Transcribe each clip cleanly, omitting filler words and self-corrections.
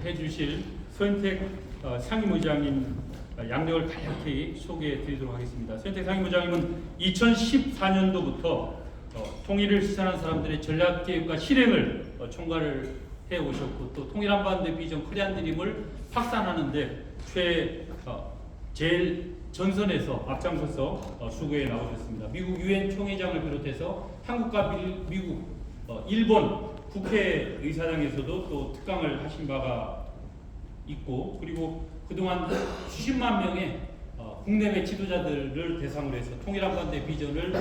해주실 서인택 상임의장님 양력을 간략히 소개해 드리도록 하겠습니다. 서인택 상임의장님은 2014년도부터 통일을 실천한 사람들의 전략계획과 실행을 총괄을 해오셨고, 또 통일한반도 비전 코리안 드림을 확산하는데 제일 전선에서 앞장서서 수고해 나오셨습니다. 미국 유엔 총회장을 비롯해서 한국과 미국, 일본 국회의사당에서도 또 특강을 하신 바가 있고, 그리고 그동안 수십만 명의 국내외 지도자들을 대상으로 해서 통일한반도의 비전을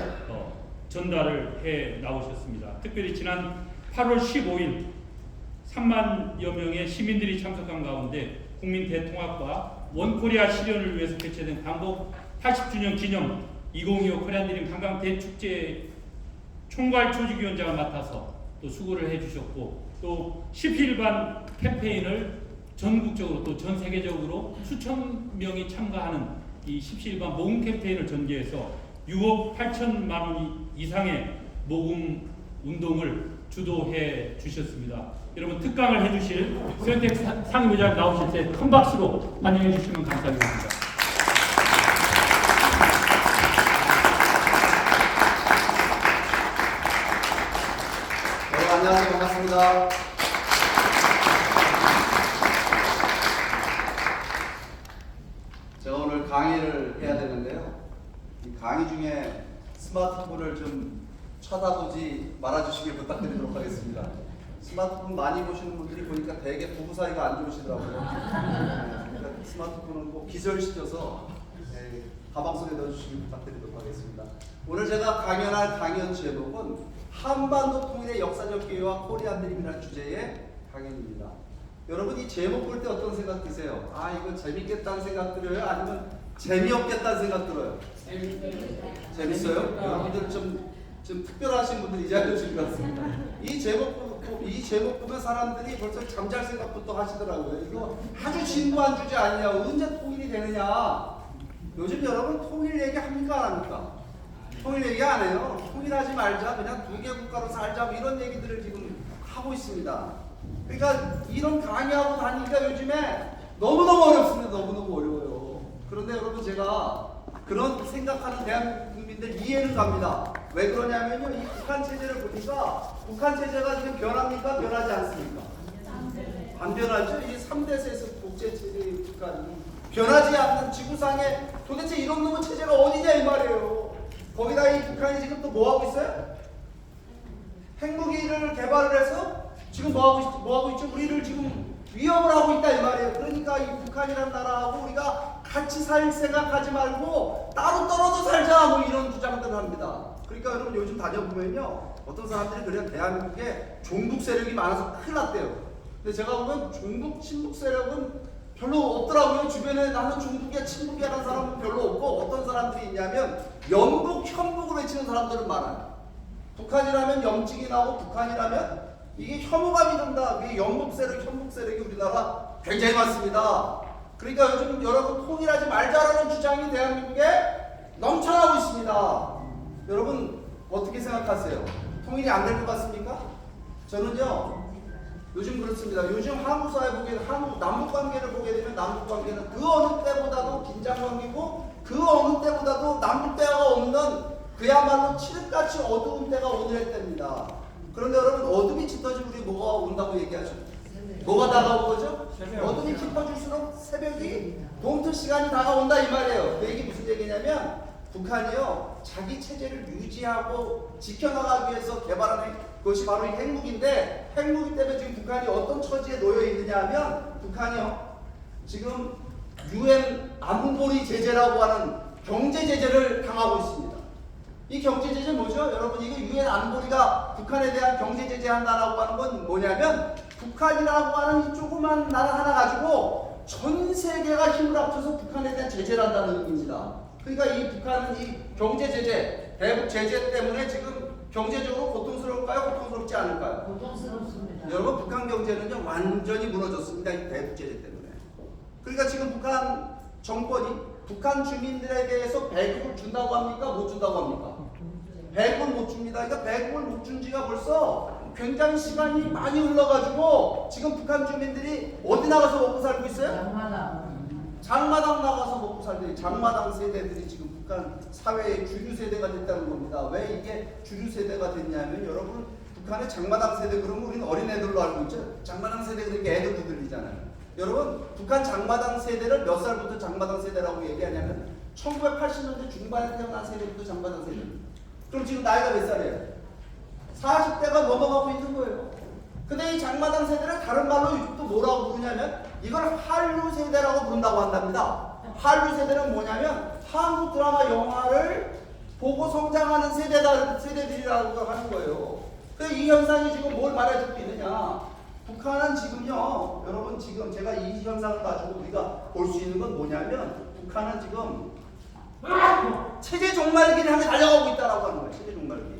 전달을 해 나오셨습니다. 특별히 지난 8월 15일 3만여 명의 시민들이 참석한 가운데 국민 대통합과 원코리아 실현을 위해서 개최된 광복 80주년 기념 2025 코리안 드림 한강 대축제 총괄 조직위원장을 맡아서 또 수고를 해주셨고, 또 10일반 캠페인을 전국적으로 또 전 세계적으로 수천 명이 참가하는 이 17일반 모금 캠페인을 전개해서 6억 8천만 원 이상의 모금 운동을 주도해 주셨습니다. 여러분, 특강을 해주실 서인택 상임의장 나오실 때 큰 박수로 환영해 주시면 감사하겠습니다. 안녕하세요. 반갑습니다. 제가 오늘 강의를 해야 되는데요. 이 강의 중에 스마트폰을 좀 쳐다보지 말아주시길 부탁드리도록 하겠습니다. 스마트폰 많이 보시는 분들이 보니까 되게 부부 사이가 안 좋으시더라고요. 그러니까 스마트폰은 꼭 기절시켜서 가방 속에 넣어주시길 부탁드리도록 하겠습니다. 오늘 제가 강연할 강연 제목은 한반도 통일의 역사적 기회와 코리안 드림이라는 주제의 강연입니다. 여러분, 이 제목 볼 때 어떤 생각 드세요? 아, 이거 재밌겠다는 생각 들어요? 아니면 재미없겠다는 생각 들어요? 재밌어요? 여러분들 좀 특별하신 분들이 이 자리에 오신 것 같습니다. 이 제목 보면 사람들이 벌써 잠잘 생각부터 하시더라고요. 이거 아주 진부한 주제 아니냐? 언제 통일이 되느냐? 요즘 여러분 통일 얘기 합니까 안 합니까? 통일 얘기 안 해요. 통일하지 말자, 그냥 두 개 국가로 살자, 뭐 이런 얘기들을 지금 하고 있습니다. 그러니까 이런 강의하고 다니니까 요즘에 너무너무 어렵습니다. 너무너무 어려워요. 그런데 여러분, 제가 그런 생각하는 대한민국 국민들 이해는 갑니다. 왜 그러냐면요, 이 북한 체제를 보니까 북한 체제가 지금 변합니까? 변하지 않습니까? 안 변하죠. 이 3대 세습 독재 체제의 북한이 변하지 않는 지구상에 도대체 이런 놈의 체제가 어디냐 이 말이에요. 거기다 이 북한이 지금 또 뭐 하고 있어요? 핵무기를 개발을 해서 지금 뭐 하고 있죠? 우리를 지금 위협을 하고 있다 이 말이에요. 그러니까 이 북한이라는 나라하고 우리가 같이 살 생각하지 말고 따로 떨어져 살자, 뭐 이런 주장들을 합니다. 그러니까 여러분, 요즘 다녀보면요, 어떤 사람들이 그냥 대한민국에 종북 세력이 많아서 큰일 났대요. 근데 제가 보면 종북, 친북 세력은 별로 없더라고요. 주변에 나는 중국이야, 친북이라는 사람은 별로 없고, 어떤 사람들이 있냐면 영북, 현북을 외치는 사람들은 많아요. 북한이라면 영찍이 나오고, 북한이라면 이게 혐오감이 든다. 이게 영북 세력, 현북 세력이 우리나라 굉장히 많습니다. 그러니까 요즘 여러분, 통일하지 말자라는 주장이 대한민국에 넘쳐나고 있습니다. 여러분, 어떻게 생각하세요? 통일이 안 될 것 같습니까? 저는요, 요즘 그렇습니다. 요즘 한국 사회 보게, 남북 관계를 보게 되면 남북 관계는 그 어느 때보다도 긴장 관계고, 그 어느 때보다도 남북 대화가 없는 그야말로 칠흑같이 어두운 때가 오늘의 때입니다. 그런데 여러분, 어둠이 짙어지면 우리 뭐가 온다고 얘기하죠? 뭐가 다가온 거죠? 어둠이 깊어질수록 새벽이 동트 시간이 다가온다 이 말이에요. 그 얘기 무슨 얘기냐면, 북한이요, 자기 체제를 유지하고 지켜나가기 위해서 개발한 것이 바로 이 핵무기인데, 핵무기 때문에 지금 북한이 어떤 처지에 놓여 있느냐 하면, 북한이요, 지금 유엔 안보리 제재라고 하는 경제 제재를 당하고 있습니다. 이 경제 제재 뭐죠? 여러분, 이거 유엔 안보리가 북한에 대한 경제 제재한다라고 하는 건 뭐냐면, 북한이라고 하는 이 조그만 나라 하나 가지고 전 세계가 힘을 합쳐서 북한에 대한 제재를 한다는 의미입니다. 그러니까 이 북한은 이 경제 제재, 대북 제재 때문에 지금 경제적으로 고통스러울까요? 고통스럽지 않을까요? 고통스럽습니다. 여러분, 북한 경제는요, 완전히 무너졌습니다. 이 대북 제재 때문에. 그러니까 지금 북한 정권이 북한 주민들에 대해서 배급을 준다고 합니까? 못 준다고 합니까? 배급을 못 줍니다. 그러니까 배급을 못 준 지가 벌써 굉장히 시간이 많이 흘러가지고 지금 북한 주민들이 어디 나가서 먹고 살고 있어요? 장마당 나가서 먹고 살때 장마당 세대들이 지금 북한 사회의 주류 세대가 됐다는 겁니다. 왜 이게 주류 세대가 됐냐면 여러분 북한의 장마당 세대 그러면 우리는 어린애들로 알고 있죠. 장마당 세대 그러니까 애들도 들리잖아요. 여러분 북한 장마당 세대를 몇 살부터 장마당 세대라고 얘기하냐면 1980년대 중반에 태어난 세대부터 장마당 세대. 그럼 지금 나이가 몇 살이에요? 40대가 넘어가고 있는 거예요. 근데 이 장마당 세대를 다른 말로 또 뭐라고 부르냐면 이걸 한류 세대라고 부른다고 한답니다. 한류 세대는 뭐냐면 한국 드라마 영화를 보고 성장하는 세대들이라고 하는 거예요. 근데 이 현상이 지금 뭘 말해주고 있느냐? 북한은 지금요, 여러분 지금 제가 이 현상을 가지고 우리가 볼 수 있는 건 뭐냐면 북한은 지금 체제 종말기를 향해 달려가고 있다라고 하는 거예요. 체제 종말기.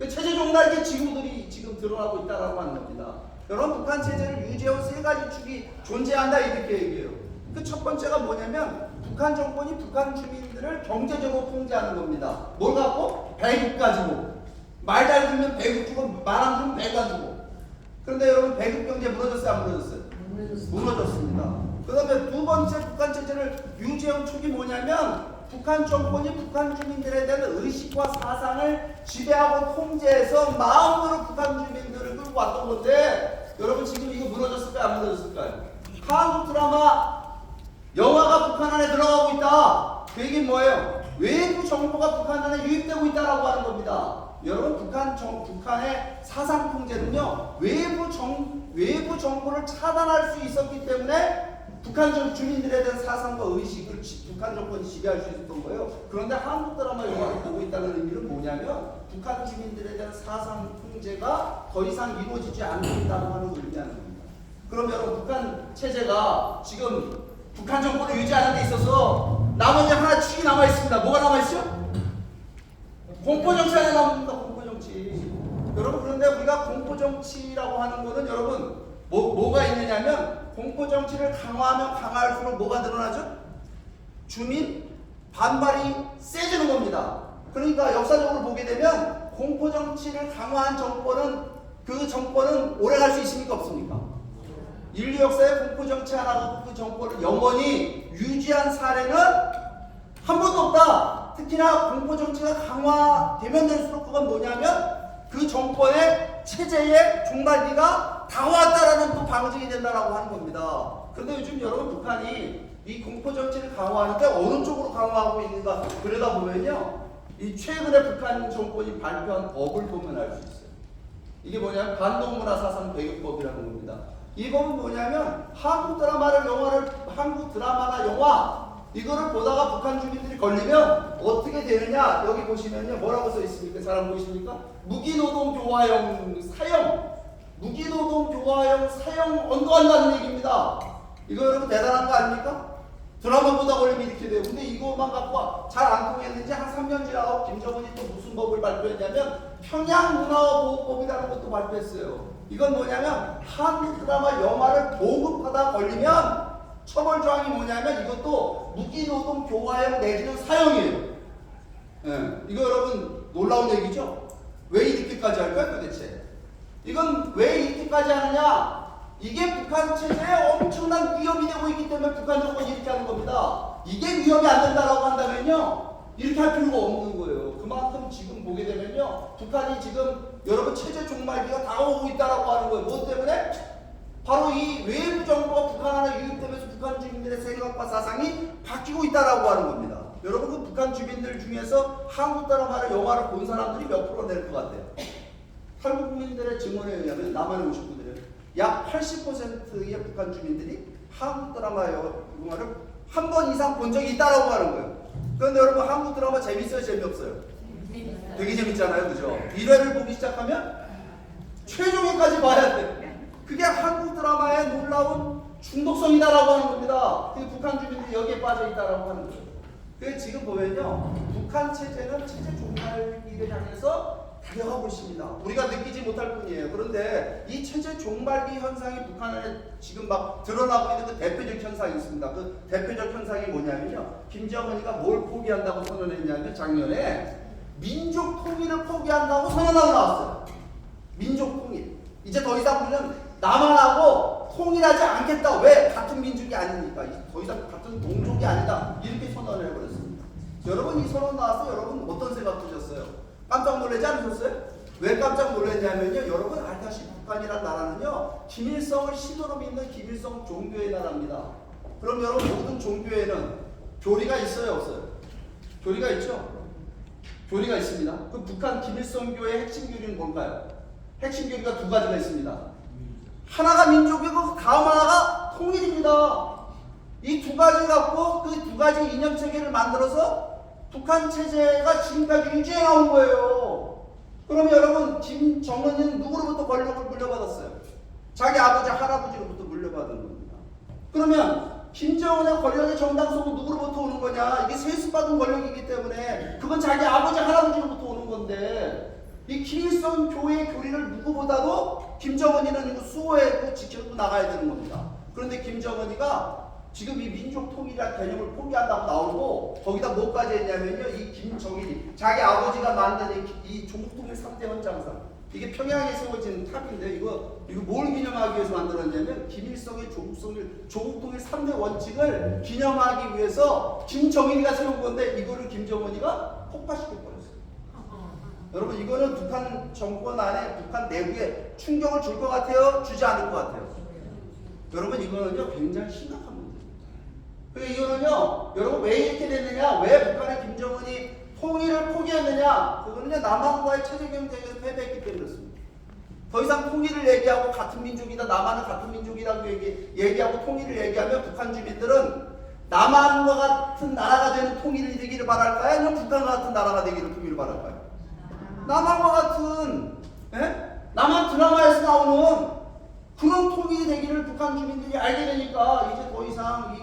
체제 종말기 징후들이 지금 드러나고 있다라고 하는 겁니다. 여러분 북한 체제를 유지해온 세 가지 축이 존재한다 이렇게 얘기해요. 그 첫 번째가 뭐냐면 북한 정권이 북한 주민들을 경제적으로 통제하는 겁니다. 뭘 갖고? 배급 가지고. 말 잘 들으면 배급 주고 말 안 들으면 배가 주고. 그런데 여러분 배급 경제 무너졌어요? 안 무너졌어요? 무너졌습니다. 그 다음에 두 번째 북한 체제를 유지해온 축이 뭐냐면 북한 정권이 북한 주민들에 대한 의식과 사상을 지배하고 통제해서 마음으로 북한 주민들을 끌고 왔던 건데 여러분 지금 이거 무너졌을까요? 안 무너졌을까요? 한국 드라마 영화가 북한 안에 들어가고 있다. 그 얘기는 뭐예요? 외부 정보가 북한 안에 유입되고 있다라고 하는 겁니다. 여러분 북한의 사상 통제는요 외부 정보를 차단할 수 있었기 때문에 북한 주민들에 대한 사상과 의식을 북한 정권이 지배할 수 있었던 거예요. 그런데 한국 드라마 영화를 보고 있다는 의미는 뭐냐면 북한 주민들에 대한 사상 통제가 더 이상 이루어지지 않는다고 하는 걸 의미하는 겁니다. 그럼 여러분 북한 체제가 지금 북한 정권을 유지하는 데 있어서 남은 게 하나 축이 남아 있습니다. 뭐가 남아 있죠? 공포 정치 안에 남습니다. 공포 정치. 여러분 그런데 우리가 공포 정치라고 하는 거는 여러분 뭐가 있느냐면 공포 정치를 강화하면 강화할수록 뭐가 늘어나죠? 주민 반발이 세지는 겁니다. 그러니까 역사적으로 보게 되면 공포 정치를 강화한 정권은 그 정권은 오래 갈 수 있습니까? 없습니까? 인류 역사에 공포 정치 하나가 그 정권을 영원히 유지한 사례는 한 번도 없다. 특히나 공포 정치가 강화되면 될수록 그건 뭐냐면 그 정권의 체제의 종말기가 다가왔다라는 또 방증이 된다라고 하는 겁니다. 그런데 요즘 여러분 북한이 이 공포 정치를 강화하는데 어느 쪽으로 강화하고 있는가 그러다 보면요, 이 최근에 북한 정권이 발표한 법을 보면 알 수 있어요. 이게 뭐냐면 반동문화 사상 배격법이라는 겁니다. 이 법은 뭐냐면 한국 드라마나 영화 이거를 보다가 북한 주민들이 걸리면 어떻게 되느냐 여기 보시면요 뭐라고 써 있습니까? 잘 안 보이십니까? 무기노동 교화형 사형 언도한다는 얘기입니다. 이거 여러분 대단한 거 아닙니까? 드라마 보다 걸리면 이렇게 돼요. 근데 이거만 갖고 잘 안 통했는지 한 3년 지나고 김정은이 또 무슨 법을 발표했냐면 평양문화보호법이라는 것도 발표했어요. 이건 뭐냐면 한국 드라마 영화를 보급하다 걸리면 처벌 조항이 뭐냐면 이것도 무기노동 교화형 내지는 사형이에요. 예, 이거 여러분 놀라운 얘기죠? 왜 이렇게까지 할까요 도대체? 이건 왜 이렇게까지 하느냐? 이게 북한 체제에 엄청난 위협이 되고 있기 때문에 북한 정권이 이렇게 하는 겁니다. 이게 위협이 안 된다라고 한다면요 이렇게 할 필요가 없는 거예요. 그만큼 지금 보게 되면요 북한이 지금 여러분 체제 종말기가 다가오고 있다라고 하는 거예요. 무엇 때문에? 바로 이 외부 정보가 북한 안에 유입되면서 북한 주민들의 생각과 사상이 바뀌고 있다라고 하는 겁니다. 여러분 그 북한 주민들 중에서 한국 드라마를 영화를 본 사람들이 몇 프로 될 것 같아요? 한국 국민들의 증언에 의하면 남한에 오신 분들은 약 80%의 북한 주민들이 한국 드라마 영화를 한 번 이상 본 적이 있다라고 하는 거예요. 그런데 여러분 한국 드라마 재밌어요? 재미없어요? 되게 재밌잖아요. 그죠? 1회를 보기 시작하면 최종회까지 봐야 돼. 그게 한국 드라마의 놀라운 중독성이다라고 하는 겁니다. 북한 주민들이 여기에 빠져 있다라고 하는 거예요. 그래서 지금 보면요 북한 체제는 체제 종말기를 향해서 달려가고 있습니다. 우리가 느끼지 못할 뿐이에요. 그런데 이 체제 종말기 현상이 북한 안에 지금 막 드러나고 있는 그 대표적 현상이 있습니다. 그 대표적 현상이 뭐냐면요 김정은이가 뭘 포기한다고 선언했냐면 작년에 민족 통일을 포기한다고 선언하고 나왔어요. 민족 통일. 이제 더 이상 우리는 남한하고 통일하지 않겠다. 왜? 같은 민족이 아니니까. 더 이상 같은 동족이 아니다. 이렇게 선언을 해버렸습니다. 여러분 이 선언 나와서 여러분 어떤 생각 드셨어요? 깜짝 놀라지 않으셨어요? 왜 깜짝 놀랐냐면요. 여러분 알다시피 북한이라는 나라는요. 김일성을 신으로 믿는 김일성 종교의 나라입니다. 그럼 여러분 모든 종교에는 교리가 있어요? 없어요? 교리가 있죠? 교리가 있습니다. 그 북한 김일성교의 핵심 교리는 뭘까요? 핵심 교리가 두 가지가 있습니다. 하나가 민족이고 다음 하나가 통일입니다. 이 두 가지 갖고 그 두 가지 이념 체계를 만들어서 북한 체제가 지금까지 유지해 나온 거예요. 그러면 여러분 김정은은 누구로부터 권력을 물려받았어요? 자기 아버지 할아버지로부터 물려받은 겁니다. 그러면 김정은의 권력의 정당성은 누구로부터 오는 거냐? 이게 세습받은 권력이기 때문에 그건 자기 아버지 할아버지로부터 오는 건데 이 김일성 교회의 교리를 누구보다도 김정은이는 이거 수호하고 지켜고 나가야 되는 겁니다. 그런데 김정은이가 지금 이 민족 통일이라는 개념을 포기한다고 나오고 거기다 뭐까지 했냐면요. 이 김정일이 자기 아버지가 만든 이 조국 통일 3대 헌장상 이게 평양에 세워진 탑인데 이거 뭘 기념하기 위해서 만들었냐면 김일성의 조국 통일 3대 원칙을 기념하기 위해서 김정일이가 세운 건데 이거를 김정은이가 폭파시켜 버렸어요. 여러분 이거는 북한 정권 안에 북한 내부에 충격을 줄 것 같아요? 주지 않을 것 같아요? 여러분 이거는요 굉장히 심각한 문제입니다. 그러니까 이거는요 여러분 왜 이렇게 됐느냐? 왜 북한의 김정은이 통일을 포기했느냐? 그거는요 남한과의 체제 경쟁에서 패배했기 때문에 그렇습니다. 더 이상 통일을 얘기하고 같은 민족이다 남한은 같은 민족이라고 얘기하고 통일을 얘기하면 북한 주민들은 남한과 같은 나라가 되는 통일이 되기를 바랄까요? 아니면 북한과 같은 나라가 되기를 통일을 바랄까요? 남한과 같은 남한 드라마에서 나오는 그런 통일이 되기를 북한 주민들이 알게 되니까 이제 더 이상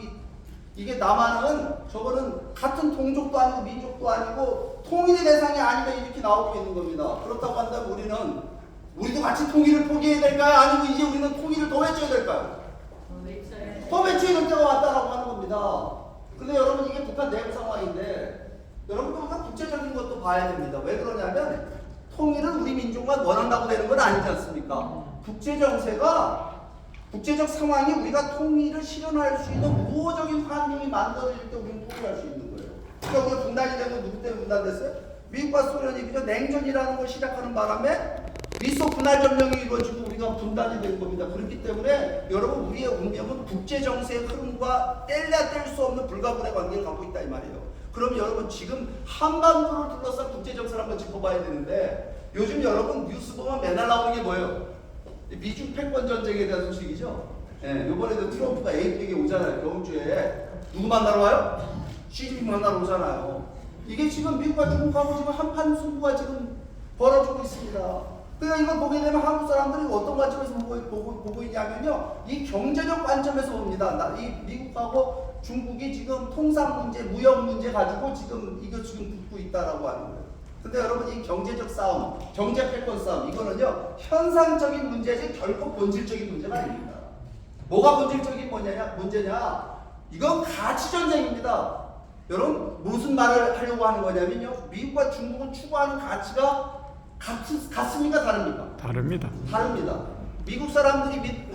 이게 남한은 저거는 같은 동족도 아니고 민족도 아니고 통일의 대상이 아니다 이렇게 나오고 있는 겁니다. 그렇다고 한다면 우리도 같이 통일을 포기해야 될까요? 아니면 이제 우리는 통일을 더 외쳐야 될까요? 더 외쳐야 될 때가 왔다라고 하는 겁니다. 근데 여러분 이게 북한 내부 상황인데 여러분 우리가 국제적인 것도 봐야 됩니다. 왜 그러냐면 통일은 우리 민족만 원한다고 되는 건 아니지 않습니까? 국제적 상황이 우리가 통일을 실현할 수 있는 우호적인 환경이 만들어질 때 우리는 통일할 수 있는 거예요. 그러니까 우리가 분단이 된 건 누구 때문에 분단됐어요? 미국과 소련이 그저 냉전이라는 걸 시작하는 바람에 미소 분할 점령이 이루어지고 우리가 분단이 된 겁니다. 그렇기 때문에 여러분 우리의 운명은 국제 정세의 흐름과 뗄래야 뗄 수 없는 불가분의 관계를 갖고 있다 이 말이에요. 그럼 여러분 지금 한반도를 둘러싼 국제 정세를 한번 짚어봐야 되는데 요즘 여러분 뉴스 보면 맨날 나오는 게 뭐예요? 미중 패권 전쟁에 대한 소식이죠. 예, 이번에도 트럼프가 APEC에 오잖아요. 겨울 주에 누구 만나러 와요? 시진핑 만나러 오잖아요. 이게 지금 미국과 중국하고 지금 한판 승부가 지금 벌어지고 있습니다. 그러니까 이걸 보게 되면 한국 사람들이 어떤 관점에서 보고 있냐면요. 이 경제적 관점에서 봅니다. 이 미국하고 중국이 지금 통상 문제, 무역 문제 가지고 이거 붙고 있다라고 하는 거예요. 근데 여러분 이 경제적 싸움, 경제 패권 싸움 이거는요 현상적인 문제지 결코 본질적인 문제가 아닙니다. 뭐가 본질적인 문제냐? 이건 가치 전쟁입니다. 여러분 무슨 말을 하려고 하는 거냐면요 미국과 중국은 추구하는 가치가 같습니까? 다릅니까? 다릅니다. 미국 사람들이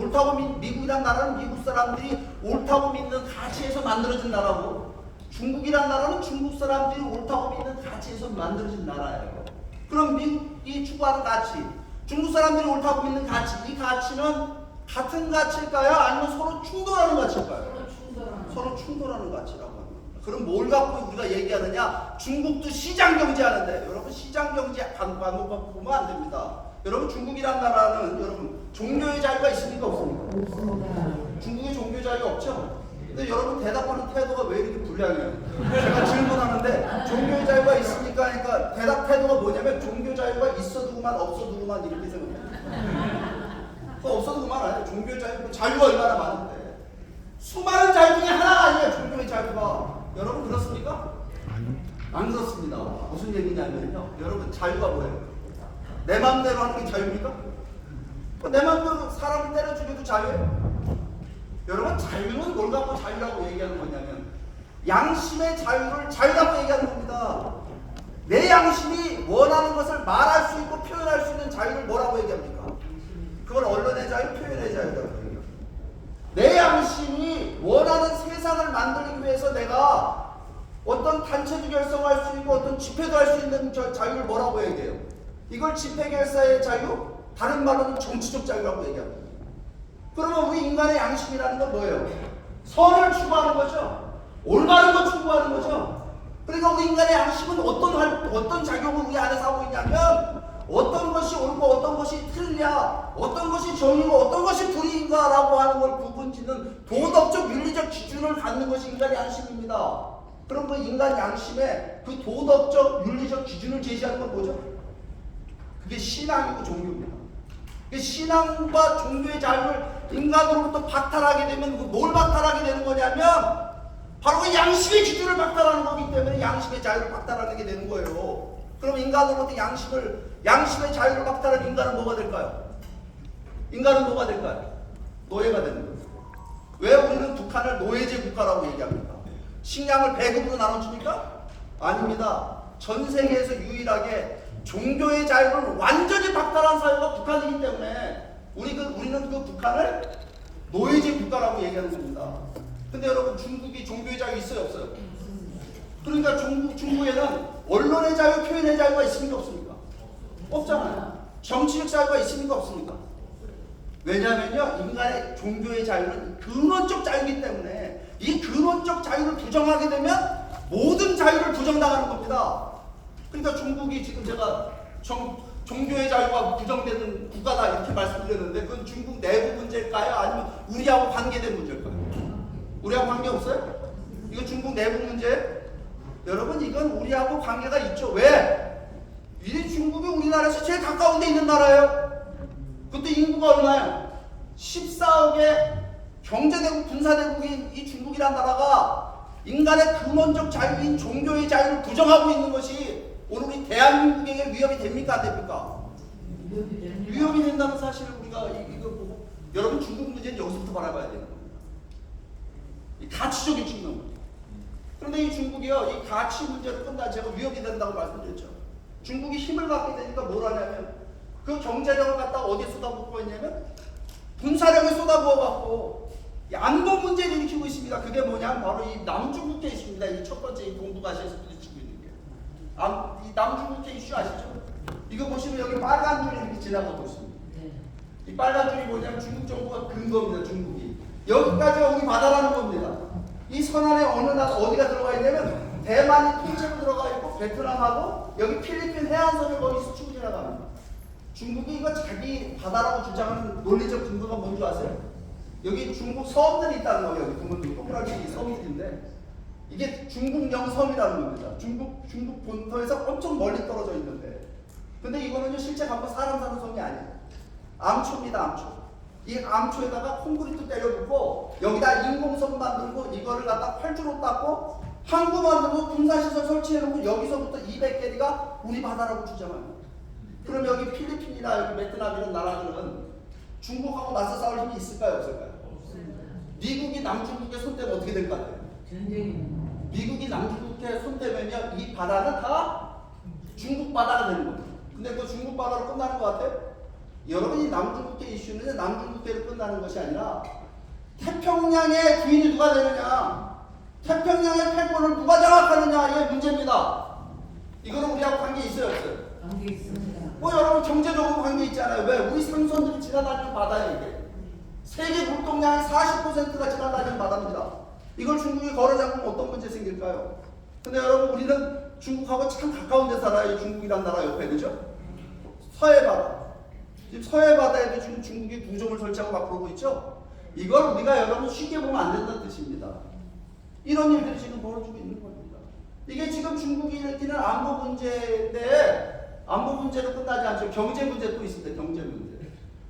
미국이란 나라는 미국 사람들이 옳다고 믿는 가치에서 만들어진 나라고 중국이란 나라는 중국 사람들이 옳다고 믿는 가치에서 만들어진 나라예요. 그럼 미국이 추구하는 가치, 중국 사람들이 옳다고 믿는 가치, 이 가치는 같은 가치일까요? 아니면 서로 충돌하는 가치일까요? 서로 충돌하는 가치라고 합니다. 그럼 뭘 갖고 우리가 얘기하느냐? 중국도 시장 경제하는데 여러분 시장 경제 방법 보면 안 됩니다. 여러분 중국이란 나라는 여러분 종교의 자유가 있습니까? 없습니까? 없습니다. 중국의 종교 자유가 없죠? 근데 여러분 대답하는 태도가 왜 이렇게 불량해요? 제가 질문하는데 종교 자유가 있습니까? 그러니까 대답 태도가 뭐냐면 종교 자유가 있어도 그만 없어도 그만 이렇게 생각해요. 없어도 그만 아니에요. 종교 자유가 얼마나 많은데 수많은 자유 중에 하나가 아니에요. 종교의 자유가. 여러분 그렇습니까? 안 그렇습니다. 무슨 얘기냐면요. 여러분 자유가 뭐예요? 내 마음대로 하는 게 자유입니까? 내 마음대로 사람을 때려 죽여도 자유예요? 여러분 자유는 뭘 갖고 자유라고 얘기하는 거냐면 양심의 자유를 자유라고 얘기하는 겁니다. 내 양심이 원하는 것을 말할 수 있고 표현할 수 있는 자유를 뭐라고 얘기합니까? 그걸 언론의 자유, 표현의 자유라고 얘기합니다. 내 양심이 원하는 세상을 만들기 위해서 내가 어떤 단체도 결성할 수 있고 어떤 집회도 할 수 있는 자유를 뭐라고 얘기해요? 이걸 집회결사의 자유, 다른 말로는 정치적 자유라고 얘기합니다. 그러면 우리 인간의 양심이라는 건 뭐예요? 선을 추구하는 거죠. 올바른 거 추구하는 거죠. 그러니까 우리 인간의 양심은 어떤 작용을 우리 안에서 하고 있냐면 어떤 것이 옳고 어떤 것이 틀리냐, 어떤 것이 정의고 어떤 것이 불의인가라고 하는 걸 구분짓는 도덕적 윤리적 기준을 갖는 것이 인간의 양심입니다. 그럼 그 인간 양심의 그 도덕적 윤리적 기준을 제시하는 건 뭐죠? 그게 신앙이고 종교입니다. 신앙과 종교의 자유를 인간으로부터 박탈하게 되면 뭘 박탈하게 되는 거냐면 바로 그 양심의 기준을 박탈하는 거기 때문에 양심의 자유를 박탈하게 되는 거예요. 그럼 인간으로부터 양심의 자유를 박탈한 인간은 뭐가 될까요? 인간은 뭐가 될까요? 노예가 되는 거예요. 왜 우리는 북한을 노예제 국가라고 얘기합니까? 식량을 배급으로 나눠줍니까? 아닙니다. 전 세계에서 유일하게 종교의 자유를 완전히 박탈한 사회가 북한이기 때문에 우리는 그 북한을 노예제 국가라고 얘기하는 겁니다. 근데 여러분 중국이 종교의 자유 있어요 없어요? 그러니까 중국에는 언론의 자유, 표현의 자유가 있습니까 없습니까? 없잖아요. 정치적 자유가 있습니까 없습니까? 왜냐하면요 인간의 종교의 자유는 근원적 자유이기 때문에 이 근원적 자유를 부정하게 되면 모든 자유를 부정당하는 겁니다. 그러니까 중국이 지금 제가 종교의 자유가 부정되는 국가다 이렇게 말씀드렸는데 그건 중국 내부 문제일까요? 아니면 우리하고 관계된 문제일까요? 우리하고 관계 없어요? 이거 중국 내부 문제? 여러분 이건 우리하고 관계가 있죠. 왜? 이 중국이 우리나라에서 제일 가까운 데 있는 나라예요. 그때 인구가 얼마예요? 14억의 경제대국, 군사대국인 이 중국이란 나라가 인간의 근원적 자유인 종교의 자유를 부정하고 있는 것이 오늘 우리 대한민국에게 위협이 됩니까? 안 됩니까? 위협이 된다는 사실을 우리가 이거 보고 여러분 중국 문제는 여기서부터 바라봐야 되는 겁니다. 이 가치적인 측면. 그런데 이 중국이요, 이 가치 문제를 끝나 제가 위협이 된다고 말씀드렸죠. 중국이 힘을 갖게 되니까 뭘 하냐면 그 경제력을 갖다가 어디에 쏟아붓고 있냐면 군사력을 쏟아부어갖고 안보 문제를 일으키고 있습니다. 그게 뭐냐면 바로 이 남중국해 이슈입니다. 이 첫 번째 이 동북아시아에서 부딪히고 있는 게. 이 남중국해 이슈 아시죠? 이거 보시면 여기 빨간 줄이 이렇게 지나가고 있습니다. 이 빨간 줄이 뭐냐면 중국 정부가 근 겁니다. 중국이. 여기까지가 우리 바다라는 겁니다. 이 선안에 어느 나라 어디가 들어가 있냐면 대만이 통째로 들어가 있고 베트남하고 여기 필리핀 해안선을 거기 스치고 지나갑니다. 중국이 이거 자기 바다라고 주장하는 논리적 근거가 뭔지 아세요? 여기 중국 섬들이 있다는 거예요. 여기 동물들 동그랗게 섬들인데 이게 중국령 섬이라는 겁니다. 중국 본토에서 엄청 멀리 떨어져 있는데 근데 이거는요 실제 갖고 사람 사는 섬이 아니에요. 암초입니다. 암초. 이 암초에다가 콘크리트 때려붓고 여기다 인공섬 만들고 이거를 갖다 활주로 닦고 항구 만들고 군사시설 설치해놓고 여기서부터 200개리가 우리 바다라고 주장합니다. 그럼 여기 필리핀이나 여기 베트남 이런 나라들은 중국하고 맞서 싸울 힘이 있을까요 없을까요? 미국이 남중국에 손대면 어떻게 될 것 같아요? 미국이 남중국에 손대면요 이 바다는 다 중국 바다가 되는 겁니다. 근데 그 중국 바다로 끝나는 것 같아요? 여러분이 남중국해 이슈는 남중국해로 끝나는 것이 아니라 태평양의 주인이 누가 되느냐, 태평양의 패권을 누가 장악하느냐 이게 문제입니다. 이거는 우리하고 관계 있어요 없어요? 관계 있습니다. 여러분 경제적으로 관계 있잖아요. 왜? 우리 상선들이 지나다니는 바다예요 이게. 세계 물동량의 40%가 지나다니는 바다입니다. 이걸 중국이 걸어 잡으면 어떤 문제 생길까요? 근데 여러분 우리는 중국하고 참 가까운 데 살아요. 중국이란 나라 옆에 그죠? 서해바다. 지금 서해바다에도 지금 중국이 구점을 설치하고 막 그러고 있죠? 이걸 우리가 여러분 쉽게 보면 안 된다는 뜻입니다. 이런 일들이 지금 벌어지고 있는 겁니다. 이게 지금 중국이 일으키는 안보 문제인데 안보 문제로 끝나지 않죠. 경제 문제 또 있습니다. 경제 문제.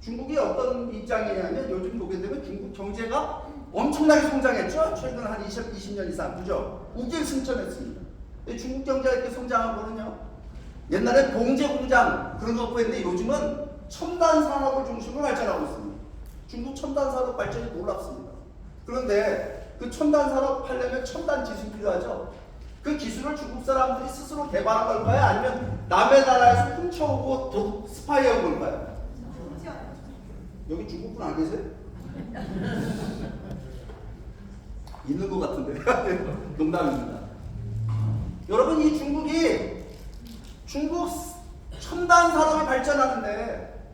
중국이 어떤 입장이냐면 요즘 보게 되면 중국 경제가 엄청나게 성장했죠. 최근 한 20년 이상 그죠? 우길 승천했습니다. 중국 경제가 이렇게 성장한 거는요. 옛날에 봉제 공장 그런 거 했는데 요즘은 첨단 산업을 중심으로 발전하고 있습니다. 중국 첨단 산업 발전이 놀랍습니다. 그런데 그 첨단 산업 하려면 첨단 기술이 필요하죠. 그 기술을 중국 사람들이 스스로 개발한 걸까요? 아니면 남의 나라에서 훔쳐오고 스파이한 걸까요? 여기 중국분 안 계세요? 있는 것 같은데. 농담입니다. 여러분, 이 중국 첨단 산업이 발전하는데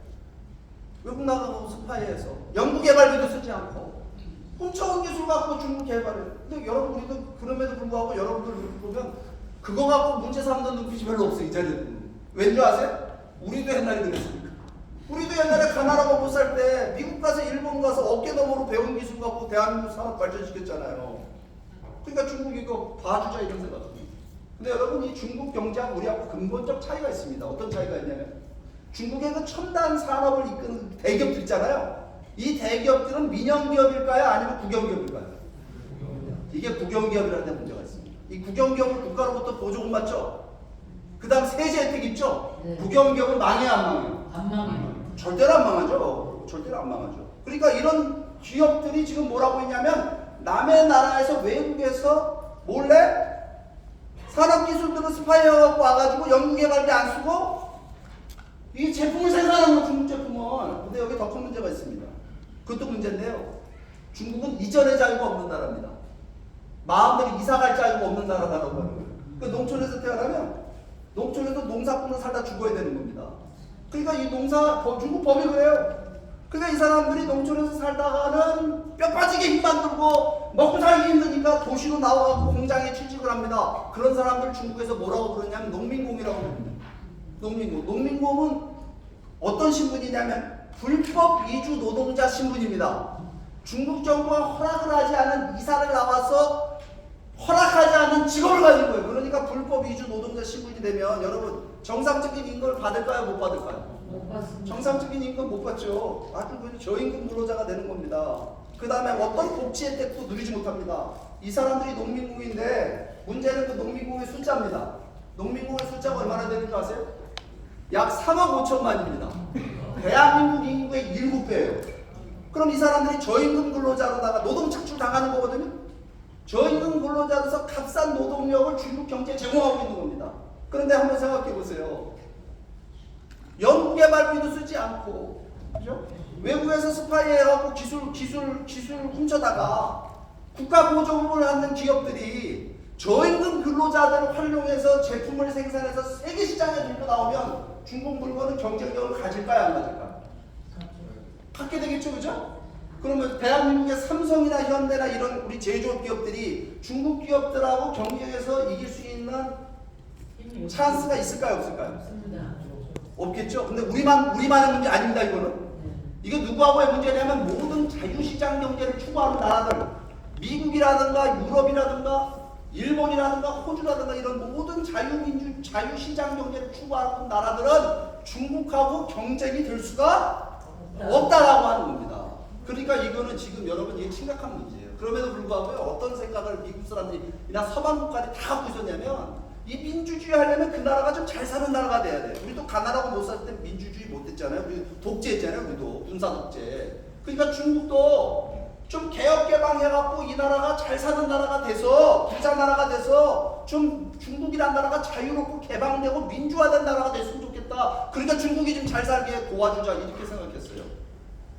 외국 나가고 스파이해서 연구 개발비도 쓰지 않고 훔쳐온 기술 갖고 중국 개발을. 근데 여러분, 우리도 그럼에도 불구하고 여러분들 보면 그거 갖고 문제 삼는 눈빛이 별로 없어요, 이 자리에는. 왠지 아세요? 우리도 옛날에 그랬으니까. 우리도 옛날에 가나라고 못 살 때 미국 가서 일본 가서 어깨너머로 배운 기술 갖고 대한민국 산업 발전시켰잖아요. 그러니까 중국이 이거 봐주자 이런 생각. 근데 여러분, 이 중국 경제하고 우리하고 근본적 차이가 있습니다. 어떤 차이가 있냐면 중국의 그 첨단 산업을 이끄는 대기업들 있잖아요. 이 대기업들은 민영기업일까요? 아니면 국영기업일까요? 이게 국영기업이라는 데 문제가 있습니다. 이 국영기업을 국가로부터 보조금 받죠. 그 다음 세제 혜택 있죠. 네. 국영기업은 망해요, 안 망해요? 안 망해요. 절대로 안 망하죠. 절대로 안 망하죠. 그러니까 이런 기업들이 지금 뭐라고 했냐면 남의 나라에서 외국에서 몰래 산업기술들을 스파이어갖고 와가지고 연구개발비 안 쓰고 이 제품을 생산하는 거, 중국 제품을. 근데 여기 더 큰 문제가 있습니다. 그것도 문제인데요. 중국은 이전의 자유가 없는 나라입니다. 마음대로 이사갈 자유가 없는 나라라고 하는 거예요. 그러니까 농촌에서 태어나면 농촌에서 농사꾼으로 살다 죽어야 되는 겁니다. 그러니까 이 중국 법이 그래요. 그러니까 이 사람들이 농촌에서 살다가는 뼈 빠지게 힘만 들고 먹고 살기 힘드니까 도시로 나와서 공장에 취직을 합니다. 그런 사람들 중국에서 뭐라고 부르냐면 농민공이라고 부릅니다. 농민공은 어떤 신분이냐면 불법 이주 노동자 신분입니다. 중국 정부가 허락을 하지 않은 이사를 나와서 허락하지 않은 직업을 가진 거예요. 그러니까 불법 이주 노동자 신분이 되면 여러분 정상적인 임금을 받을까요? 못 받을까요? 못 받습니다. 정상적인 임금 못 받죠. 아주 저임금 근로자가 되는 겁니다. 그 다음에 어떤 복지 혜택도 누리지 못합니다. 이 사람들이 농민공인데 문제는 그 농민공의 숫자입니다. 농민공의 숫자가 얼마나 되는 줄 아세요? 약 3억 5천만입니다. 대한민국 인구의 7배예요. 그럼 이 사람들이 저임금 근로자로다가 노동 착취 당하는 거거든요. 저임금 근로자로서 값싼 노동력을 중국 경제에 제공하고 있는 겁니다. 그런데 한번 생각해 보세요. 연구개발비도 쓰지 않고, 그죠? 외국에서 스파이 해갖고 기술 훔쳐다가 국가 보조금을 받는 기업들이 저임금 근로자들을 활용해서 제품을 생산해서 세계 시장에 들고 나오면 중국 물건은 경쟁력을 가질까요, 안 가질까요? 갖게 되겠죠, 그죠? 그러면 대한민국의 삼성이나 현대나 이런 우리 제조업 기업들이 중국 기업들하고 경쟁해서 이길 수 있는 찬스가 있을까요, 없을까요? 없습니다. 없겠죠. 근데 우리만의 문제 아닙니다. 이거는. 이거 누구하고의 문제냐면 모든 자유시장 경제를 추구하는 나라들, 미국이라든가 유럽이라든가 일본이라든가 호주라든가 이런 모든 자유시장 경제를 추구하는 나라들은 중국하고 경쟁이 될 수가 없다라고 하는 겁니다. 그러니까 이거는 지금 여러분 이게 심각한 문제예요. 그럼에도 불구하고 어떤 생각을 미국 사람들이나 서방 국가들이 다 하고 있었냐면 이 민주주의 하려면 그 나라가 좀 잘 사는 나라가 돼야 돼. 우리도 가나라고 못 살 때 민주주의 못 했잖아요. 우리 독재했잖아요. 우리도 군사 독재. 그러니까 중국도 좀 개혁 개방해갖고 이 나라가 잘 사는 나라가 돼서 부자 나라가 돼서 좀 중국이란 나라가 자유롭고 개방되고 민주화된 나라가 됐으면 좋겠다. 그러니까 중국이 좀 잘 살게 도와주자 이렇게 생각했어요.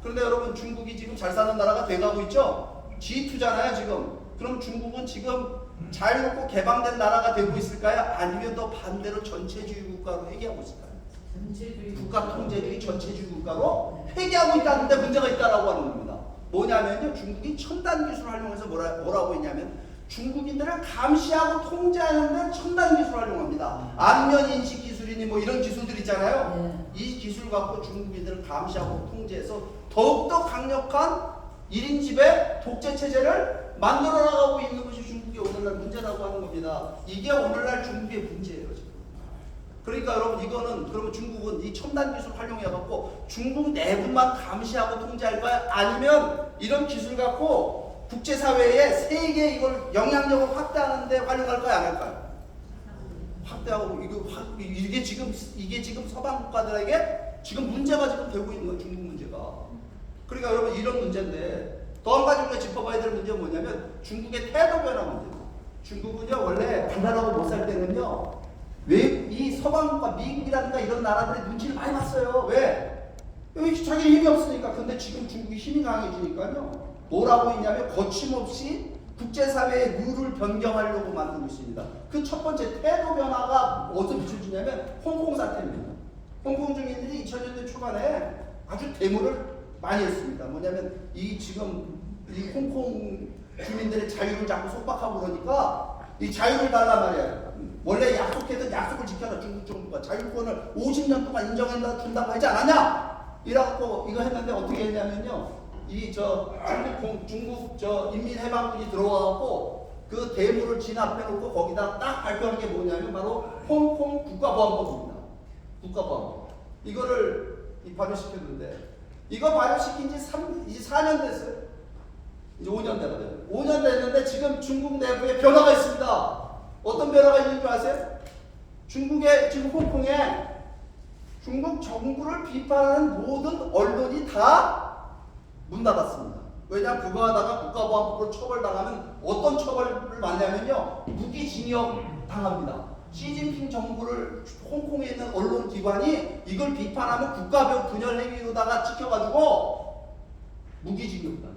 그런데 여러분 중국이 지금 잘 사는 나라가 돼가고 있죠. G2잖아요 지금. 그럼 중국은 지금 자유롭고 개방된 나라가 되고 있을까요? 아니면 더 반대로 전체주의 국가로 회귀하고 있을까요? 국가 통제주의 전체주의 국가로 회귀하고 있다는데 문제가 있다라고 하는 겁니다. 뭐냐면요, 중국이 첨단 기술을 활용해서 뭐라고 했냐면 중국인들을 감시하고 통제하는데 첨단 기술을 활용합니다. 안면 인식 기술이니 뭐 이런 기술들 있잖아요. 이 기술 갖고 중국인들을 감시하고 통제해서 더욱더 강력한 1인 지배 독재 체제를 만들어 나가고 있는 것이 중국의 오늘날 문제라고 하는 겁니다. 이게 오늘날 중국의 문제예요, 지금. 그러니까 여러분 이거는 그러면 중국은 이 첨단 기술 활용해 갖고 중국 내부만 감시하고 통제할까요? 아니면 이런 기술 갖고 국제 사회에 세계 이걸 영향력을 확대하는데 활용할까요? 안 할까요? 확대하고 이게 지금 서방 국가들에게 지금 문제가 지금 되고 있는 거예요, 중국 문제가. 그러니까 여러분 이런 문제인데 또 한 가지 우리가 짚어봐야 될 문제는 뭐냐면 중국의 태도 변화 문제입니다. 중국은요 원래 단단하고 못 살 때는요 왜 이 서방과 미국이라든가 이런 나라들의 눈치를 많이 봤어요. 왜? 여기 자기 힘이 없으니까. 근데 지금 중국이 힘이 강해지니까요 뭐라고 했냐면 거침없이 국제사회의 룰을 변경하려고 만들고 있습니다. 그 첫 번째 태도 변화가 어디서 비춰지냐면 홍콩 사태입니다. 홍콩 주민들이 2000년대 초반에 아주 데모를 많이 했습니다. 뭐냐면 이 지금 이 홍콩 주민들의 자유를 자꾸 속박하고 그러니까 이 자유를 달라 말이야. 원래 약속했던 약속을 지켜라. 중국 정부가 자유권을 50년 동안 인정한다 준다고 하지 않았냐? 이라고 이거 했는데 어떻게 했냐면요. 이 중국 인민해방군이 들어와갖고 그 대무를 진압해놓고 거기다 딱 발표한 게 뭐냐면 바로 홍콩 국가보안법입니다. 국가보안법. 이거를 발효시켰는데 이거 발효시킨 지 이제 4년 됐어요. 이제 5년 돼가요. 5년 됐는데 지금 중국 내부에 변화가 있습니다. 어떤 변화가 있는 줄 아세요? 지금 홍콩에 중국 정부를 비판하는 모든 언론이 다 문 닫았습니다. 왜냐하면 그거 하다가 국가보안법으로 처벌당하면 어떤 처벌을 받냐면요. 무기징역 당합니다. 시진핑 정부를 홍콩에 있는 언론기관이 이걸 비판하면 국가적 분열 행위로다가 찍혀가지고 무기징역다.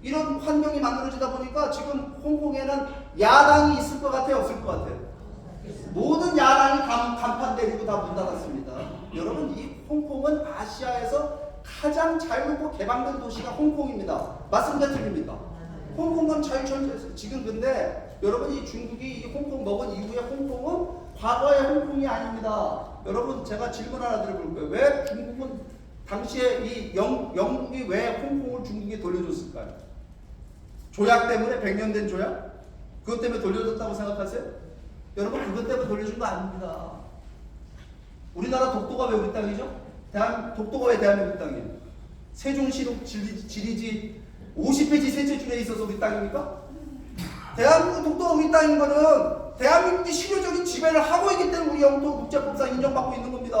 이런 환경이 만들어지다 보니까 지금 홍콩에는 야당이 있을 것 같아요? 없을 것 같아요? 모든 야당이 간판 때리고 다 문 닫았습니다. 여러분 이 홍콩은 아시아에서 가장 자유롭고 개방된 도시가 홍콩입니다. 맞습니까? 틀립니까? 홍콩은 자유천지였어요. 지금 근데 여러분 이 중국이 이 홍콩 먹은 이후에 홍콩은 과거의 홍콩이 아닙니다. 여러분 제가 질문 하나 드려볼 거예요. 왜 중국은 당시에 이 영국이 왜 홍콩을 중국에 돌려줬을까요? 조약 때문에 100년 된 조약? 그것 때문에 돌려줬다고 생각하세요? 여러분 그것 때문에 돌려준 거 아닙니다. 우리나라 독도가 왜 우리 땅이죠? 독도가 왜 대한민국 땅이에요? 세종시록 지리지 50페이지 셋째 줄에 있어서 우리 땅입니까? 대한민국 독도가 우리 땅인 거는 대한민국이 실효적인 지배를 하고 있기 때문에 우리 영토 국제법상 인정받고 있는 겁니다.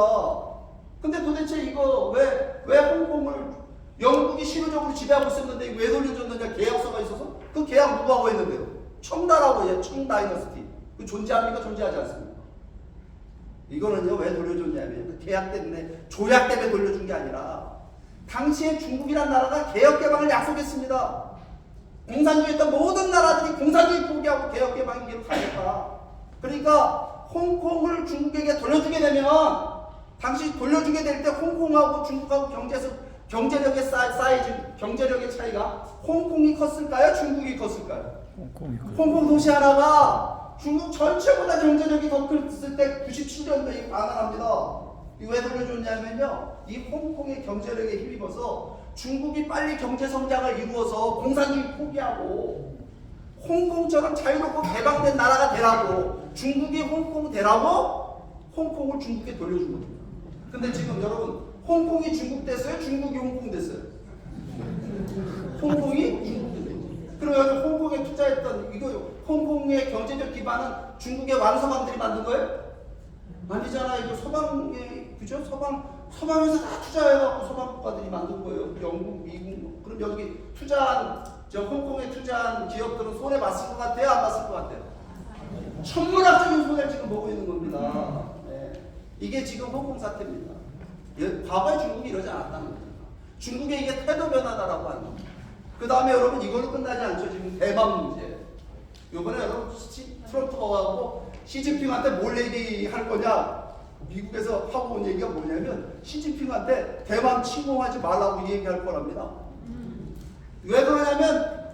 근데 도대체 이거 왜 홍콩을 영국이 실효적으로 지배하고 있었는데 왜 돌려줬느냐? 계약서가 있어서 그 계약 누구하고 했는데요? 청나라고 해요. 청 다이너스티. 그 존재합니까? 존재하지 않습니까? 이거는요 왜 돌려줬냐면 그 계약 때문에 조약 때문에 돌려준 게 아니라 당시에 중국이란 나라가 개혁개방을 약속했습니다. 공산주의였던 모든 나라들이 공산주의 포기하고 개혁개방의 길을 가겠다. 그러니까 홍콩을 중국에게 돌려주게 되면 당시 돌려주게 될 때 홍콩하고 중국하고 경제력의 사이즈, 경제력의 차이가 홍콩이 컸을까요? 중국이 컸을까요? 홍콩 도시 하나가 중국 전체보다 경제력이 더 컸을 때 97년도에 반환합니다. 이거 왜 돌려줬냐면요. 이 홍콩의 경제력에 힘입어서 중국이 빨리 경제 성장을 이루어서 공산주의 포기하고 홍콩처럼 자유롭고 개방된 나라가 되라고 중국이 홍콩 되라고 홍콩을 중국에 돌려준 겁니다. 근데 지금 여러분 홍콩이 중국 됐어요? 중국이 홍콩 됐어요? 홍콩이 중국 됐어요. 그리고 여기 홍콩에 투자했던 이거 홍콩의 경제적 기반은 중국의 왕서방들이 만든 거예요? 아니잖아. 이거 서방의 그죠? 서방에서 다 투자해갖고 서방 국가들이 만든 거예요. 영국, 미국. 그럼 여기 투자한 홍콩에 투자한 기업들은 손해 봤을 것 같아요? 안 봤을 것 같아요? 천문학적인 손해를 지금 보고 있는 겁니다. 네. 이게 지금 홍콩 사태입니다. 과거에 중국이 이러지 않았다는 겁니다. 중국의 이게 태도 변화다라고 하는 겁니다. 그 다음에 여러분 이걸로 끝나지 않죠. 지금 대만 문제. 이번에 여러분 트럼프가 와서 시진핑한테 뭘 얘기할 거냐? 미국에서 하고 온 얘기가 뭐냐면 시진핑한테 대만 침공하지 말라고 얘기할 거랍니다. 왜 그러냐면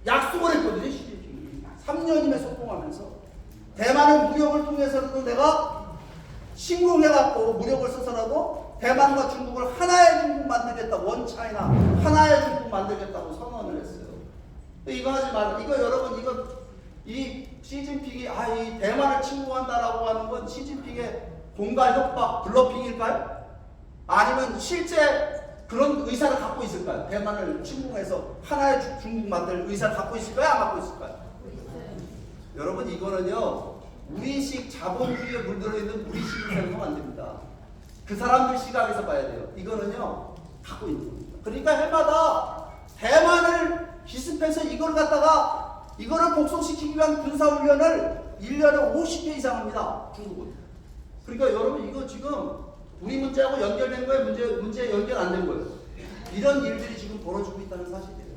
약속을 했거든요. 시진핑이 3년임에 속공하면서 대만의 무력을 통해서라도 내가 침공해갖고 무력을 써서라도 대만과 중국을 하나의 중국 만들겠다. 원 차이나 하나의 중국 만들겠다고 선언을 했어요. 이거 하지 말라. 이거 여러분 이 시진핑이 이 대만을 침공한다라고 하는 건 시진핑의 공갈 협박 블러핑일까요? 아니면 실제 그런 의사를 갖고 있을까요? 대만을 침공해서 하나의 중국 만들 의사를 갖고 있을까요? 안 갖고 있을까요? 여러분 이거는요 우리식 자본주의에 물들어 있는 우리식을 생각하면 안 됩니다. 그 사람들 시각에서 봐야 돼요. 이거는요 갖고 있는 겁니다. 그러니까 해마다 대만을 기습해서 이걸 갖다가 이거를 복속시키기 위한 군사훈련을 1년에 50회 이상 합니다. 중국은. 그러니까 여러분 이거 지금 우리 문제하고 연결된 거예요? 문제 연결 안 된 거예요? 이런 일들이 지금 벌어지고 있다는 사실이에요.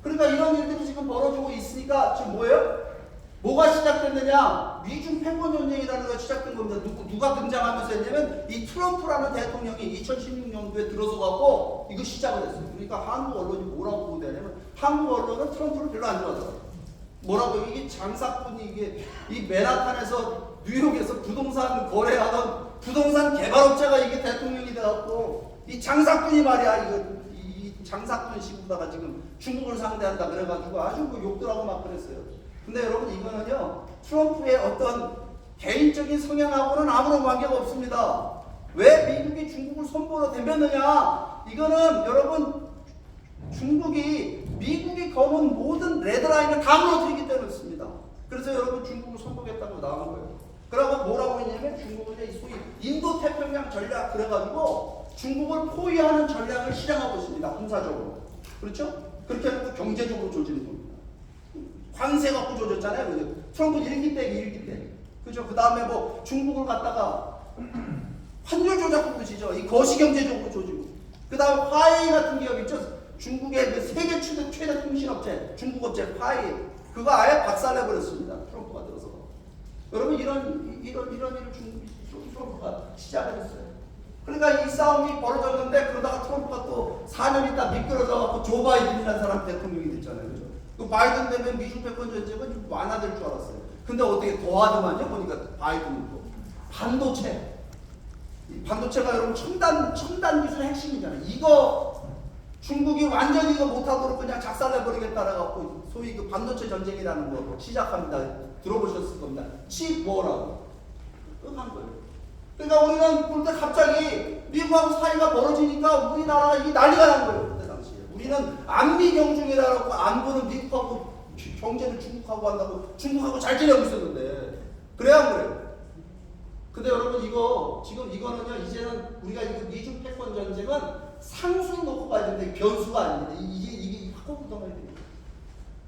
그러니까 이런 일들이 지금 벌어지고 있으니까 지금 뭐예요? 뭐가 시작됐느냐? 미중 패권 전쟁이라는 게 시작된 겁니다. 누가 등장하면서 했냐면 이 트럼프라는 대통령이 2016년도에 들어서 갖고 이거 시작을 했어요. 그러니까 한국 언론이 뭐라고 보도하냐면 한국 언론은 트럼프를 별로 안 좋아하더라고요. 뭐라고 이게 장사꾼이 이게 이 맨하탄에서 뉴욕에서 부동산 거래하던 부동산 개발업체가 이게 대통령이 돼갖고 이 장사꾼이 말이야 이 장사꾼 시부다가 지금 중국을 상대한다 그래가지고 아주 뭐 욕들 하고 막 그랬어요. 근데 여러분 이거는요 트럼프의 어떤 개인적인 성향하고는 아무런 관계가 없습니다. 왜 미국이 중국을 손보러 댐겼느냐? 이거는 여러분 중국이 미국이 거는 모든 레드라인을 다 무너뜨리기 때문이었습니다. 그래서 여러분 중국을 손보겠다고 나온 거예요. 그러고 뭐라고 했냐면 중국은 소위 인도 태평양 전략 그래가지고 중국을 포위하는 전략을 실행하고 있습니다. 군사적으로. 그렇죠? 그렇게 해놓고 경제적으로 조지는 겁니다. 관세 갖고 조졌잖아요. 그죠? 트럼프 1기 때. 그죠? 그 다음에 뭐 중국을 갖다가 환율 조작으로 그러시죠. 이 거시경제적으로 조지고. 그 다음에 화웨이 같은 기업 있죠? 중국의 그 세계 최대 통신업체, 중국업체 화웨이. 그거 아예 박살내버렸습니다. 트럼프가 들어서. 여러분 이런 일을 트럼프가 시작을 했어요. 그러니까 이 싸움이 벌어졌는데 그러다가 트럼프가 또 4년 있다 미끄러져갖고 조 바이든이라는 사람 대통령이 됐잖아요. 그죠? 그 바이든 되면 미중 패권 전쟁은 좀 완화될 줄 알았어요. 근데 어떻게 더하더만요? 보니까 바이든은 또 반도체. 이 반도체가 여러분 첨단 기술의 핵심이잖아요. 이거 중국이 완전히 이거 못하도록 그냥 작살내버리겠다라고 갖고 소위 그 반도체 전쟁이라는 거 시작합니다. 들어보셨을 겁니다. 칩워라고. 한 거예요. 그러니까 우리는 볼 때 갑자기 미국하고 사이가 벌어지니까 우리나라가 이게 난리가 난 거예요. 그때 당시에. 우리는 안미 경중이라고 안보는 미국하고 경제는 중국하고 한다고 중국하고 잘 지내고 있었는데 그래야 안 그래요? 근데 여러분 이거 지금 이거는요 이제는 우리가 이거 미중 패권 전쟁은 상수를 놓고 봐야 되는데 변수가 아닙니다. 이게 확고부터 가야 됩니다.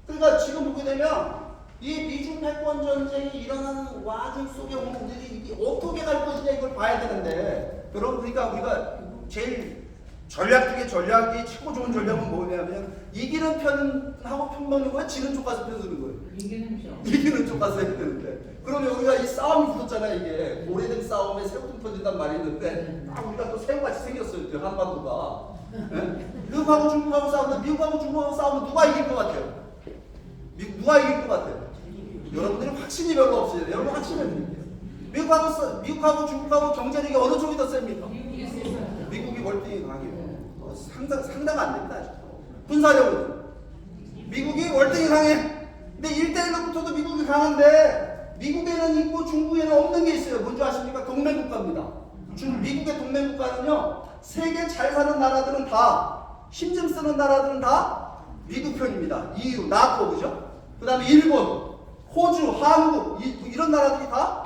그러니까 지금 보게 되면 이 미중 패권 전쟁이 일어나는 와중 속에 오면 우리들이 이게 어떻게 갈 것이냐 이걸 봐야 되는데 여러분 그러니까 우리가 제일 전략 중에 전략이 최고 좋은 전략은 뭐냐면 이기는 편하고 편 먹는 거야 지는 쪽 가서 편 쓰는 거예요. 이기는 쪽 가서 해야 되는데 그러면 우리가 이 싸움이 붙었잖아요. 이게 오래된 싸움에 새우등 터진단 말이 있는데 딱 우리가 또 새우같이 생겼어요. 그 한반도가 미국하고 중국하고 싸우는데 미국하고 중국하고 싸우면 누가 이길 것 같아요? 누가 이길 것 같아요? 여러분들이 확신이 별로 없어요. 여러분 확신을 드릴게요. 미국하고 중국하고 경제력이 어느 쪽이 더 셉니까? 미국이 월등히 강해요. 상당 안 됩니다. 아직도. 군사력은 미국이 월등히 강해. 근데 1대1로 붙어도 미국이 강한데 미국에는 있고 중국에는 없는 게 있어요. 뭔지 아십니까? 동맹국가입니다. 미국의 동맹국가는요. 세계 잘 사는 나라들은 다 힘 좀 쓰는 나라들은 다 미국 편입니다. EU, 나토 그죠? 그 다음에 일본, 호주, 한국 이런 나라들이 다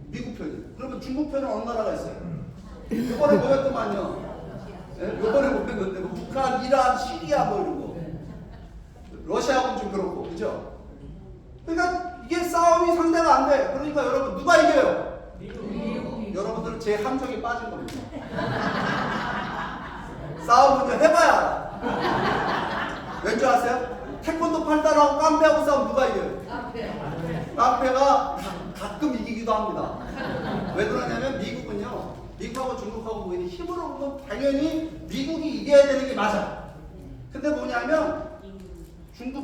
미국 편이에요. 그러면 중국 편은 어느 나라가 있어요? 이번에 뭐였더만요. 이번에 뭐였는데 뭐 북한, 이란, 시리아 뭐 이런 거. 러시아하고는 좀 그렇고 그죠? 그러니까 이게 싸움이 상대가 안 돼. 그러니까 여러분 누가 이겨요? 여러분들은 제 함정에 빠진 겁니다. 싸움은요 해봐야 알아. 왠지 아세요? 태권도 8단하고 깡패하고 싸우면 누가 이겨요? 깡패가 가끔 이기기도 합니다. 왜 그러냐면 미국하고 중국하고 보이는 힘으로 보면 당연히 미국이 이겨야 되는 게 맞아. 근데 뭐냐면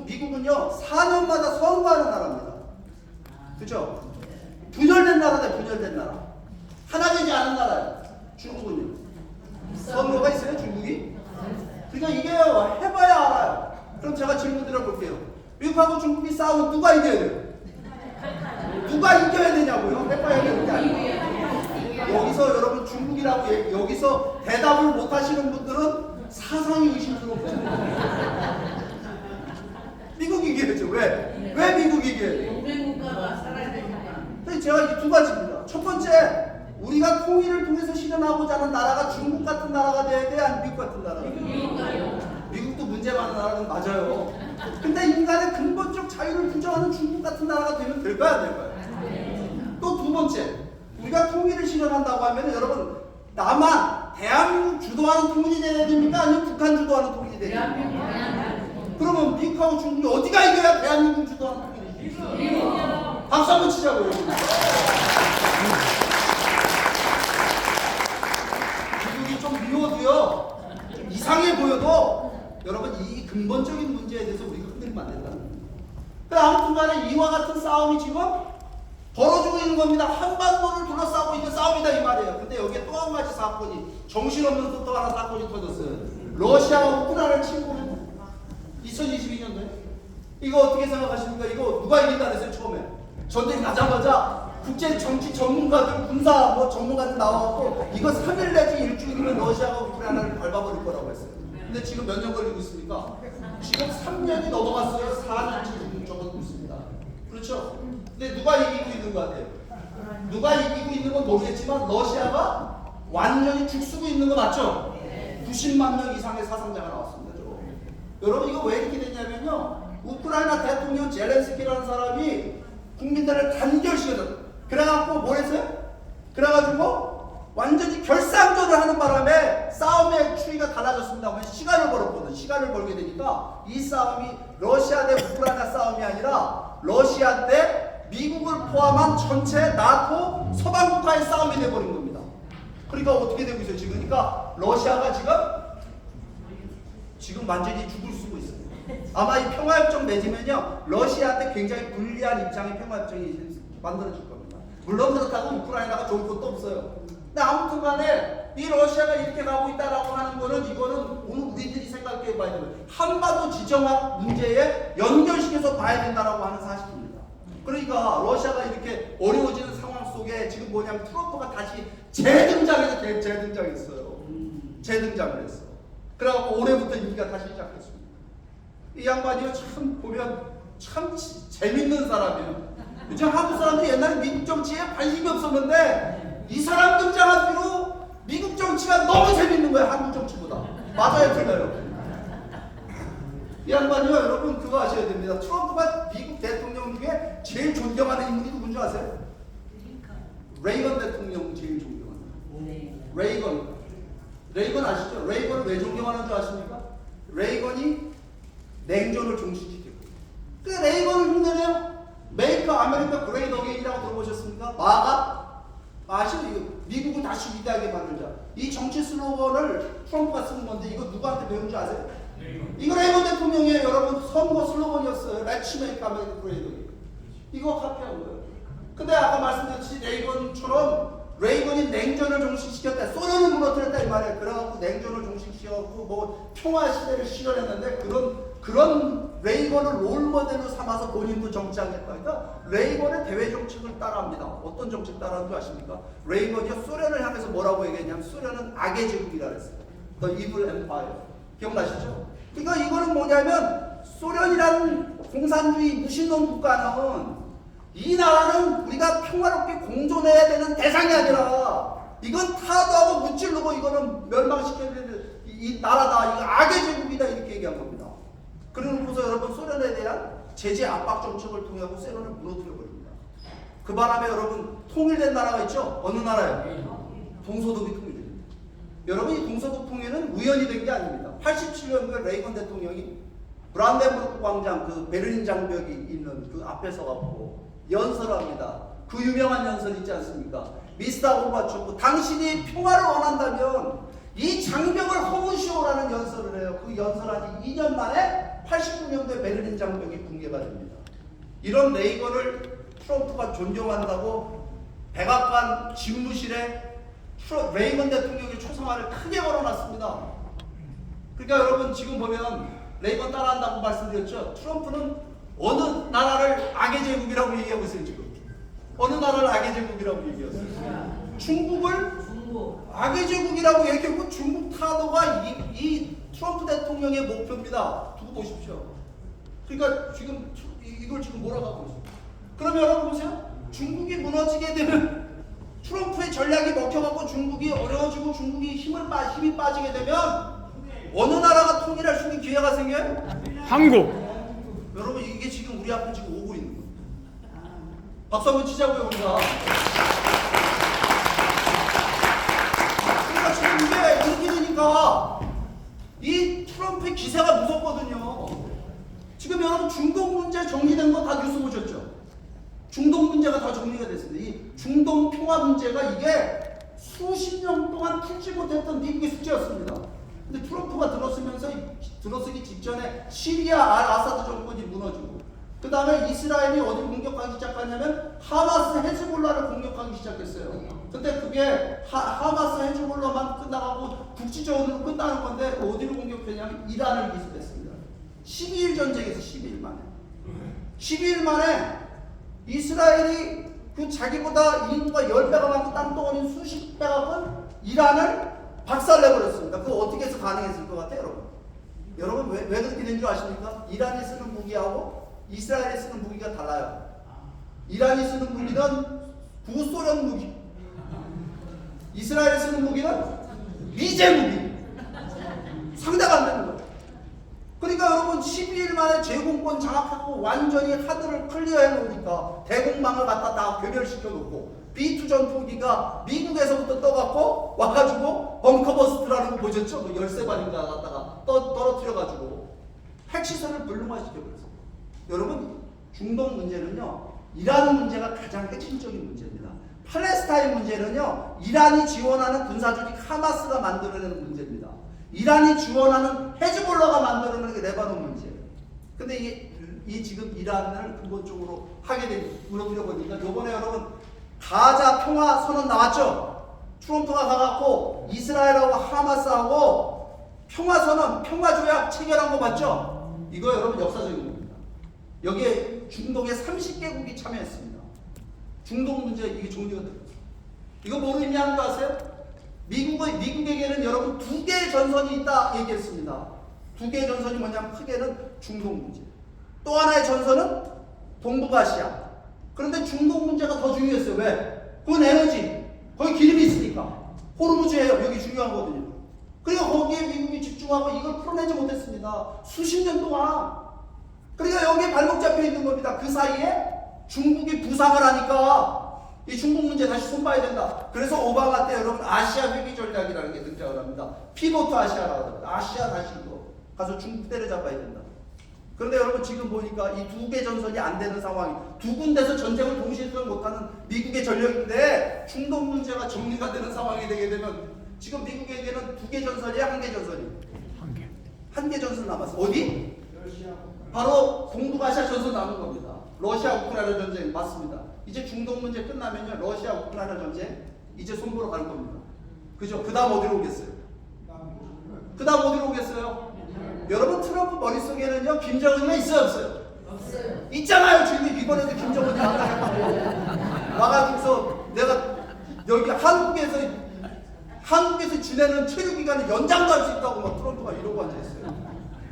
미국은요 4년마다 선거하는 나라입니다. 그죠? 분열된 나라다. 분열된 나라. 하나 되지 않은 나라예요. 중국은요. 선거가 있어요 중국이? 그러니까 이겨요. 해봐야 알아요. 그럼 제가 질문 드려볼게요. 미국하고 중국이 싸우면 누가 이겨야 돼요? 누가 이겨야 되냐고요? 해봐야 되는 게 아니에요. 여기서 여러분 중국이라고 여기서 대답을 못 하시는 분들은 사상이 의심스럽죠. 미국이 이겨야죠. 왜? 왜 미국이 이겨야 돼요? 동맹국가가 살아야 되니까. 제가 이 두 가지입니다. 첫 번째, 우리가 통일을 통해서 실현하고자 하는 나라가 중국 같은 나라가 돼야 돼? 아니면 미국 같은 나라가 돼야 돼? 미국도 문제 많은 나라 나라는 맞아요. 근데 인간의 근본적 자유를 부정하는 중국 같은 나라가 되면 될까요, 안 될까요? 또 두 번째, 우리가 통일을 실현한다고 하면 여러분 남한, 대한민국 주도하는 통일이 돼야 됩니까? 아니면 북한 주도하는 통일이 돼야 됩니까? 그러면 미국하고 중국이 어디가 이겨야 대한민국 주도하는 통일이지? 박수 한번 치자고요. 미국이 좀 미워도요, 좀 이상해 보여도 여러분 이 근본적인 문제에 대해서 우리가 흔들리면 안 된다는 거예요. 아무튼 간에 이와 같은 싸움이 지금 벌어지고 있는 겁니다. 한반도를 둘러싸고 있는 싸움이다 이 말이에요. 근데 여기에 또 한 가지 사건이, 정신없는 또 하나 사건이 터졌어요. 러시아가 우크라이나를 침공했다. 2022년도에. 이거 어떻게 생각하십니까? 이거 누가 이긴다 그랬어요 처음에? 전쟁 나자마자 국제 정치 전문가들, 군사 뭐 전문가들 나와갖고 이거 3일 내지 일주일이면 러시아가 우크라이나를 밟아버릴 거라고 했어요. 근데 지금 몇 년 걸리고 있습니까? 지금 3년이 넘어갔어요. 4년째 지금 접어들고 있습니다. 그렇죠? 근데 누가 이기고 있는 것 같아요? 누가 이기고 있는 건 모르겠지만 러시아가 완전히 죽쓰고 있는 거 맞죠? 90만 명 이상의 사상자가 나왔습니다. 여러분 이거 왜 이렇게 됐냐면요, 우크라이나 대통령 젤렌스키라는 사람이 국민들을 단결시켰어요. 그래갖고 뭘 했어요? 그래가지고 완전히 결산전을 하는 바람에 싸움의 추이가 달라졌습니다. 왜? 시간을 벌었거든. 시간을 벌게 되니까 이 싸움이 러시아 대 우크라이나 싸움이 아니라 러시아 대 미국을 포함한 전체 나토 서방 국가의 싸움이 돼버린 겁니다. 그러니까 어떻게 되고 있어요 지금? 그러니까 러시아가 지금 완전히 죽을 쓰고 있어요. 아마 이 평화협정 맺으면요, 러시아한테 굉장히 불리한 입장의 평화협정이 만들어질 겁니다. 물론 그렇다고 우크라이나가 좋을 것도 없어요. 근데 아무튼 간에 이 러시아가 이렇게 가고 있다라고 하는 거는, 이거는 오늘 우리들이 생각해 봐야 되는 한반도 지정학 문제에 연결시켜서 봐야 된다라고 하는 사실입니다. 그러니까 러시아가 이렇게 어려워지는 상황 속에 지금 뭐냐면 트럼프가 다시 재등장해서 재등장했어요. 재등장을 했어. 그래갖고 올해부터 임기가 다시 시작했습니다. 이 양반이요, 참 보면 참 재밌는 사람이에요. 요즘 한국 사람들이 옛날에 미국 정치에 관심이 없었는데 이 사람 등장한 뒤로 미국 정치가 너무 재밌는 거예요. 한국 정치보다. 맞아요, 틀려요? 이 양반이요, 여러분 그거 아셔야 됩니다. 트럼프가 미국 대통령 중에 제일 존경하는 인물이 누군지 아세요? 레이건 대통령 제일 존경하는. 레이건 아시죠? 레이건을 왜 존경하는 줄 아십니까? 레이건이 냉전을 종식시켰고. 그 레이건을 흉내내요. 메이크 아메리카 그레이트 어게인이라고 들어보셨습니까? 마가? 아시죠? 이거 미국을 다시 위대하게 만들자. 이 정치 슬로건을 트럼프가 쓰는 건데 이거 누구한테 배운 줄 아세요? 이거 레이건 대통령의 여러분 선거 슬로건이었어요. Let's make America great again. 이거 카피한 거예요. 근데 아까 말씀드렸듯이 레이건이 냉전을 종식시켰다. 소련을 무너뜨렸다 이 말이에요. 그래갖고 냉전을 종식시켰고 뭐 평화 시대를 실현했는데 그런 레이건을 롤모델로 삼아서 본인도 정치하겠다. 그러니까 레이건의 대외 정책을 따라합니다. 어떤 정책 따라하는 줄 아십니까? 레이건이 소련을 향해서 뭐라고 얘기했냐면 소련은 악의 제국이라 그랬어요. The Evil Empire. 기억나시죠? 그러니까 이거는 뭐냐면 소련이라는 공산주의 무신론 국가는 이 나라는 우리가 평화롭게 공존해야 되는 대상이 아니라 이건 타도하고 무찔르고 이거는 멸망시켜야 되는 이 나라다. 이거 악의 제국이다. 이렇게 얘기한 겁니다. 그러고서 여러분 소련에 대한 제재 압박 정책을 통해서 소련을 무너뜨려 버립니다. 그 바람에 여러분 통일된 나라가 있죠? 어느 나라예요? 동서독이 통일됩니다. 여러분 이 동서독 통일은 우연히 된 게 아닙니다. 87년도에 레이건 대통령이 브란덴부르크 광장 그 베를린 장벽이 있는 그 앞에서 갖고 연설합니다. 그 유명한 연설 있지 않습니까? 미스터 고르바초프, 당신이 평화를 원한다면 이 장벽을 허무시오라는 연설을 해요. 그 연설한 지 2년 만에 89년도에 베를린 장벽이 붕괴가 됩니다. 이런 레이건을 트럼프가 존경한다고 백악관 집무실에 레이건 대통령의 초상화를 크게 걸어놨습니다. 그러니까 여러분 지금 보면 레이건 따라한다고 말씀드렸죠. 트럼프는 어느 나라를 악의 제국이라고 얘기하고 있어요 지금. 어느 나라를 악의 제국이라고 얘기했어요? 중국을 악의 제국이라고 얘기하고 중국 타도가 이 트럼프 대통령의 목표입니다. 두고 보십시오. 그러니까 지금 이걸 지금 몰아가고 있어요. 그러면 여러분 보세요. 중국이 무너지게 되면 트럼프의 전략이 먹혀갖고 중국이 어려워지고 중국이 힘이 빠지게 되면 어느 나라가 통일할 수 있는 기회가 생겨요? 한국. 여러분 이게 지금 우리 앞에 지금 오고 있는 겁니다. 박수 한번 치자고요 우리가. 그러니까 지금 이게 이렇게 되니까 이 트럼프의 기세가 무섭거든요. 지금 여러분 중동 문제 정리된 거 다 뉴스 보셨죠? 중동 문제가 다 정리가 됐습니다. 이 중동 평화 문제가 이게 수십 년 동안 풀지 못했던 미국의 숙제였습니다. 근데 트럼프가 들어서기 직전에 시리아 아사드 정권이 무너지고 그 다음에 이스라엘이 어디를 공격하기 시작하냐면 하마스 헤즈볼라를 공격하기 시작했어요. 근데 그게 하마스 헤즈볼라만 끝나가고 국지적으로 끝나는 건데 어디를 공격했냐면 이란을 기습했습니다. 12일 전쟁에서 12일 만에. 12일 만에 이스라엘이 그 자기보다 인구가 10배가 많고 땅덩어리 수십 배가 큰 이란을 박살내버렸습니다. 그거 어떻게 해서 가능했을 것 같아요, 여러분? 여러분 왜 그렇게 된 줄 아십니까? 이란이 쓰는 무기하고 이스라엘이 쓰는 무기가 달라요. 이란이 쓰는 무기는 구소련 무기, 이스라엘이 쓰는 무기는 미제 무기. 상대가 안 되는 거예요. 그러니까 여러분 12일 만에 제공권 장악하고 완전히 하드를 클리어해 놓으니까 대공망을 갖다 다 괴멸시켜 놓고 B2 전투기가 미국에서부터 떠갖고 와가지고 벙커버스트라는 거 보셨죠? 뭐 열쇠발인가 갖다가 떨어뜨려가지고 핵시설을 불능화시켜버렸어요. 여러분 중동 문제는요 이란 문제가 가장 핵심적인 문제입니다. 팔레스타인 문제는요 이란이 지원하는 군사조직 하마스가 만들어내는 문제입니다. 이란이 지원하는 헤즈볼라가 만들어내는 게 레바논 문제예요. 근데 이 지금 이란을 근본적으로 하게 된 무너뜨려 보니까 요번에 여러분 가자 평화 선언 나왔죠? 트럼프가 가갖고 이스라엘하고 하마스하고 평화 선언, 평화 조약 체결한 거 봤죠? 이거 여러분 역사적인 겁니다. 여기에 중동의 30개국이 참여했습니다. 중동 문제 이게 종료가 됐어요. 이거 뭐로 의미하는 거 아세요? 미국에게는 여러분 두 개의 전선이 있다 얘기했습니다. 두 개의 전선이 뭐냐면 크게는 중동 문제. 또 하나의 전선은 동북아시아. 그런데 중동 문제가 더 중요했어요. 왜? 그건 에너지. 거기 기름이 있으니까. 호르무즈예요. 여기 중요하거든요. 그러니까 거기에 미국이 집중하고 이걸 풀어내지 못했습니다. 수십 년 동안. 그러니까 여기에 발목 잡혀 있는 겁니다. 그 사이에 중국이 부상을 하니까 이 중국 문제 다시 손봐야 된다. 그래서 오바마 때 여러분 아시아 회귀 전략이라는 게 등장을 합니다. 피보트 아시아라고 합니다. 아시아 다시 이거 가서 중국 때려잡아야 된다. 그런데 여러분 지금 보니까 이 두 개 전선이 안 되는 상황이 두 군데서 전쟁을 동시에 수행 못하는 미국의 전력인데 중동 문제가 정리가 되는 상황이 되게 되면 지금 미국에게는 두 개 전선이야 한 개 전선이? 한 개 전선 남았어. 어디? 바로 동북아시아 전선 남은 겁니다. 러시아 우크라이나 전쟁 맞습니다. 이제 중동 문제 끝나면요 러시아 우크라이나 전쟁 이제 손보러 갈 겁니다. 그죠? 그 다음 어디로 오겠어요? 그 다음 어디로 오겠어요? 여러분 트럼프 머릿속에는요 김정은이 있어요 없어요? 없어요. 있잖아요. 지금 이번에도 김정은이 와가지고서 내가 여기 한국에서 지내는 체류기간을 연장도 할 수 있다고 막 트럼프가 이러고 앉아있어요.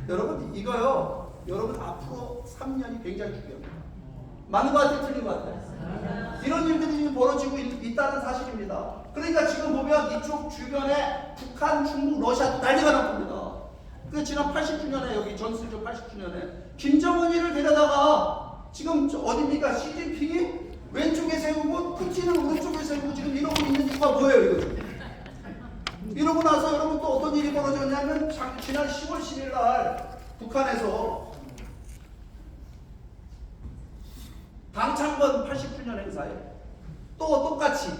여러분 이거요 여러분 앞으로 3년이 굉장히 중요합니다. 맞는 것 같아요? 틀린 것 같아요? 이런 일들이 지금 벌어지고 있다는 사실입니다. 그러니까 지금 보면 이쪽 주변에 북한, 중국, 러시아도 난리가 난 겁니다. 그 지난 80주년에 여기 전술조 80주년에 김정은이를 데려다가 지금 어딥니까? 시진핑이 왼쪽에 세우고 푸틴을 오른쪽에 세우고 지금 이러고 있는 이유가 뭐예요 이거? 이러고 나서 여러분 또 어떤 일이 벌어졌냐면 지난 10월 10일 날 북한에서 당창건 80주년 행사에 또 똑같이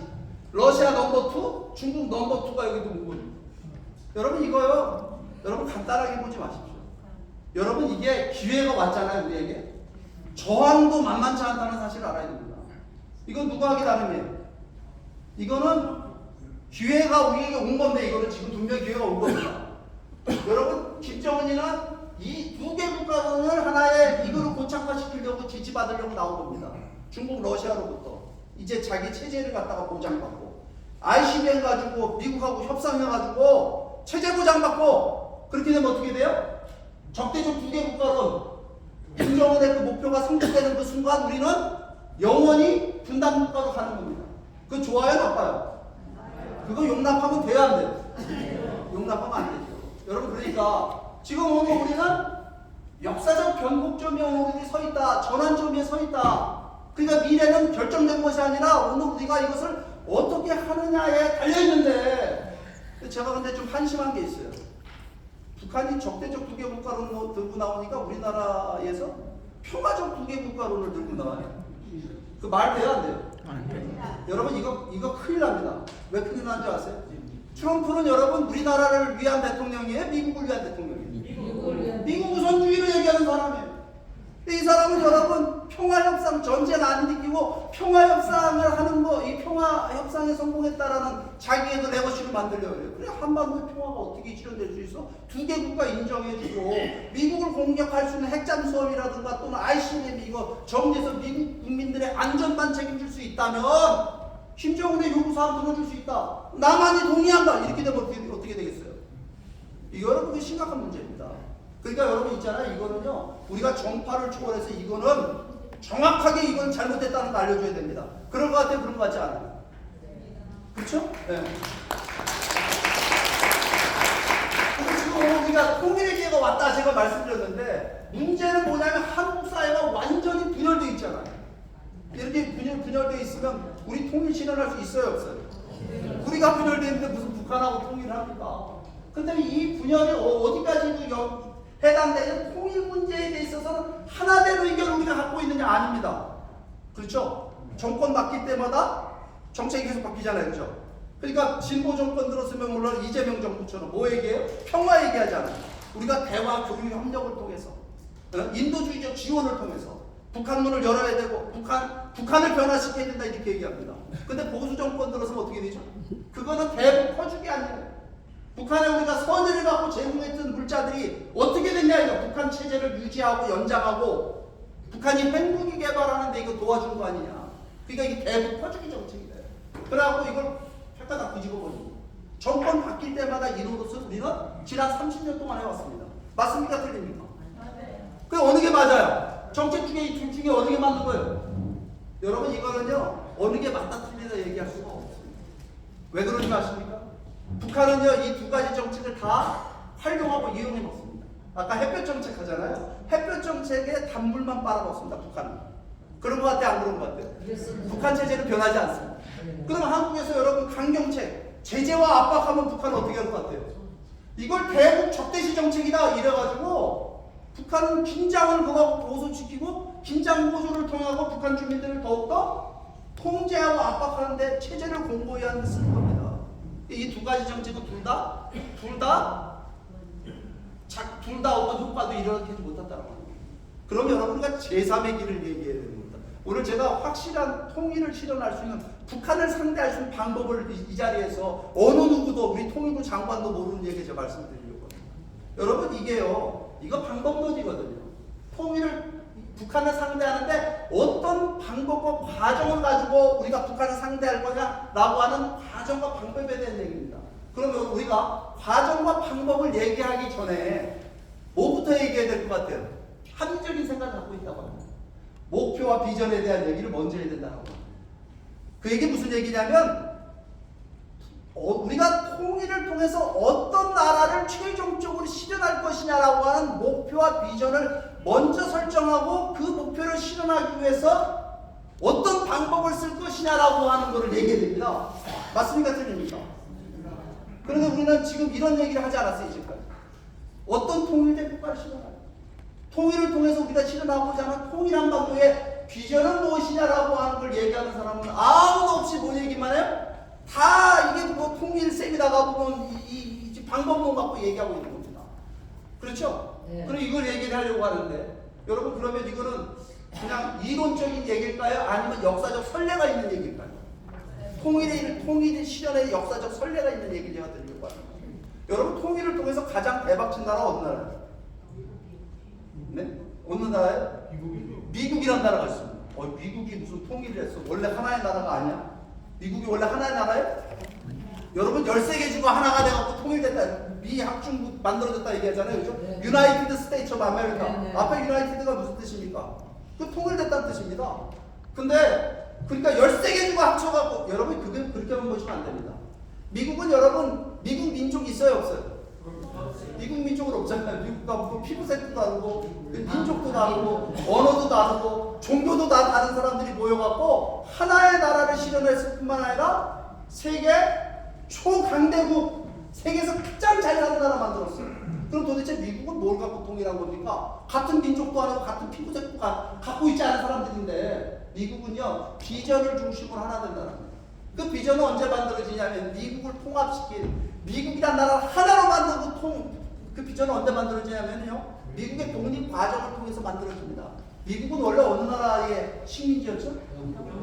러시아 넘버 2, 중국 넘버 2가 여기 온 거예요. 여러분 이거요. 여러분 간단하게 보지 마십시오. 여러분 이게 기회가 왔잖아요 우리에게. 저항도 만만치 않다는 사실을 알아야 됩니다. 이건 누가 하기 나름이에요. 이거는 기회가 우리에게 온 건데 이거는 지금 분명히 기회가 온 겁니다. 여러분 김정은이는 이 두 개 국가를 하나의 이거를 고착화시키려고 지지받으려고 나온 겁니다. 중국 러시아로부터 이제 자기 체제를 갖다가 보장받고 ICBM 가지고 미국하고 협상해가지고 체제 보장받고 그렇게 되면 어떻게 돼요? 적대적 두 개 국가론 김정은의 그 목표가 성취되는 그 순간 우리는 영원히 분단 국가로 가는 겁니다. 그거 좋아요 나빠요? 그거 용납하면 돼야 안 돼요? 용납하면 안 되죠. 여러분 그러니까 지금 오늘 우리는 역사적 변곡점에 우리들이 서 있다. 전환점에 서 있다. 그러니까 미래는 결정된 것이 아니라 오늘 우리가 이것을 어떻게 하느냐에 달려있는데, 제가 근데 좀 한심한 게 있어요. 북한이 적대적 두개 국가론을 들고 나오니까 우리나라에서 평화적 두개 국가론을 들고 나와요. 그 말 돼요, 안 돼요? 여러분 이거 큰일 납니다. 왜 큰일 나는 줄 아세요? 트럼프는 여러분 우리나라를 위한 대통령이에요? 미국을 위한 대통령이에요? 미국 우선주의로 얘기하는 사람이에요. 이 사람은 여러분 평화협상 전쟁 안 일으키고 평화협상을 하는 거, 이 평화협상에 성공했다라는 자기의 그 레거시를 만들려고 해요. 그래, 한반도의 평화가 어떻게 실현될 수 있어? 두 개 국가 인정해주고 미국을 공격할 수 있는 핵잠수함이라든가 또는 ICBM 이거 정리해서 미국 국민들의 안전만 책임질 수 있다면 김정은의 요구사항 들어줄 수 있다. 남한이 동의한다. 이렇게 되면 어떻게 되겠어요? 이거 여러분 심각한 문제입니다. 그러니까 여러분 있잖아요. 이거는요, 우리가 정파를 초월해서 이거는 정확하게 이건 잘못됐다는 걸 알려줘야 됩니다. 그런 것 같아요? 그런 것 같지 않아요? 그렇죠? 네. 그래서 지금 우리가 통일의 기회가 왔다 제가 말씀드렸는데, 문제는 뭐냐면 한국 사회가 완전히 분열되어 있잖아요. 이렇게 분열되어 있으면 우리 통일 실현할 수 있어요, 없어요? 우리가 분열되어 있는데 무슨 북한하고 통일을 합니까? 근데 이 분열이 어디까지 해당되는 통일 문제에 대해 있어서는 하나된 의견을 우리가 갖고 있느냐? 아닙니다. 그렇죠? 정권 바뀔 때마다 정책이 계속 바뀌잖아요. 그렇죠? 그러니까 진보 정권 들었으면 물론 이재명 정부처럼 뭐 얘기해요? 평화 얘기하잖아요. 우리가 대화, 교류, 협력을 통해서 인도주의적 지원을 통해서 북한문을 열어야 되고 북한을 변화시켜야 된다 이렇게 얘기합니다. 근데 보수 정권 들어서면 어떻게 되죠? 그거는 대북 퍼주기 아니에요. 북한에 우리가 선의를 갖고 제공했던 물자들이 어떻게 됐냐 이거. 북한 체제를 유지하고 연장하고 북한이 핵무기 개발하는데 이거 도와준 거 아니냐. 그러니까 이게 대북 퍼주기 정책이다. 그래갖고 이걸 획가 다 뒤집어버리고 정권 바뀔 때마다 이로써 우리는 지난 30년 동안 해왔습니다. 맞습니까? 틀립니까? 그 어느 게 맞아요? 정책 중에 이 둘 중에 어느 게 맞는 거예요? 여러분 이거는요 어느 게 맞다 틀리다 얘기할 수가 없습니다. 왜 그런지 아십니까? 북한은요 이 두 가지 정책을 다 활용하고 이용해 먹습니다. 아까 햇볕 정책 하잖아요. 햇볕 정책에 단물만 빨아먹습니다. 북한은. 그런 것 같아요? 안 그런 것 같아요? 북한 체제는 변하지 않습니다. 그럼 한국에서 여러분 강경책, 제재와 압박하면 북한은 어떻게 할 것 같아요? 이걸 대북 적대시 정책이다 이래가지고 북한은 긴장을 그거하고 고소시키고 긴장 고소를 통하고 북한 주민들을 더욱더 통제하고 압박하는데 체제를 공고히 하는 데 쓰는 겁니다. 이 두 가지 정책은 둘 다 어떤 효과도 일어나지 못한다는 겁니다. 그럼 여러분 우리가 제3의 길을 얘기해야 되는 겁니다. 오늘 제가 확실한 통일을 실현할 수 있는 북한을 상대할 수 있는 방법을 이 자리에서 어느 누구도 우리 통일부 장관도 모르는 얘기 제가 말씀드리려고 합니다. 여러분 이게요 이거 방법론이거든요. 통일을 북한을 상대하는데 어떤 방법과 과정을 가지고 우리가 북한을 상대할 거냐라고 하는 과정과 방법에 대한 얘기입니다. 그러면 우리가 과정과 방법을 얘기하기 전에 뭐부터 얘기해야 될 것 같아요? 합리적인 생각을 갖고 있다고 합니다. 목표와 비전에 대한 얘기를 먼저 해야 된다고 합니다. 그 얘기 무슨 얘기냐면 우리가 통일을 통해서 어떤 나라를 최종적으로 실현할 것이냐라고 하는 목표와 비전을 먼저 설정하고 그 목표를 실현하기 위해서 어떤 방법을 쓸 것이냐라고 하는 것을 얘기해야 됩니다. 맞습니까? 틀립니까? 그런데 우리는 지금 이런 얘기를 하지 않았어요. 이제까지. 어떤 통일된 국가를 실현할까? 통일을 통해서 우리가 실현하고자 하는 통일 한반도의 비전은 무엇이냐라고 하는 걸 얘기하는 사람은 아무도 없이 뭔 얘기만 해요? 다 이게 뭐 통일 세미나 가보면 이 방법론 갖고 얘기하고 있는 겁니다. 그렇죠? 네. 그럼 이걸 얘기를 하려고 하는데 여러분 그러면 이거는 그냥 이론적인 얘기일까요? 아니면 역사적 선례가 있는 얘기일까요? 통일의 실현에 역사적 선례가 있는 얘기를 제가 드리려고 합니다. 여러분 통일을 통해서 가장 대박친 나라 어느 나라예요? 네? 어느 나라예요? 미국이라는 나라가 있습니다. 미국이 무슨 통일을 했어? 원래 하나의 나라가 아니야? 미국이 원래 하나의 나라예요? 여러분 13개 주가 하나가 돼갖고 통일됐다. 미 합중국 만들어졌다 얘기하잖아요. 그죠? 네. 유나이티드 스테이츠 오브 아메리카. 네, 네. 앞에 유나이티드가 무슨 뜻입니까? 그 통일됐다는 뜻입니다. 근데 그러니까 13개 주가 합쳐갖고 여러분 그게 그렇게 보시면 안 됩니다. 미국은 여러분 미국 민족이 있어요 없어요? 미국 민족은 없잖아요. 미국 가면 피부색도 다르고 민족도 다르고 언어도 다르고 종교도 다 다른 사람들이 모여갖고 하나의 나라를 실현했을 뿐만 아니라 세계 초강대국, 세계에서 가장 잘 사는 나라 만들었어요. 그럼 도대체 미국은 뭘 갖고 통일한 겁니까? 같은 민족도 아니고 같은 피부색도 갖고 있지 않은 사람들인데, 미국은요 비전을 중심으로 하나 된다는 거예요. 그 비전은 언제 만들어지냐면 미국을 통합시킨, 미국이란 나라를 하나로 만들고 그 비전은 언제 만들어지냐면요 미국의 독립 과정을 통해서 만들어집니다. 미국은 원래 어느 나라의 식민지였죠?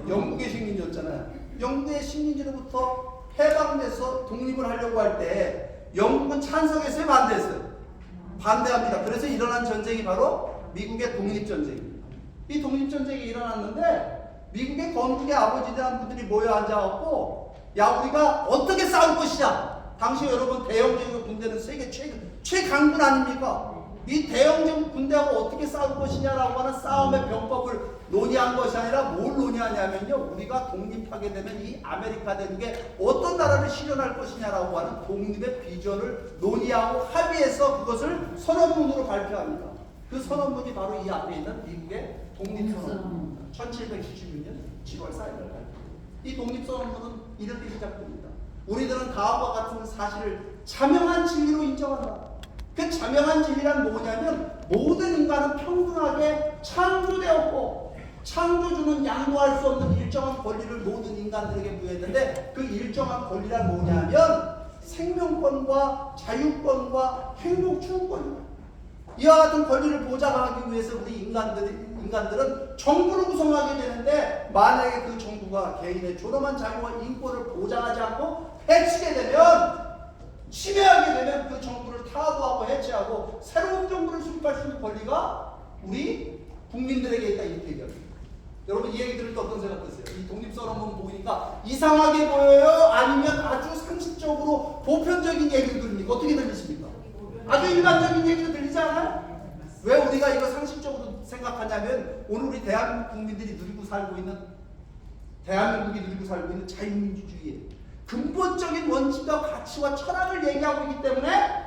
영국의 식민지였잖아요. 영국의 식민지로부터 해방돼서 독립을 하려고 할 때 영국은 찬성했어요, 반대했어요? 반대합니다. 그래서 일어난 전쟁이 바로 미국의 독립전쟁입니다. 이 독립전쟁이 일어났는데 미국의 건국의 아버지들한 분들이 모여 앉아갖고, 야, 우리가 어떻게 싸울 것이냐. 당시 여러분 대영제국 군대는 세계 최강군 아닙니까? 이 대영제국 군대하고 어떻게 싸울 것이냐라고 하는 싸움의 병법을 논의한 것이 아니라 뭘 논의하냐면요, 우리가 독립하게 되면 이 아메리카 대륙에 어떤 나라를 실현할 것이냐라고 하는 독립의 비전을 논의하고 합의해서 그것을 선언문으로 발표합니다. 그 선언문이 바로 이 앞에 있는 미국의 독립선언문입니다. 1776년 7월 4일 날. 이 독립선언문은 이렇게 시작됩니다. 우리들은 다음과 같은 사실을 자명한 진리로 인정한다. 그 자명한 진리란 뭐냐면, 모든 인간은 평등하게 창조되었고 창조주는 양도할 수 없는 일정한 권리를 모든 인간들에게 부여했는데, 그 일정한 권리란 뭐냐면 생명권과 자유권과 행복 추구권입니다. 이와 같은 권리를 보장하기 위해서 우리 인간들은 정부를 구성하게 되는데, 만약에 그 정부가 개인의 존엄한 자유와 인권을 보장하지 않고 해치게 되면, 침해하게 되면 그 정부를 타도하고 해체하고 새로운 정부를 수립할 수 있는 권리가 우리 국민들에게 있다, 이렇게 얘기합니다. 여러분 이 얘기 들을 때 어떤 생각 드세요? 이 독립선언문 보니까 이상하게 보여요? 아니면 아주 상식적으로 보편적인 얘기를 들립니까? 어떻게 들리십니까? 아주 일반적인 얘기로 들리지 않아요? 왜 우리가 이거 상식적으로 생각하냐면, 오늘 우리 대한민국 국민들이 누리고 살고 있는, 대한민국이 누리고 살고 있는 자유민주주의의 근본적인 원칙과 가치와 철학을 얘기하고 있기 때문에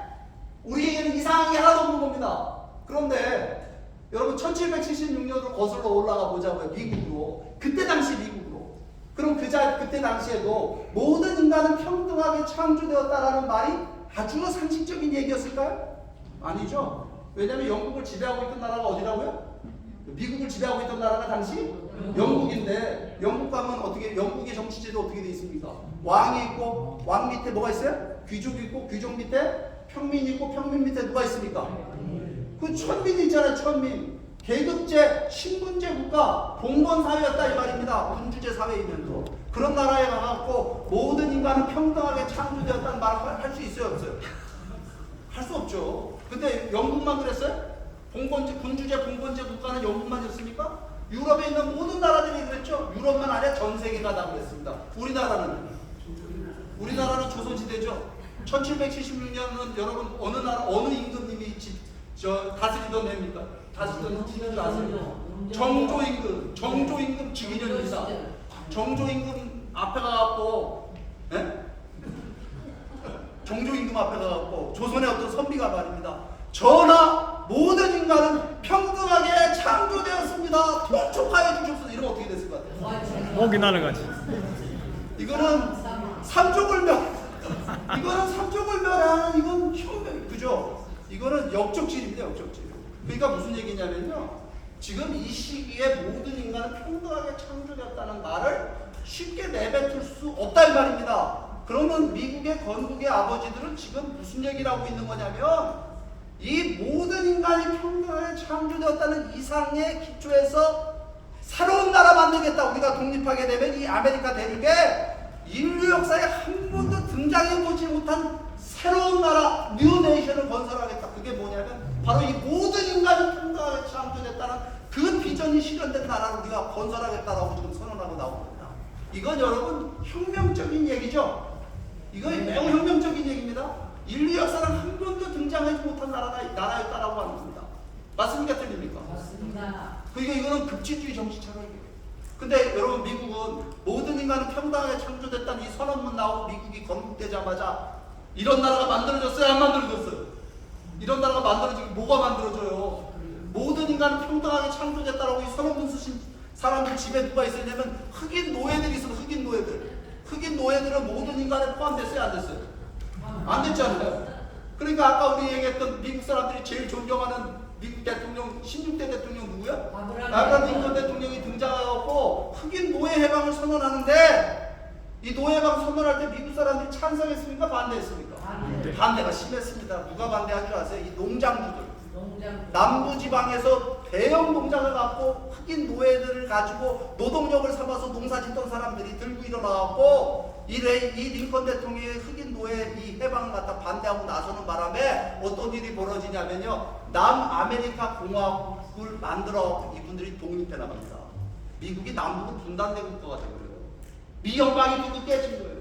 우리에게는 이상한 게 하나도 없는 겁니다. 그런데 여러분 1776년으로 거슬러 올라가 보자고요. 미국으로. 그때 당시 미국으로. 그럼 그때 당시에도 모든 인간은 평등하게 창조되었다라는 말이 아주 상식적인 얘기였을까요? 아니죠. 왜냐하면 영국을 지배하고 있던 나라가 어디라고요? 미국을 지배하고 있던 나라가 당시 영국인데, 영국 가면 어떻게, 영국의 정치제도 어떻게 돼 있습니까? 왕이 있고, 왕 밑에 뭐가 있어요? 귀족이 있고, 귀족 밑에 평민이 있고, 평민 밑에 누가 있습니까? 그 천민이 있잖아요, 천민. 계급제, 신분제 국가, 봉건 사회였다 이 말입니다. 군주제 사회이면서. 그런 나라에 가갖고 모든 인간은 평등하게 창조되었다는 말을 할 수 있어요, 없어요? 할 수 없죠. 근데 영국만 그랬어요? 봉건제, 군주제, 봉건제 국가는 영국만이었습니까? 유럽에 있는 모든 나라들이 그랬죠. 유럽만 아니라 전 세계가 다 그랬습니다. 우리나라는 조선시대죠. 1776년은 여러분 어느 나라, 어느 임금님이 다스리던 해입니까? 다스리던 시대를 아세요? 정조임금 즉위년입니다. 정조임금 앞에 가갖고, 정조임금 앞에 가갖고 조선의 어떤 선비가 말입니다. 전하, 모든 인간은 평등하게 창조되었습니다. 통촉하여 주십시오. 이러면 어떻게 됐을 것 같아요? 목이 날아가지. 이거는 삼족을멸. 이거는 삼족을멸하는, 이건 혁명, 그죠? 이거는 역적질입니다, 역적질. 그러니까 무슨 얘기냐면요, 지금 이 시기에 모든 인간은 평등하게 창조되었다는 말을 쉽게 내뱉을 수 없다 이 말입니다. 그러면 미국의 건국의 아버지들은 지금 무슨 얘기를 하고 있는 거냐면, 이 모든 인간이 평등하게 창조되었다는 이상의 기초에서 새로운 나라 만들겠다. 우리가 독립하게 되면 이 아메리카 대륙에 인류 역사에 한 번도 등장해보지 못한 새로운 나라, 뉴 네이션을 건설하겠다. 그게 뭐냐면 바로 이 모든 인간이 평등하게 창조됐다는 그 비전이 실현된 나라를 우리가 건설하겠다라고 지금 선언하고 나온 겁니다. 이건 여러분 혁명적인 얘기죠. 이건 매우 혁명적인 얘기입니다. 인류 역사는 한 번도 등장하지 못한 나라였다라고 하는 겁니다. 맞습니까? 틀립니까? 맞습니다. 그러니까 이거는 급진주의 정치 철학이에요. 근데 여러분 미국은 모든 인간은 평등하게 창조됐다는 이 선언문 나오고 미국이 건국되자마자 이런 나라가 만들어졌어요? 안 만들어졌어요? 이런 나라가 만들어지기 뭐가 만들어져요? 모든 인간은 평등하게 창조됐다라고 이 선언문 쓰신 사람들 집에 누가 있었냐면 흑인 노예들이 있어요. 흑인 노예들. 흑인 노예들은 모든 인간에 포함됐어요? 안 됐어요? 안 됐잖아요. 그러니까 아까 우리 얘기했던 미국 사람들이 제일 존경하는 미국 대통령 16대 대통령 누구야? 아브라함 링컨 대통령이 등장하고 흑인 노예 해방을 선언하는데 이 노예 해방 선언할 때 미국 사람들이 찬성했습니까? 반대했습니까? 반대가 심했습니다. 누가 반대한 줄 아세요? 이 농장주들. 남부지방에서 대형 농장을 갖고 흑인 노예들을 가지고 노동력을 삼아서 농사 짓던 사람들이 들고 일어나갖고 이 링컨 대통령의 흑인 노예 이 해방을 갖다 반대하고 나서는 바람에 어떤 일이 벌어지냐면요, 남아메리카 공화국을 만들어 이분들이 독립해 나갑니다. 미국이 남북은 분단된 국가가 되버려요. 미연방이 둘로 깨진 거예요.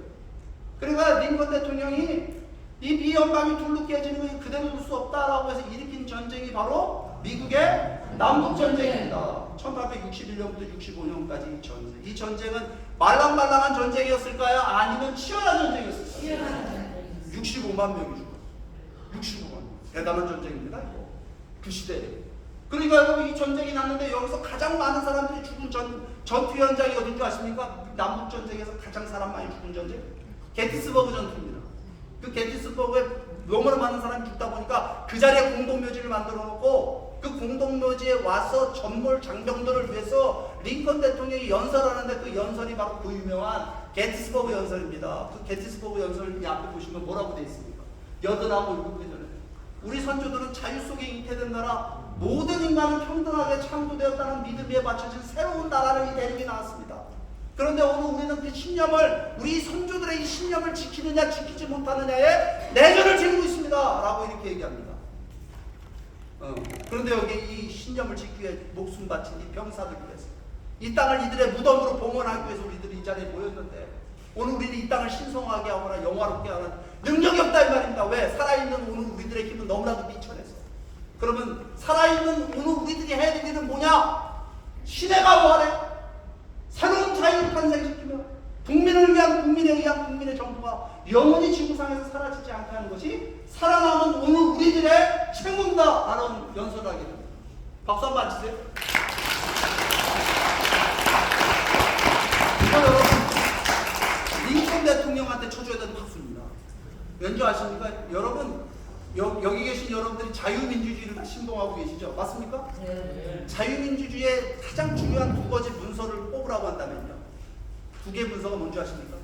그러니까 링컨 대통령이 이 미연방이 둘로 깨지는 것이 그대로 둘 수 없다라고 해서 일으킨 전쟁이 바로 미국의 남북전쟁입니다. 1861년부터 65년까지 전쟁. 이 전쟁은 말랑말랑한 전쟁이었을까요? 아니면 치열한 전쟁이었을까요? 65만 명이 죽었어요. 65만 명. 대단한 전쟁입니다. 이거. 그 시대에. 그러니까 이 전쟁이 났는데 여기서 가장 많은 사람들이 죽은 전투 현장이 어딘 줄 아십니까? 남북전쟁에서 가장 사람 많이 죽은 전쟁? 게티스버그 전투입니다. 그 게티스버그에 너무나 많은 사람이 죽다 보니까 그 자리에 공동묘지를 만들어 놓고 그 공동묘지에 와서 전몰 장병들을 위해서 링컨 대통령이 연설하는데 그 연설이 바로 그 유명한 게티스버그 연설입니다. 그 게티스버그 연설 이 앞에 보시면 뭐라고 되어 있습니까? 8하고 7회전에 우리 선조들은 자유 속에 잉태된 나라, 모든 인간은 평등하게 창조되었다는 믿음에 받쳐진 새로운 나라를 데리고 나왔습니다. 그런데 오늘 우리는 그 신념을, 우리 선조들의 이 신념을 지키느냐 지키지 못하느냐에 내전을 지르고 있습니다 라고 이렇게 얘기합니다. 그런데 여기 이 신념을 지키기 위해 목숨 바친 이 병사들 위해서, 이 땅을 이들의 무덤으로 봉헌하기 위해서 우리들이 이 자리에 모였는데 오늘 우리는 이 땅을 신성하게 하거나 영화롭게 하는 능력이 없다 이 말입니다. 왜? 살아있는 오늘 우리들의 힘은 너무나도 미천해서. 그러면 살아있는 오늘 우리들이 해야 될 일은 뭐냐? 시대가 뭐하래? 새로운 자유를 탄생시키며 국민을 위한, 국민에 의한 국민의 정부가 영원히 지구상에서 사라지지 않게 하는 것이 살아남은 오늘 우리들의 책무다 라는 연설을 하게 됩니다. 박수 한번 치세요. 이거 여러분 링컨 대통령한테 쳐줘야 되는 박수입니다. 왠지 아십니까? 여러분 여기 계신 여러분들이 자유민주주의를 신봉하고 계시죠? 맞습니까? 네. 자유민주주의의 가장 중요한 두 가지 문서를 뽑으라고 한다면요, 두 개의 문서가 뭔지 아십니까?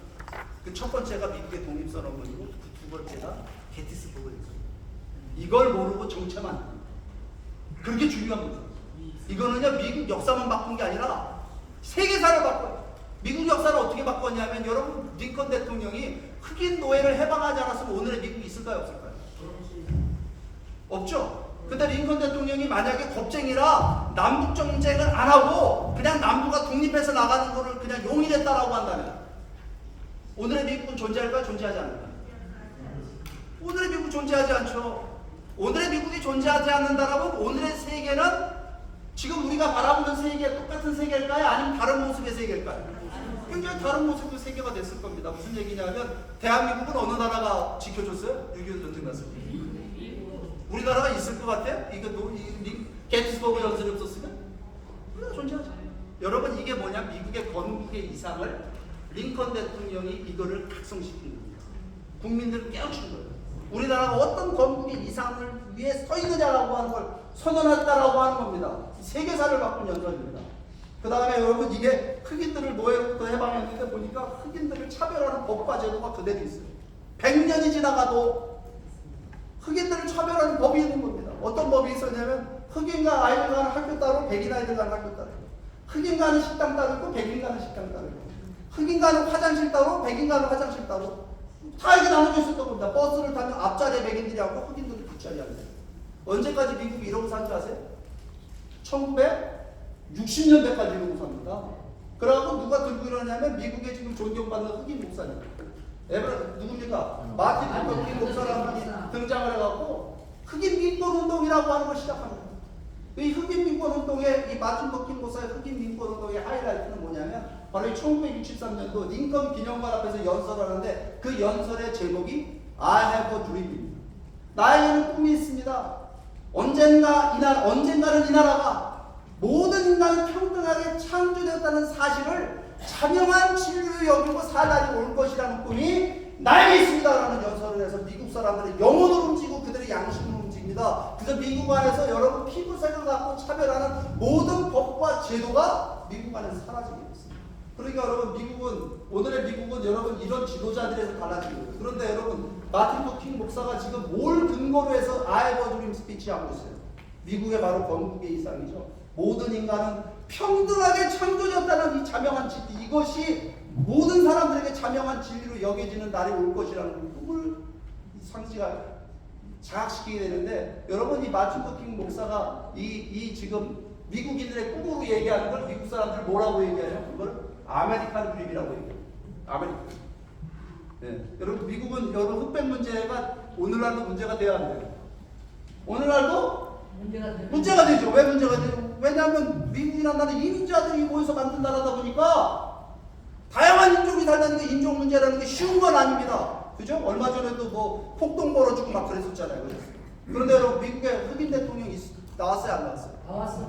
그 첫 번째가 미국의 독립선언문이고 그 두 번째가 게티스버그 연설입니다. 이걸 모르고 정체만 합니다. 그렇게 중요한 문서. 이거는요 미국 역사만 바꾼 게 아니라 세계사를 바꿔요. 미국 역사를 어떻게 바꿨냐면, 여러분 링컨 대통령이 흑인 노예를 해방하지 않았으면 오늘의 미국이 있을까요 없을까요? 없죠. 근데 링컨 대통령이 만약에 겁쟁이라 남북 전쟁을 안 하고 그냥 남부가 독립해서 나가는 거를 그냥 용인했다라고 한다면 오늘의 미국은 존재할까요? 존재하지 않을까요? 오늘의 미국 존재하지 않죠. 오늘의 미국이 존재하지 않는다라면 오늘의 세계는 지금 우리가 바라보는 세계 똑같은 세계일까요? 아니면 다른 모습의 세계일까요? 굉장히 다른 모습의 세계가 됐을 겁니다. 무슨 얘기냐면 대한민국은 어느 나라가 지켜줬어요? 6.25 전쟁 났을 때. 우리나라가 있을 것 같아요? 이거 게티스버그 연설이 없었으면? 우리가 존재하죠. 여러분 이게 뭐냐? 미국의 건국의 이상을 링컨 대통령이 이거를 각성시킨 겁니다. 국민들을 깨우친 거예요. 우리나라가 어떤 건국의 이상을 위해 서 있느냐라고 하는 걸 선언했다라고 하는 겁니다. 세계사를 바꾼 연설입니다. 그 다음에 여러분 이게 흑인들을 노예로부터 해방했는데 보니까 흑인들을 차별하는 법과 제도가 그대로 있어요. 100년이 지나가도 흑인들을 차별하는 법이 있는 겁니다. 어떤 법이 있었냐면 흑인과 아이들 가는 학교 따로 백인 아이들 가는 학교 따로, 흑인 가는 식당 따로 있고 백인 가는 식당 따로 있고, 흑인 가는 화장실 따로 백인 가는 화장실 따로 다 이렇게 나눠져 있었던 겁니다. 버스를 타면 앞자리에 백인들이 앉고 흑인들이 뒷자리에 앉아요. 언제까지 미국이 이러고 산 줄 아세요? 1960년대까지 이러고 삽니다. 그러고 누가 들고 일어나냐면 미국에 지금 존경받는 흑인 목사님, 누굽니까? 마틴 루터 킹 목사라는 분이 등장을 해갖고 흑인 민권 운동이라고 하는 걸 시작합니다. 이 흑인 민권 운동의 이 마틴 루터 킹 목사의 흑인 민권 운동의 하이라이트는 뭐냐면 바로 이 1963년도 링컨 기념관 앞에서 연설하는데 그 연설의 제목이 I have a dream입니다. 나에게는 꿈이 있습니다. 언젠가는 이 나라가 모든 인간이 평등하게 창조되었다는 사실을 자명한 진리로 여기고 살 날이 올 것이라는 꿈이 나에게 있습니다라는 연설을 해서 미국 사람들은 영혼으로 움직이고 그들의 양심으로 움직입니다. 그래서 미국 안에서 여러분 피부색을 갖고 차별하는 모든 법과 제도가 미국 안에서 사라지게 됐습니다. 그러니까 여러분 오늘의 미국은 여러분 이런 지도자들에서 달라지는 거예요. 그런데 여러분 마틴 루터 킹 목사가 지금 뭘 근거로 해서 I have a dream 스피치 하고 있어요. 미국의 바로 건국의 이상이죠. 모든 인간은 평등하게 창조되었다는 이 자명한 진리, 이것이 모든 사람들에게 자명한 진리로 여겨지는 날이 올 것이라는 꿈을 상시가 자각시키게 되는데, 여러분 이 마틴 루터 킹 목사가 이 지금 미국인들의 꿈으로 얘기하는 걸 미국 사람들 뭐라고 얘기하냐? 그걸 아메리칸 드림이라고 얘기해요. 아메리칸. 네. 여러분 미국은 여러분 흑백 문제가 오늘날도 문제가 돼야 안 돼요. 오늘날도 문제가 되죠. 왜 문제가 되죠? 왜냐하면 미국이라는 나라는 이민자들이 모여서 만든 나라다 보니까 다양한 인종이 살다니까 인종 문제라는 게 쉬운 건 아닙니다. 그죠? 얼마 전에도 뭐 폭동 벌어지고 막 그랬었잖아요. 그런데 여러분 미국에 흑인 대통령이 나왔어요, 안 나왔어요? 나왔어,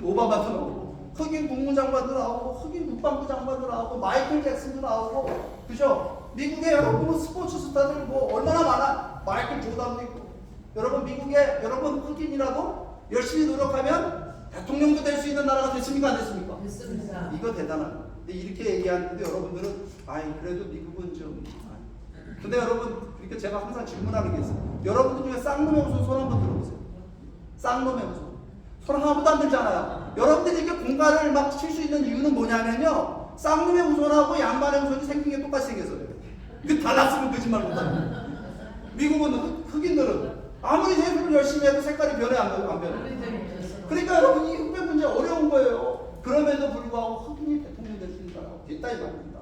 오바마도 나오고, 흑인 국무장관도 나오고, 흑인 국방부 장관도 나오고, 마이클 잭슨도 나오고, 그죠? 미국에 여러분 스포츠 스타들 뭐 얼마나 많아? 마이클 조던도 있고. 여러분 미국에 여러분 흑인이라도 열심히 노력하면 대통령도 될 수 있는 나라가 됐습니까, 안 됐습니까? 됐습니다. 이거 대단한. 근데 이렇게 얘기하는데 여러분들은 그래도 미국은 좀. 근데 여러분 그러니까 제가 항상 질문하는 게 있어요. 여러분들 중에 쌍놈의 후손 손 한번 들어보세요. 쌍놈의 후손. 손 아무도 안 들잖아요. 여러분들이 이렇게 공간을 막 칠 수 있는 이유는 뭐냐면요, 쌍놈의 후손하고 양반의 후손이 생긴 게 똑같이 생겨서요. 그 달랐으면 거짓말 못하는. 미국은 흑인들은 아무리 세수를 열심히 해도 색깔이 변해 안 변해. 그러니까 여러분 이 흑백 문제 어려운 거예요. 그럼에도 불구하고 흑인이 대통령 될 수 있는 사람 됐다 이 말입니다.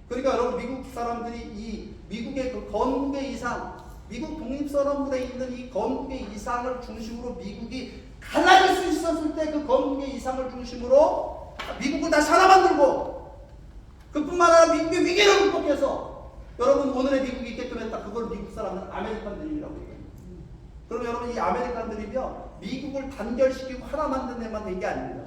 그러니까 여러분 미국 사람들이 이 미국의 그 건국의 이상, 미국 독립선언문에 있는 이 건국의 이상을 중심으로 미국이 갈라질 수 있었을 때 그 건국의 이상을 중심으로 미국을 다시 하나 만들고, 그뿐만 아니라 미국의 위기를 극복해서 여러분 오늘의 미국이 있게끔 했다. 그걸 미국 사람은 아메리칸 드림이라고 해요. 그럼 여러분 이 아메리칸 드림이요, 미국을 단결시키고 하나 만든 데만 된 게 아닙니다.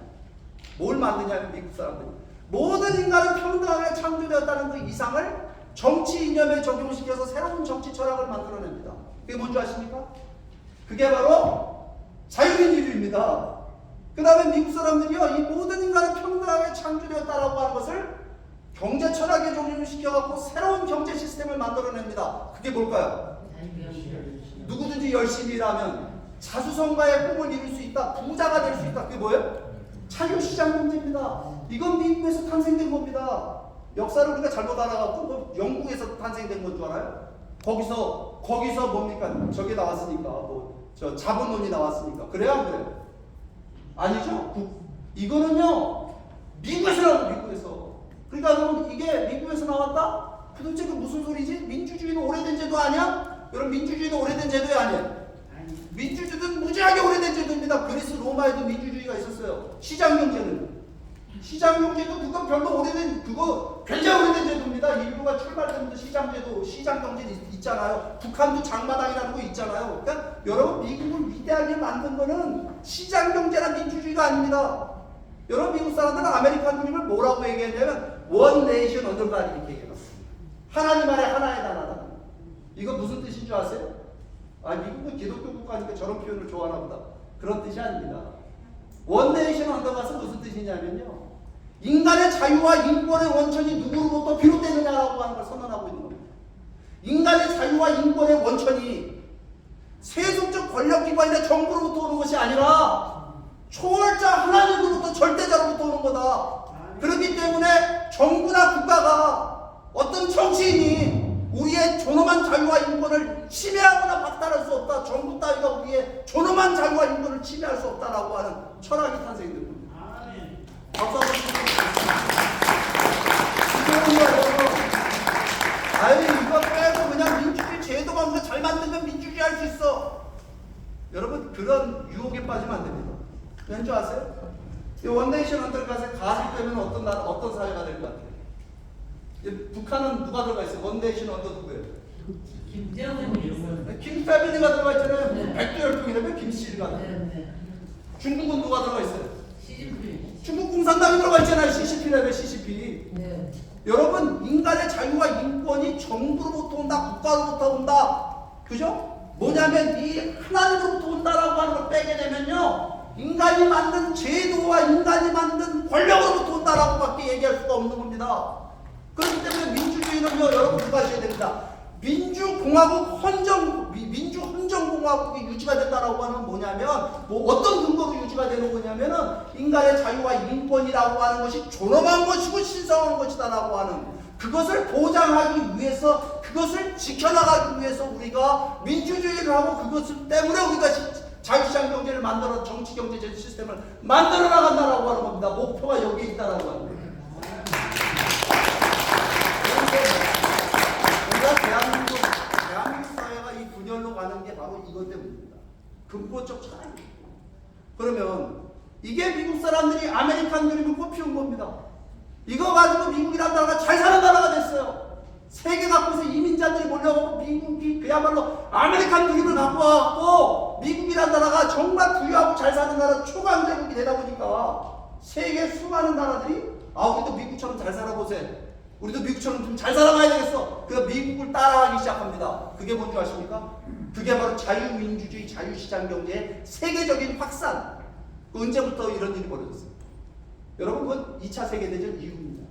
뭘 만드냐면 미국 사람들이 모든 인간은 평등하게 창조되었다는 그 이상을 정치 이념에 적용시켜서 새로운 정치 철학을 만들어냅니다. 그게 뭔지 아십니까? 그게 바로 자유민주주의입니다. 그 다음에 미국 사람들이요, 이 모든 인간은 평등하게 창조되었다라고 하는 것을 경제 철학에 적용시켜갖고 새로운 경제 시스템을 만들어냅니다. 그게 뭘까요? 누구든지 열심히 일하면 자수성가의 꿈을 이룰 수 있다, 부자가 될 수 있다. 그게 뭐예요? 자유시장 경제입니다. 이건 미국에서 탄생된 겁니다. 역사를 우리가 잘못 알아갖고 뭐 영국에서 탄생된 건 줄 알아요? 거기서 뭡니까? 저게 나왔으니까 저 자본론이 나왔으니까. 그래요, 안 그래요? 아니죠? 이거는요 미국에서 나온 미국에서. 그러니까 여러분 이게 미국에서 나왔다? 도대체 그 무슨 소리지? 민주주의는 오래된 제도 아니야? 여러분 민주주의는 오래된 제도 아니야? 민주주의는 무지하게 오래된 제도입니다. 그리스 로마에도 민주주의가 있었어요. 시장경제도 그건 별로 오래된, 그거 굉장히 오래된 제도입니다. 인류가 출발되면서 시장경제 있잖아요. 북한도 장마당이라는 거 있잖아요. 그러니까 여러분 미국을 위대하게 만든 거는 시장경제나 민주주의가 아닙니다. 여러분 미국 사람들은 아메리칸 드림을 뭐라고 얘기했냐면 원 네이션 언더 갓 이렇게 얘기해놨습니다. 하나님 아래 하나의 나라다. 이거 무슨 뜻인 줄 아세요? 미국은 기독교 국가니까 저런 표현을 좋아하나 보다. 그런 뜻이 아닙니다. 원 네이션 언더 갓은 무슨 뜻이냐면요, 인간의 자유와 인권의 원천이 누구로부터 비롯되느냐라고 하는 걸 선언하고 있는 겁니다. 인간의 자유와 인권의 원천이 세속적 권력기관이나 정부로부터 오는 것이 아니라 초월자 하나님으로부터, 절대자로부터 오는 거다. 그렇기 때문에 정부나 국가가, 어떤 정치인이 우리의 존엄한 자유와 인권을 침해하거나 박탈할 수 없다. 정부 따위가 우리의 존엄한 자유와 인권을 침해할 수 없다라고 하는 철학이 탄생된 겁니다. 박수 한번 주세요. 이거 빼고 그냥 민주주의 제도가 우리가 잘 만들면 민주주의 할 수 있어. 여러분 그런 유혹에 빠지면 안 됩니다. 왠지 아세요? 이 원네이션 언더갓에 가을 되면 어떤 사회가 될 것 같아요? 북한은 누가 들어가 있어요? 원네이션 언더 누구예요? 김정은이 김 패밀리가 들어가 있잖아요. 네. 백두열통이라면 김씨가. 네네. 중국은 누가 들어가 있어요? 시진핑. 중국 공산당이 들어가 있잖아요. CCP라면 CCP. 네. 여러분, 인간의 자유와 인권이 정부로부터 온다, 국가로부터 온다. 그죠? 뭐냐면 이 하나님으로부터 온다라고 하는 걸 빼게 되면요, 인간이 만든 제도와 인간이 만든 권력으로부터 온다라고밖에 얘기할 수가 없는 겁니다. 그렇기 때문에 민주주의는요, 여러분 그거 하셔야 됩니다. 민주공화국 민주헌정공화국이 유지가 된다라고 하는 건 뭐냐면, 뭐 어떤 근거로 유지가 되는 거냐면은 인간의 자유와 인권이라고 하는 것이 존엄한 것이고 신성한 것이다라고 하는, 그것을 보장하기 위해서, 그것을 지켜나가기 위해서 우리가 민주주의를 하고, 그것 때문에 우리가 자유시장 경제를 만들어, 정치 경제 시스템을 만들어 나간다라고 하는 겁니다. 목표가 여기에 있다라고 하는 겁니다. 우리가 대한민국 사회가 이 분열로 가는 게 바로 이것 때문입니다. 근본적 차이. 그러면 이게 미국 사람들이 아메리칸 드림을 꽃피운 겁니다. 이거 가지고 미국이라는 나라가 잘 사는 나라가 됐어요. 세계 각국에서 이민자들이 몰려오고 미국이 그야말로 아메리칸 드림을 갖고 와갖고 미국이라는 나라가 정말 부유하고 잘 사는 나라 초강대국이 되다 보니까 세계 수많은 나라들이 우리도 미국처럼 잘 살아보세요. 우리도 미국처럼 좀 잘 살아가야 되겠어. 그래서 미국을 따라하기 시작합니다. 그게 뭔지 아십니까? 그게 바로 자유민주주의, 자유시장 경제의 세계적인 확산. 언제부터 이런 일이 벌어졌어요? 여러분, 그건 2차 세계대전 이후입니다.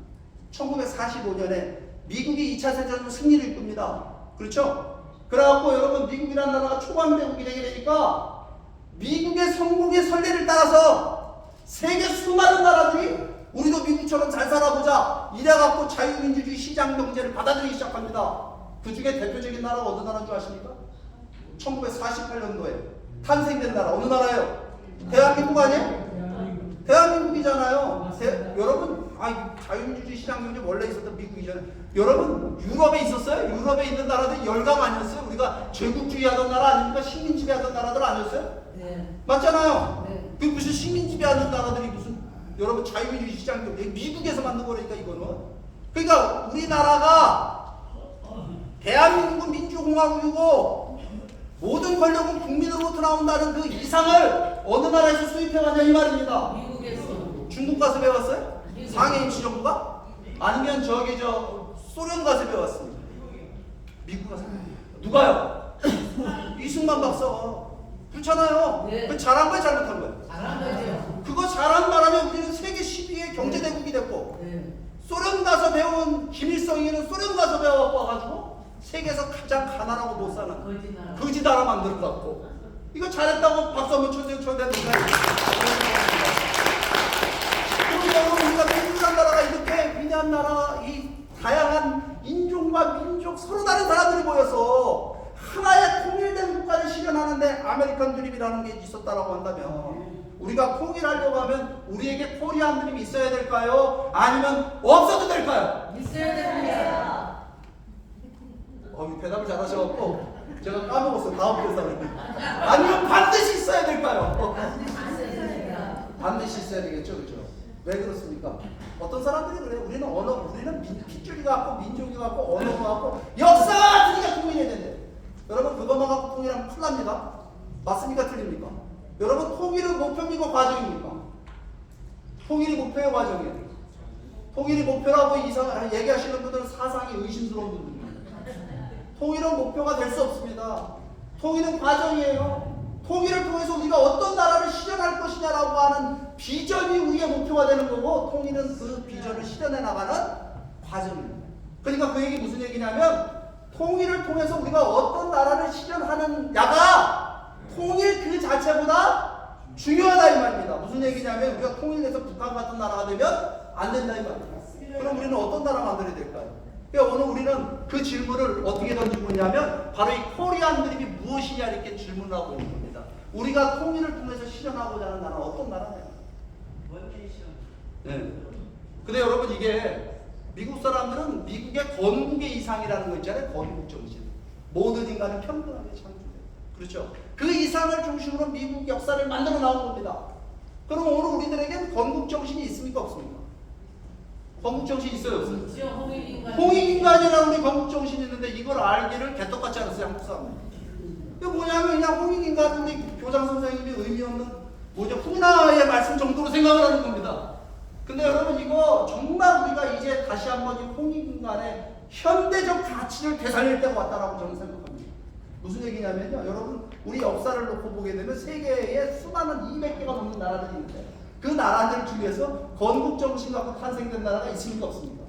1945년에 미국이 2차 세계대전 승리를 이끕니다. 그렇죠? 그래갖고 여러분, 미국이라는 나라가 초강대국이 되게 되니까 미국의 성공의 선례를 따라서 세계 수많은 나라들이 우리도 미국처럼 잘 살아보자 이래갖고 자유민주주의 시장경제를 받아들이기 시작합니다. 그 중에 대표적인 나라가 어느 나라인 줄 아십니까? 1948년도에 탄생된 나라 어느 나라예요? 대한민국 아니에요? 대한민국이잖아요. 여러분, 자유민주주의 시장경제 원래 있었던 미국이잖아요. 여러분, 유럽에 있었어요? 유럽에 있는 나라들 열강 아니었어요? 우리가 제국주의 하던 나라 아닙니까? 식민지배 하던 나라들 아니었어요? 네. 맞잖아요. 네. 그 무슨 식민지배 하는 나라들이 무슨, 여러분, 자유민주주의 시장경제 미국에서 만든 거니까 이거는. 그러니까 우리나라가 대한민국은 민주공화국이고 모든 권력은 국민으로부터 나온다는 그 이상을 어느 나라에서 수입해왔냐 이 말입니다. 미국에서. 중국 가서 배웠어요? 미국. 상해 임시정부가? 아니면 소련 가서 배웠습니다. 미국 가서 누가요? 이승만 박사가. 그렇잖아요. 네. 그 잘한 거야, 잘못한 거야? 잘한 거죠. 그거 잘한 바람에 우리는 세계 10위의 경제대국이 됐고, 네. 소련 가서 배운 김일성이는 소련 가서 배워가지고 세계에서 가장 가난하고 못 사는 거짓말. 거지 나라 만들어갖고, 이거 잘했다고 박수 한번 쳐주세요. 그러니까 우리가 민주주의 나라가 이렇게 위대한 나라, 이 다양한 인종과 민족 서로 다른 사람들이 모여서 하나의 통일된 국가를 실현하는데 아메리칸 드림이라는 게 있었다라고 한다면, 우리가 통일하려고 하면 우리에게 코리안 드림이 있어야 될까요? 아니면 없어도 될까요? 있어야 됩니다. 대답을 잘하셔갖고 제가 까먹었어요. 다음 회사를. 아니면 반드시 있어야 될까요? 반드시 있어야 됩니다. 반드시 있어야 되겠죠, 그렇죠? 왜 그렇습니까? 어떤 사람들이 그래요. 우리는 핏줄이 갖고 민족이 갖고 언어가 갖고 역사가 같으니까 통일해야 된대. 여러분, 그것만 갖고 통일하면 큰일 납니다. 맞습니까, 틀립니까? 여러분, 통일은 목표입니까, 과정입니까? 통일이 목표의 과정이에요. 통일이 목표라고 얘기하시는 분들은 사상이 의심스러운 분들입니다. 통일은 목표가 될 수 없습니다. 통일은 과정이에요. 통일을 통해서 우리가 어떤 나라를 실현할 것이냐라고 하는 비전이 우리의 목표가 되는 거고, 통일은 그 비전을 실현해 나가는 과정입니다. 그러니까 그 얘기 무슨 얘기냐면, 통일을 통해서 우리가 어떤 나라를 실현하느냐가 통일 그 자체보다 중요하다 이 말입니다. 무슨 얘기냐면, 우리가 통일해서 북한 같은 나라가 되면 안 된다 이 말입니다. 그럼 우리는 어떤 나라 만들어야 될까요? 그러니까 오늘 우리는 그 질문을 어떻게 던지고 있냐면, 바로 이 코리안 드림이 무엇이냐 이렇게 질문을 하고 있는 겁니다. 우리가 통일을 통해서 실현하고자 하는 나라는 어떤 나라냐? 네. 근데 여러분, 이게 미국 사람들은 미국의 건국의 이상이라는 거 있잖아요. 건국 정신. 모든 인간은 평등하게 창조돼. 그렇죠? 그 이상을 중심으로 미국 역사를 만들어 나온 겁니다. 그럼 오늘 우리들에겐 건국 정신이 있습니까, 없습니까? 건국정신 있어요 없어요? 지금 홍익인간. 홍익인간이라는 우리 건국정신이 있는데 이걸 알기를 개떡같지 않았어요 한국 사람은. 이게 뭐냐면 그냥 홍익인간은 우리 교장 선생님이 의미 없는 뭐죠 훈화의 말씀 정도로 생각을 하는 겁니다. 근데 여러분 이거 정말 우리가 이제 다시 한번 이 홍익인간의 현대적 가치를 되살릴 때가 왔다라고 저는 생각합니다. 무슨 얘기냐면요, 여러분 우리 역사를 놓고 보게 되면 세계에 수많은 200개가 넘는 나라들이 있는데 그 나라들 중에서 건국 정신 갖고 탄생된 나라가 있습니까 없습니까?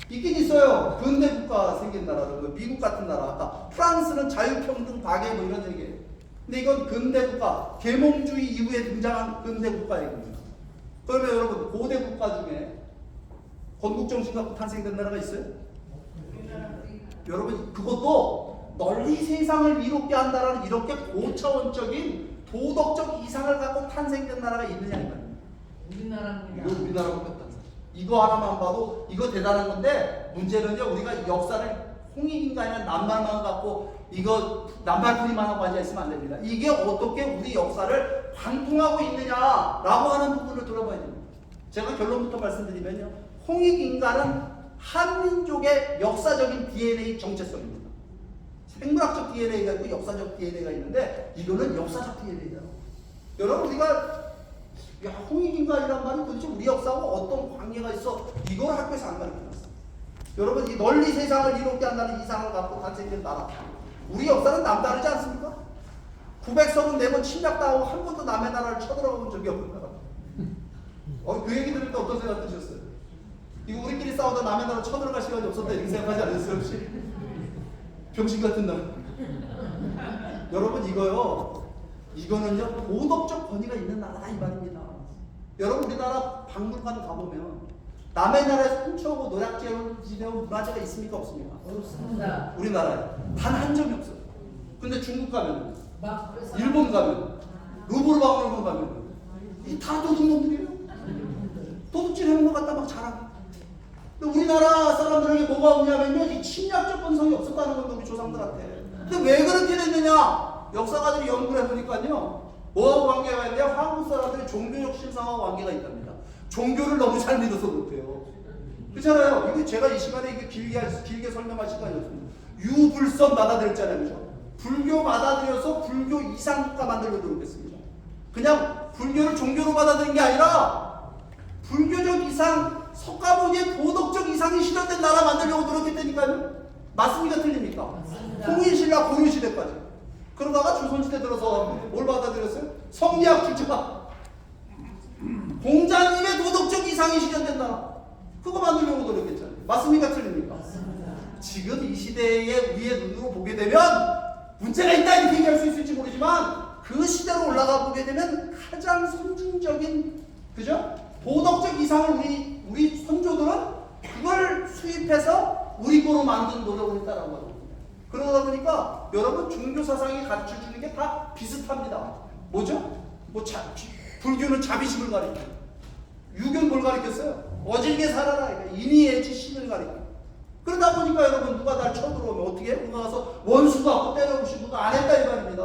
있긴 있어요. 근대 국가 생긴 나라들, 미국 같은 나라, 아까 프랑스는 자유평등 박애 뭐 이런 얘기예요. 근데 이건 근대 국가, 계몽주의 이후에 등장한 근대 국가 얘기입니다. 그러면 여러분 고대 국가 중에 건국 정신 갖고 탄생된 나라가 있어요? 여러분 그것도 널리 세상을 이롭게 한다라는 이렇게 고차원적인 도덕적 이상을 갖고 탄생된 나라가 있느냐 이 말입니다. 우리나라입니다. 이거 우리나라로 했다. 이거 하나만 봐도 이거 대단한 건데 문제는요 우리가 역사를 홍익인간이나 낱말만 갖고 이거 낱말풀이만 하고 앉아있으면 안 됩니다. 이게 어떻게 우리 역사를 관통하고 있느냐라고 하는 부분을 들어봐야 됩니다. 제가 결론부터 말씀드리면요 홍익인간은 한민족의 역사적인 DNA 정체성입니다. 생물학적 DNA가 있고 역사적 DNA가 있는데 이거는 역사적 DNA다. 여러분 우리가 야, 홍익인간이란 말이 도대체 우리 역사하고 어떤 관계가 있어? 이걸 학교에서 안 가르쳐놨어. 여러분 이 널리 세상을 이롭게 한다는 이상을 갖고 탄생된 나라. 우리 역사는 남다르지 않습니까? 934번 침략당하고 한 번도 남의 나라를 쳐들어가 본 적이 없는 나라. 그 얘기 들을 때 어떤 생각 드셨어요? 이거 우리끼리 싸우다 남의 나라 쳐들어갈 시간이 없었다 이렇게 생각하지 않으세요 혹시? 병신 같은 나라. 여러분 이거는요 도덕적 권위가 있는 나라다 이 말입니다. 여러분 우리나라 박물관 가보면 남의 나라에서 훔쳐오고 노략질을 지내온 문화재가 있습니까 없습니까? 없습니다. 우리나라에 단 한 점이 없어요. 근데 중국 가면, 막 일본 가면, 루브르 박물관 가면 이 다 도둑놈들이에요. 도둑질 해놓은 것 갖다 막 자랑. 근데 우리나라 사람들에게 뭐가 없냐면요 이 침략적 본성이 없었다는 건데 우리 조상들한테. 근데 왜 그렇게 됐느냐? 역사가들이 연구를 해보니까요 뭐하고 관계가 있냐? 한국 사람들이 종교적 신상하고 관계가 있답니다. 종교를 너무 잘 믿어서 그렇대요. 그렇잖아요. 이게 제가 이 시간에 이게 길게 설명할 시간이 없습니다. 유불선 받아들였잖아요. 그죠? 불교 받아들여서 불교 이상국가 만들려고 노력했습니다. 그냥 불교를 종교로 받아들인 게 아니라 불교적 이상, 석가모니의 도덕적 이상이 실현된 나라 만들려고 노력했다니까요. 맞습니까? 틀립니까? 맞습니다. 통일신라 고려시대까지. 그러다가 조선시대 들어서 뭘 받아들였어요? 성리학 주체가 공자님의 도덕적 이상이 실현된 나라. 그거 만들려고 노력했잖아요. 맞습니까? 틀립니까? 맞습니다. 지금 이 시대에 우리의 눈으로 보게 되면 문제가 있다 이렇게 얘기할 수 있을지 모르지만 그 시대로 올라가 보게 되면 가장 선진적인 그죠? 도덕적 이상을 우리 선조들은 그걸 수입해서 우리 거로 만든 노력을 했다라고 하거든요. 그러다 보니까 여러분 종교 사상이 가르쳐 주는 게 다 비슷합니다. 뭐죠? 불교는 자비심을 가르쳐. 유교는 뭘 가르쳤어요? 어질게 살아라. 인의애지 신을 가르쳐. 그러다 보니까 여러분 누가 날 쳐들어오면 어떻게 해? 누가 가서 원수 갖고 때려보시고 안 했다 이 말입니다.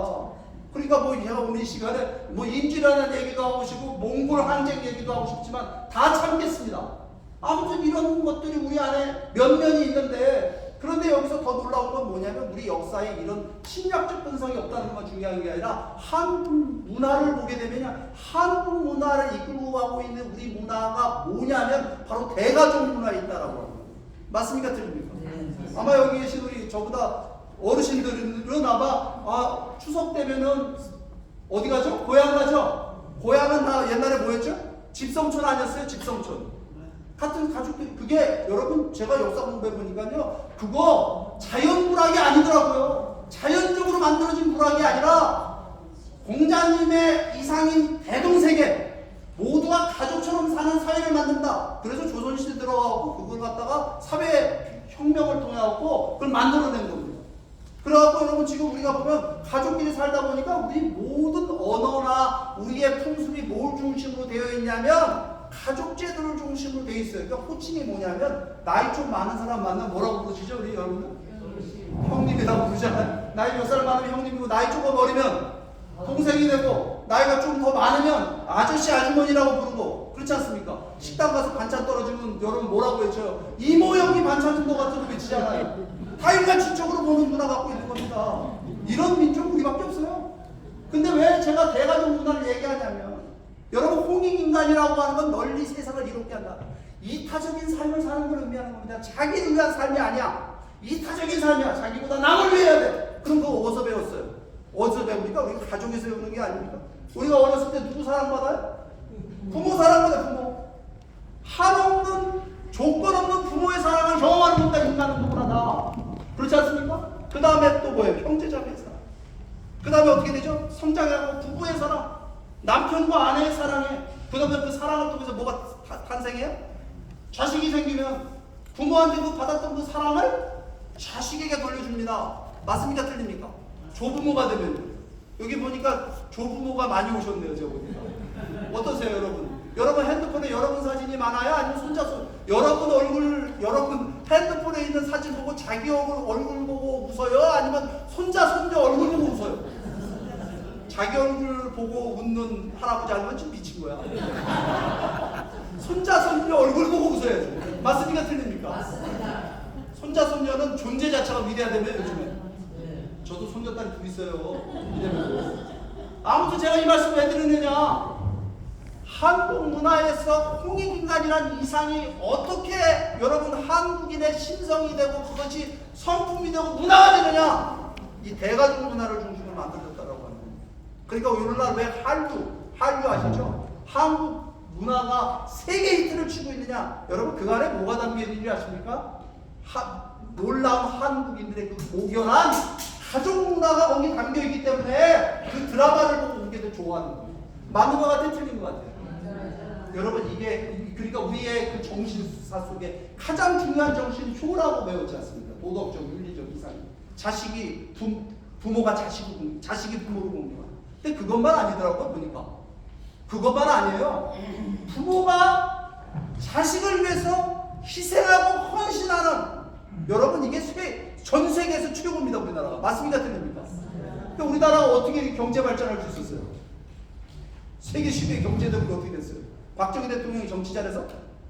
그러니까 뭐 제가 오늘 이 시간에 뭐 인지라는 얘기도 하고 싶고 몽골 항쟁 얘기도 하고 싶지만 다 참겠습니다. 아무튼 이런 것들이 우리 안에 면면이 있는데 그런데 여기서 더 놀라운 건 뭐냐면 우리 역사에 이런 침략적 본성이 없다는 건 중요한 게 아니라 한국 문화를 보게 되면 한국 문화를 이끌고 가고 있는 우리 문화가 뭐냐면 바로 대가족 문화에 있다라고 합니다. 맞습니까? 틀립니까? 네. 아마 여기 계신 우리 저보다 어르신들은 아마 추석 되면은 어디 가죠? 고향 가죠? 고향은 다 옛날에 뭐였죠? 집성촌 아니었어요? 집성촌. 같은 가족들 그게 여러분 제가 역사 공부해 보니까요 그거 자연불학이 아니더라고요. 자연적으로 만들어진 불학이 아니라 공자님의 이상인 대동세계 모두가 가족처럼 사는 사회를 만든다. 그래서 조선시대 들어가고 그걸 갖다가 사회혁명을 통해 갖고 그걸 만들어낸 겁니다. 그래갖고 여러분 지금 우리가 보면 가족끼리 살다 보니까 우리 모든 언어나 우리의 풍습이 뭘 중심으로 되어 있냐면 가족 제도를 중심으로 되어 있어요. 그러니까 호칭이 뭐냐면 나이 좀 많은 사람 만나면 뭐라고 부르시죠 우리 여러분들? 형님이라고 부르잖아요. 나이 몇 살 많으면 형님이고 나이 조금 어리면 동생이 되고 나이가 좀 더 많으면 아저씨 아주머니라고 부르고 그렇지 않습니까? 식당 가서 반찬 떨어지면 여러분 뭐라고 외쳐요? 이모 형이 반찬 준 것 같아도 외치잖아요. 다 인간 지적으로 보는 문화 갖고 있는 겁니다. 이런 민족 우리밖에 없어요. 근데 왜 제가 대가족 문화를 얘기하냐면 여러분 홍익인간이라고 하는 건 널리 세상을 이롭게 한다. 이타적인 삶을 사는 걸 의미하는 겁니다. 자기를 위한 삶이 아니야. 이타적인 삶이야. 자기보다 남을 위해야 돼. 그럼 그거 어디서 배웠어요? 어디서 배웁니까? 우리 가족에서 배우는 게 아닙니까? 우리가 어렸을 때 누구 사랑받아요? 부모 사랑받아요. 부모. 한없는 조건 없는 부모의 사랑을 경험하는 것과 인간은 누구나 다. 그렇지 않습니까? 그 다음에 또 뭐예요? 형제자매의 사랑. 그 다음에 어떻게 되죠? 성장하고 부부의 사랑. 남편과 아내의 사랑에. 그 다음에 그 사랑을 통해서 뭐가 탄생해요? 자식이 생기면 부모한테 그 받았던 그 사랑을 자식에게 돌려줍니다. 맞습니까? 틀립니까? 조부모가 되면 여기 보니까 조부모가 많이 오셨네요. 저 보니까 어떠세요 여러분? 여러분 핸드폰에 여러분 사진이 많아요? 아니면 손자손 여러분 얼굴 여러분 핸드폰에 있는 사진 보고 자기 얼굴 보고 웃어요? 아니면 손자 손녀 얼굴 보고 웃어요? 자기 얼굴 보고 웃는 할아버지 아니면 좀 미친 거야. 손자 손녀 얼굴 보고 웃어야죠. 맞습니까? 틀립니까? 맞습니다. 손자 손녀는 존재 자체가 위대하다며 요즘에. 저도 손녀딸이 둘 있어요. 아무튼 제가 이 말씀 왜 드리느냐, 한국 문화에서 홍익인간이란 이상이 어떻게 여러분 한국인의 신성이 되고 그것이 성품이 되고 문화가 되느냐, 이 대가족 문화를 중심으로 만들었다라고 하는 겁니다. 그러니까 오늘날 왜 한류 아시죠? 한국 문화가 세계 히트를 치고 있느냐, 여러분 그 안에 뭐가 담겨 있는지 아십니까? 놀라운 한국인들의 그 고견한 가족 문화가 거기 담겨 있기 때문에 그 드라마를 보고 우리들 좋아하는 거예요. 맞는 것 같아요? 틀린 것 같아요? 여러분 이게 그러니까 우리의 그 정신사 속에 가장 중요한 정신이 효라고 배웠지 않습니까? 도덕적, 윤리적 이상. 자식이 부모가 자식이 부모를 공경하는. 근데 그것만 아니더라고요. 보니까 그것만 아니에요. 부모가 자식을 위해서 희생하고 헌신하는, 여러분 이게 전 세계에서 최고입니다. 우리나라가. 맞습니까? 틀립니까? 그러니까 우리나라가 어떻게 경제 발전할 수 있었어요? 세계 10위 경제대국이 어떻게 됐어요? 박정희 대통령이 정치 잘해서?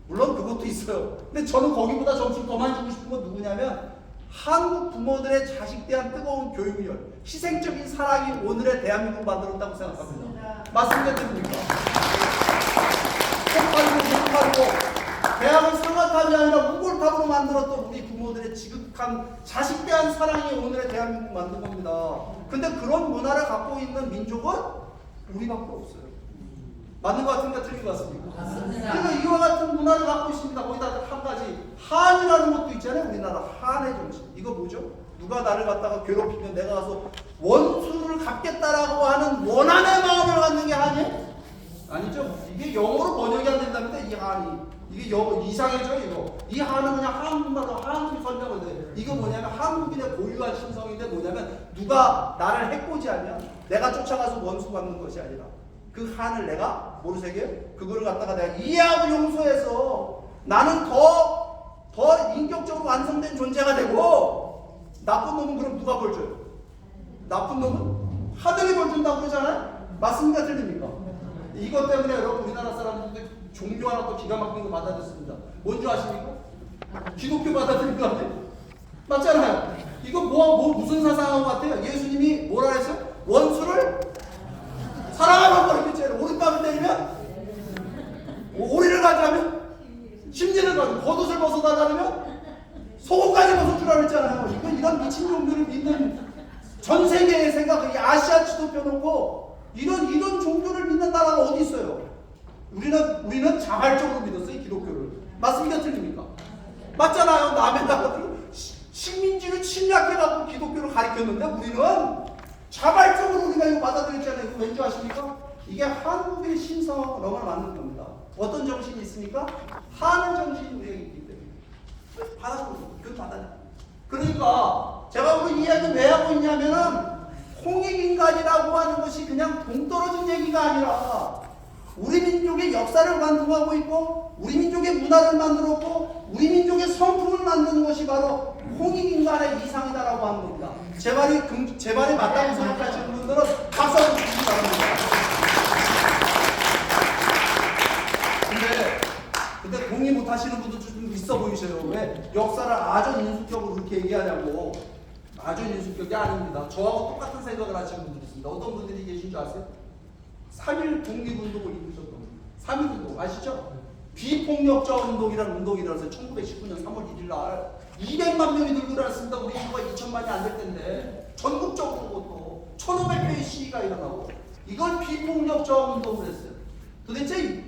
물론 그것도 있어요. 근데 저는 거기보다 점수를 더 많이 주고 싶은 건 누구냐면 한국 부모들의 자식 대한 뜨거운 교육열, 희생적인 사랑이 오늘의 대한민국을 만들었다고 생각합니다. 맞습니까? 틀립니까? 폭발이고 대학을 상하탑이 아니라 우골탑으로 만들었던 우리 부모들의 지극한 자식 대한 사랑이 오늘의 대한민국을 만든 겁니다. 근데 그런 문화를 갖고 있는 민족은 우리밖에 없어요. 맞는 것 같습니까? 틀린 것 같습니까? 맞습니다. 그러니까 이와 같은 문화를 갖고 있습니다. 거기다 한 가지 한이라는 것도 있잖아요. 우리나라 한의 정신. 이거 뭐죠? 누가 나를 갖다가 괴롭히면 내가 가서 원수를 갚겠다라고 하는 원한의 마음을 갖는 게 한이에요? 아니죠. 이게 영어로 번역이 안 된답니다. 이 한이. 이게 이상해져 이거. 이 한은 그냥 한국말로 한국이 설명을 돼. 이거 뭐냐면 한국인의 고유한 신성인데 뭐냐면 누가 나를 해코지하면 내가 쫓아가서 원수 받는 것이 아니라 그 한을 내가 뭐로 새겨요? 그거를 갖다가 내가 이해하고 용서해서 나는 더 인격적으로 완성된 존재가 되고, 나쁜 놈은 그럼 누가 벌 줘요? 나쁜 놈은 하늘이 벌 준다고 그러잖아요? 맞습니까? 틀립니까? 이것 때문에 여러분 우리나라 사람들도 종교 하나 또 기가 막힌 거 받아들였습니다. 뭔지 아십니까? 기독교 받아들인 것 같아요. 맞잖아요. 이거 무슨 사상한 것 같아요? 예수님이 뭐라 했어요? 원수를 사랑하라고 가르쳤잖아요. 오른밤을 때리면 오리를 가져가면 심지를 가지고 겉옷을 벗어달라면 속옷까지 벗어주라 그랬잖아요. 이거 이런 미친 종교를 믿는 전 세계의 생각, 아시아 지도 펴놓고 이런 종교를 믿는 나라가 어디 있어요? 우리는 자발적으로 믿었어요, 이 기독교를. 맞습니까? 틀립니까? 맞잖아요. 남의 나라들은 식민지를 침략해갖고 기독교를 가리켰는데 우리는 자발적으로 우리가 이거 받아들였잖아요. 이거 왠지 아십니까? 이게 한국의 신성을 너무나 만든 겁니다. 어떤 정신이 있습니까? 한의 정신이 우리에게 있기 때문에 받아들여요. 그건 받아들여요. 그러니까 제가 오늘 이 이야기를 왜 하고 있냐면은 홍익인간이라고 하는 것이 그냥 동떨어진 얘기가 아니라 우리 민족의 역사를 만들어가고 있고 우리 민족의 문화를 만들었고 우리 민족의 성품을 만드는 것이 바로 홍익인간의 이상이다라고 하는 겁니다. 제 말이 맞다고 생각하시는 분들은 박수 한번 주시기 바랍니다. 근데 동의 못 하시는 분도 좀 있어 보이셔요. 왜 역사를 아전인수격으로 그렇게 얘기하냐고. 아전인수격이 아닙니다. 저하고 똑같은 생각을 하시는 분들이 있습니다. 어떤 분들이 계신 줄 아세요? 3.1 독립운동을 이루셨던 분. 3.1운동 아시죠? 비폭력자 운동이라는 운동이라서 1919년 3월 1일 날 200만 명이 들고 일어났습니다. 우리 인구가 2천만이 안 될 텐데 전국적으로 그것도 1,500개의 시위가 일어나고 이걸 비폭력자 운동을 했어요. 도대체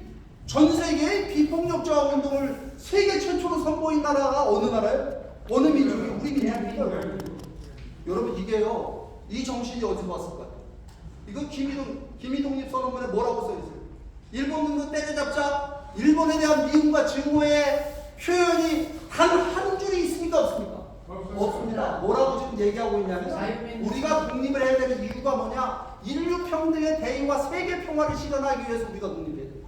전 세계의 비폭력자 운동을 세계 최초로 선보인 나라가 어느 나라예요? 어느 민족이? 우리 민족이에요. 여러분 이게요. 이 정신이 어디서 왔을까요? 이거 김이독립 선언문에 뭐라고 써있어요? 일본군도 때려잡자. 일본에 대한 미움과 증오의 표현이 단 한 줄이 있습니까? 없습니까? 없습니다. 뭐라고 지금 얘기하고 있냐면 우리가 독립을 해야 되는 이유가 뭐냐? 인류 평등의 대의와 세계 평화를 실현하기 위해서 우리가 독립해야 돼요.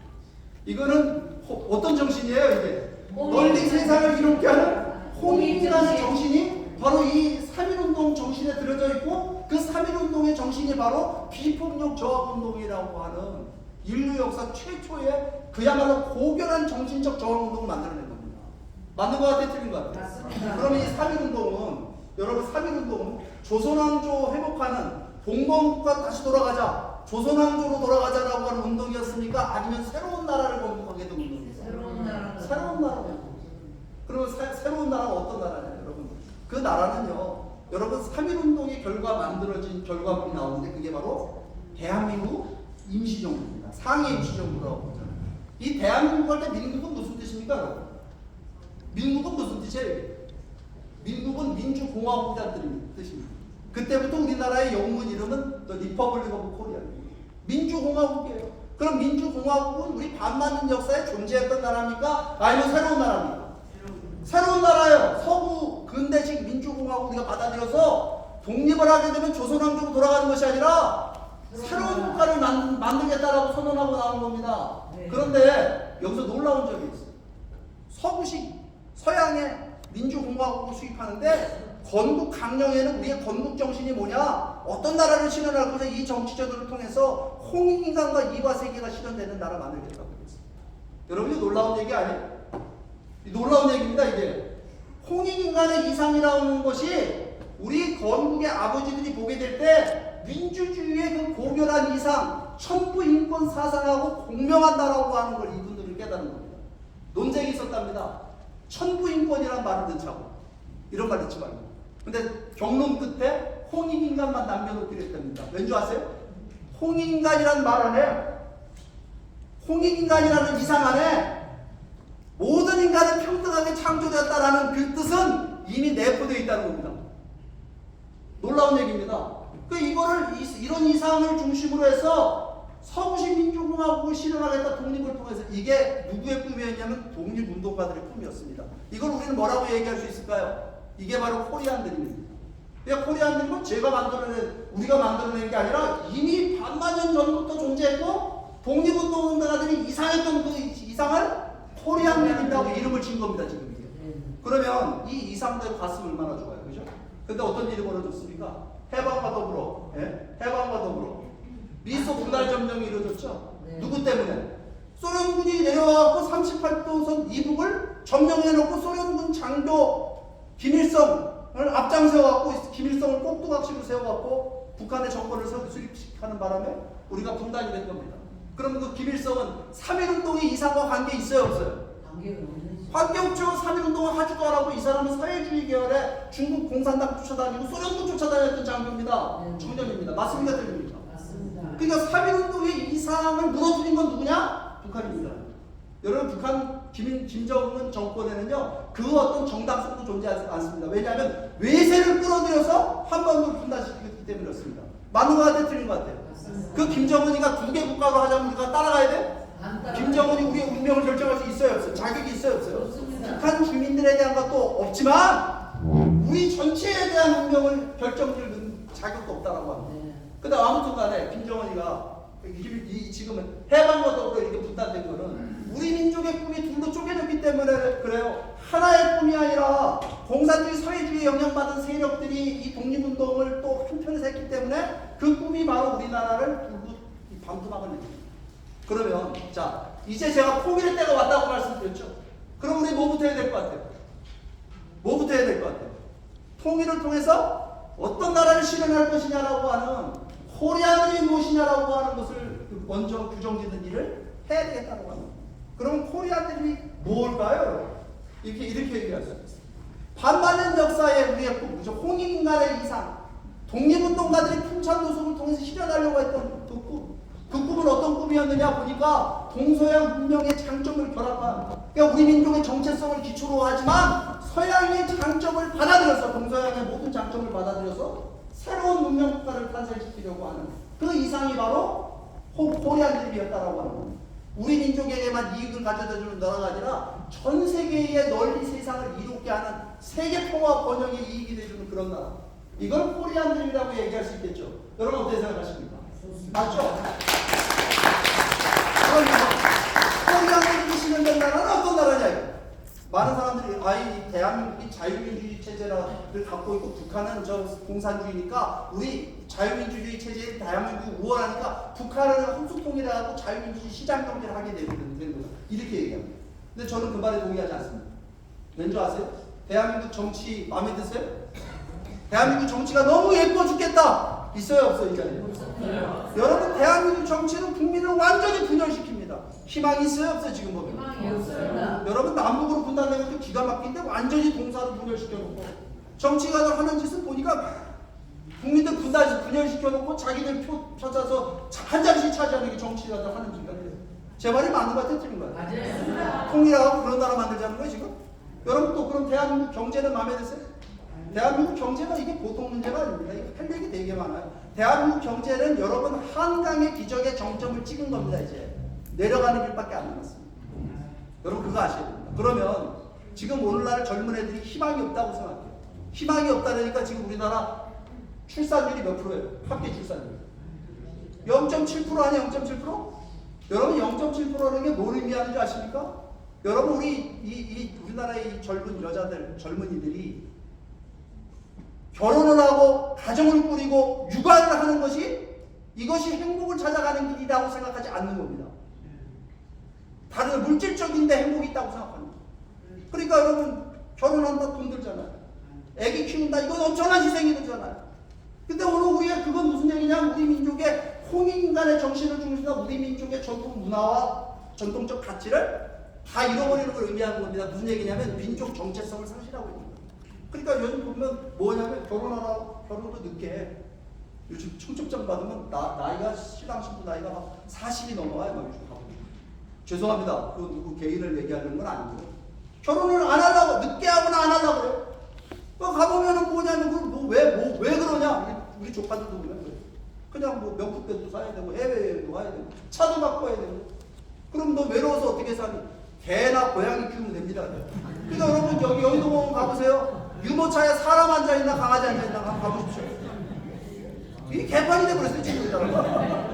이거는 어떤 정신이에요? 이게 널리 세상을 이롭게 하는 홍익이라는 정신이 바로 이 3.1운동 정신에 들어져 있고 그 3.1운동의 정신이 바로 비폭력 저항운동이라고 하는 인류 역사 최초의 그야말로 고결한 정신적 저항운동을 만들어낸 겁니다. 맞는 것 같아요? 틀린 것 같아요? 맞습니다. 그럼 이 3.1운동은 여러분 3.1운동은 조선왕조 회복하는 봉건국가로 다시 돌아가자 조선왕조로 돌아가자라고 하는 운동이었습니까? 아니면 새로운 나라를 건국하게 된 운동입니까? 새로운 나라. 새로운 나라예요. 그러면 새로운 나라가 어떤 나라냐 여러분? 그 나라는요 여러분 3.1운동의 결과 만들어진 결과물이 나오는데 그게 바로 대한민국 임시정부입니다. 상해 임시정부라고 하잖아요. 이 대한민국 할 때 민국은 무슨 뜻입니까? 여러분? 민국은 무슨 뜻이에요? 민국은 민주공화국이라는 뜻입니다. 그때부터 우리나라의 영문 이름은 The Republic of Korea입니다. 민주공화국이에요. 그럼 민주공화국은 우리 반만년 역사에 존재했던 나라입니까? 아니면 새로운 나라입니까? 새로운 나라예요. 서구 근대식 민주공화국 우리가 받아들여서 독립을 하게 되면 조선왕조로 돌아가는 것이 아니라 새로운 국가를 만들겠다라고 선언하고 나온 겁니다. 네. 그런데 여기서 놀라운 점이 있어요. 서구식 서양의 민주공화국을 수입하는데 건국 강령에는 우리의 건국 정신이 뭐냐? 어떤 나라를 실현할 것에 이 정치제도를 통해서 홍익인간과 이화세계가 실현되는 나라 만들겠다고 그랬어요. 여러분 이거 놀라운 얘기 아니에요? 놀라운 얘기입니다 이게. 홍익인간의 이상이라는 것이 우리 건국의 아버지들이 보게 될 때 민주주의의 그 고결한 이상, 천부인권 사상하고 공명한다라고 하는 걸 이분들을 깨닫는 겁니다. 논쟁이 있었답니다. 천부인권이란 말을 넣자고 이런 말 넣지 말고. 근데 경론 끝에 홍익인간만 남겨놓기로 했답니다. 왠지 아세요? 홍익인간이란 말 안에 홍익인간이라는 이상 안에 모든 인간은 평등하게 창조되었다라는 그 뜻은 이미 내포되어 있다는 겁니다. 놀라운 얘기입니다. 이런 이상을 중심으로 해서 서구식 민주공화국을 실현하겠다 독립을 통해서 이게 누구의 꿈이었냐면 독립운동가들의 꿈이었습니다. 이걸 우리는 뭐라고 얘기할 수 있을까요? 이게 바로 코리안들입니다. 코리안들은 우리가 만들어낸 게 아니라 이미 반만년 전부터 존재했고 독립운동가들이 이상했던 그 이상을 코리안들이라고 이름을 진 겁니다. 지금 이게. 그러면 이 이상대로 갔으면 얼마나 좋아요. 그죠? 근데 어떤 일이 벌어졌습니까? 해방과 더불어 미소 분할 점령이 이루어졌죠. 네. 누구 때문에? 소련군이 내려와서 38도선 이북을 점령해놓고 소련군 장교 김일성을 앞장세워갖고 김일성을 꼭두각시로 세워갖고 북한의 정권을 수립하는 바람에 우리가 분단이 된 겁니다. 그럼 그 김일성은 3.1운동의 이상과 관계 있어요 없어요? 관계없죠. 3.1운동을 하지도 않았고 이 사람은 사회주의 계열의 중국 공산당 쫓아다니고 소련군 쫓아다녔던 장교입니다. 청년입니다. 맞습니까? 틀립니까? 맞습니다. 그러니까 3.1운동의 이상을 무너뜨린 건 누구냐? 북한입니다. 여러분 북한 김정은 정권에는요 그 어떤 정당성도 존재하지 않습니다. 왜냐하면 외세를 끌어들여서 한반도를 분단시키기 때문에 그렇습니다. 맞는 것 같아요? 틀린 것 같아요? 맞습니다. 그 김정은이가 두 개 국가로 하자면 우리가 따라가야 돼? 김정은이 우리의 운명을 결정할 수 있어요 없어요? 자격이 있어요 없어요? 없습니다. 북한 주민들에 대한 것도 없지만 우리 전체에 대한 운명을 결정질 자격도 없다라고 합니다. 네. 근데 아무튼 간에 김정은이가 지금은 해방과 더불어 이렇게 분단된 거는 우리 민족의 꿈이 둘로 쪼개졌기 때문에 그래요. 하나의 꿈이 아니라 공산주의 사회주의에 영향받은 세력들이 이 독립운동을 또 한편에서 했기 때문에 그 꿈이 바로 우리나라를 둘로 반토막을 냅니다. 그러면 자 이제 제가 통일의 때가 왔다고 말씀드렸죠. 그럼 우리 뭐부터 해야 될 것 같아요? 뭐부터 해야 될 것 같아요? 통일을 통해서 어떤 나라를 실현할 것이냐라고 하는 코리아들이 무엇이냐라고 하는 것을 먼저 규정짓는 일을 해야 되겠다고 합니다. 그럼 코리아들이 뭘까요? 이렇게 얘기할 수 있어요. 반만년 역사의 우리의 꿈, 그죠? 홍익인간의 이상, 독립운동가들이 풍찬노숙을 통해서 실현하려고 했던 그 꿈. 그 꿈은 어떤 꿈이었느냐 보니까 동서양 문명의 장점을 결합한, 그러니까 우리 민족의 정체성을 기초로 하지만 서양의 장점을 받아들여서, 동서양의 모든 장점을 받아들여서 새로운 문명 국가를 탄생시키려고 하는 그 이상이 바로 코리안 드림이었다라고 하는 겁니다. 우리 민족에게만 이익을 가져다주는 나라가 아니라 전 세계의 널리 세상을 이롭게 하는 세계 통합 번영에 이익이 되주는 그런 나라. 이걸 코리안 드림이라고 얘기할 수 있겠죠. 여러분 어떻게 생각하십니까? 맞죠? 그럼 코리안 드림이 실현된 나라는 어떤 나라냐 이거? 많은 사람들이 이 대한민국이 자유민주주의 체제를 갖고 있고 북한은 저 공산주의니까 우리 자유민주주의 체제인 대한민국이 우월하니까 북한을 흡수통일하고 자유민주주의 시장경제를 하게 되는 거다. 이렇게 얘기합니다. 근데 저는 그 말에 동의하지 않습니다. 왠지 아세요? 대한민국 정치 마음에 드세요? 대한민국 정치가 너무 예뻐 죽겠다. 있어요 없어요 이 자리에? 여러분 대한민국 정치는 국민을 완전히 분열시킵니다. 희망이 있어요 없어요 지금 보면? 희망이 없습니다. 여러분 남북으로 분단된 것도 기가 막힌데 완전히 동사를 분열시켜놓고 정치가들 하는 짓은 보니까 국민들 분열시켜놓고 자기들 표 찾아서 한 자리씩 차지하는 게 정치가들 하는 짓 같아요. 제 말이 맞는 것 같아요 틀린 것 같아요? 맞아요. 통일하고 그런 나라 만들자는 거예요 지금? 여러분 또 그럼 대한민국 경제는 마음에 드세요? 대한민국 경제가 이게 보통 문제가 아닙니다. 이게 할 얘기 되게 많아요. 대한민국 경제는 여러분 한강의 기적의 정점을 찍은 겁니다. 이제 내려가는 길밖에 안 남았습니다. 여러분 그거 아셔야 됩니다. 그러면 지금 오늘날 젊은 애들이 희망이 없다고 생각해요. 희망이 없다니까 지금 우리나라 출산율이 몇 프로예요? 합계 출산율 0.7% 아니야? 0.7%? 여러분 0.7%라는 게 뭘 의미하는지 아십니까? 여러분 우리나라의 젊은 여자들, 젊은이들이 결혼을 하고 가정을 꾸리고 육아를 하는 것이 이것이 행복을 찾아가는 길이라고 생각하지 않는 겁니다. 다른 물질적인데 행복이 있다고 생각합니다. 그러니까 여러분 결혼한다 돈 들잖아요. 애기 키운다 이건 엄청난 희생이 들잖아요. 근데 오늘 우리가 그건 무슨 얘기냐? 우리 민족의 홍익인간의 정신을 중심으로 우리 민족의 전통 문화와 전통적 가치를 다 잃어버리는 걸 의미하는 겁니다. 무슨 얘기냐면 민족 정체성을 상실하고 있는 거예요. 그러니까 요즘 보면 뭐냐면 결혼도 늦게 해. 요즘 청첩장 받으면 나이가 신랑 신부 나이가 막 40이 넘어가요. 막 요즘 하고. 죄송합니다. 그 누구 개인을 얘기하는 건 아니고 결혼을 안 하려고 늦게 하거나 안 하려고 그래요. 가보면은 뭐냐면 왜 그러냐? 우리 조카들도 보면 그래. 그냥 뭐 명품백도 사야 되고 해외여행도 가야 되고 차도 바꿔야 되고. 그럼 너 외로워서 어떻게 사니? 개나 고양이 키우면 됩니다. 그러니까 여러분 여의도 공원 가보세요. 유모차에 사람 앉아있나 강아지 앉아있나 한번 가보십시오. 이게 개판이 돼버렸어요 지금 우리나라가.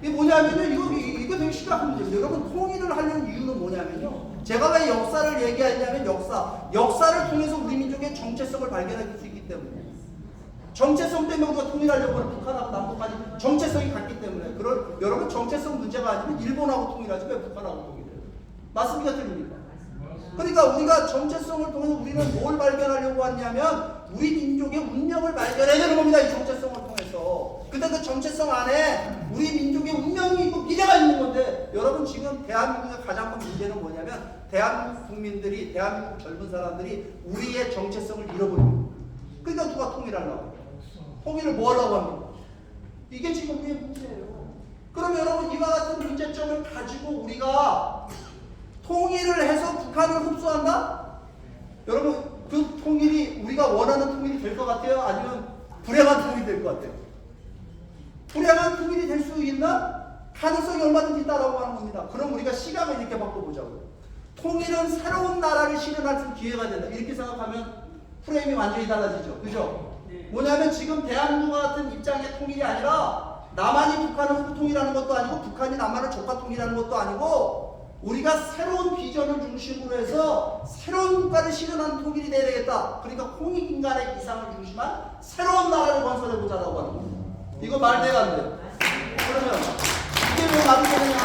이게 뭐냐면요 이거 되게 심각한 문제예요. 여러분 통일을 하려는 이유는 뭐냐면요 제가 왜 역사를 얘기하냐면 역사를 통해서 우리 민족의 정체성을 발견할 수 있기 때문에 정체성 때문에 우리가 통일하려고 하는 북한하고 남북까지 정체성이 같기 때문에 여러분 정체성 문제가 아니면 일본하고 통일하지 왜 북한하고 통일해요? 맞습니까 틀립니까? 그러니까 우리가 정체성을 통해서 우리는 뭘 발견하려고 하냐면 우리 민족의 운명을 발견해야 되는 겁니다. 이 정체성을 통해서. 근데 그 정체성 안에 우리 민족의 운명이 있고 미래가 있는 건데 여러분 지금 대한민국의 가장 큰 문제는 뭐냐면 대한민국 국민들이 대한민국 젊은 사람들이 우리의 정체성을 잃어버리는 거예요. 그러니까 누가 통일하려고 통일을 뭐 하려고 합니까? 이게 지금 우리의 문제예요. 그럼 여러분 이와 같은 문제점을 가지고 우리가 통일을 해서 북한을 흡수한다? 여러분 그 통일이 우리가 원하는 통일이 될 것 같아요? 아니면 불행한 통일이 될 것 같아요? 불행한 통일이 될 수 있나? 가능성이 얼마든지 있다라고 하는 겁니다. 그럼 우리가 시각을 이렇게 바꿔보자고요. 통일은 새로운 나라를 실현할 수 있는 기회가 된다. 이렇게 생각하면 프레임이 완전히 달라지죠. 그죠? 뭐냐면 지금 대한민국 같은 입장의 통일이 아니라 남한이 북한을 통일하는 것도 아니고 북한이 남한을 조카 통일하는 것도 아니고 우리가 새로운 비전을 중심으로 해서 새로운 국가를 실현하는 통일이 되어야 되겠다. 그러니까 홍익인간의 이상을 중심한 새로운 나라를 건설해보자라고 하는 겁니다. 이거 말 돼야 안 돼요? 그러면 이게 왜 말이 되느냐?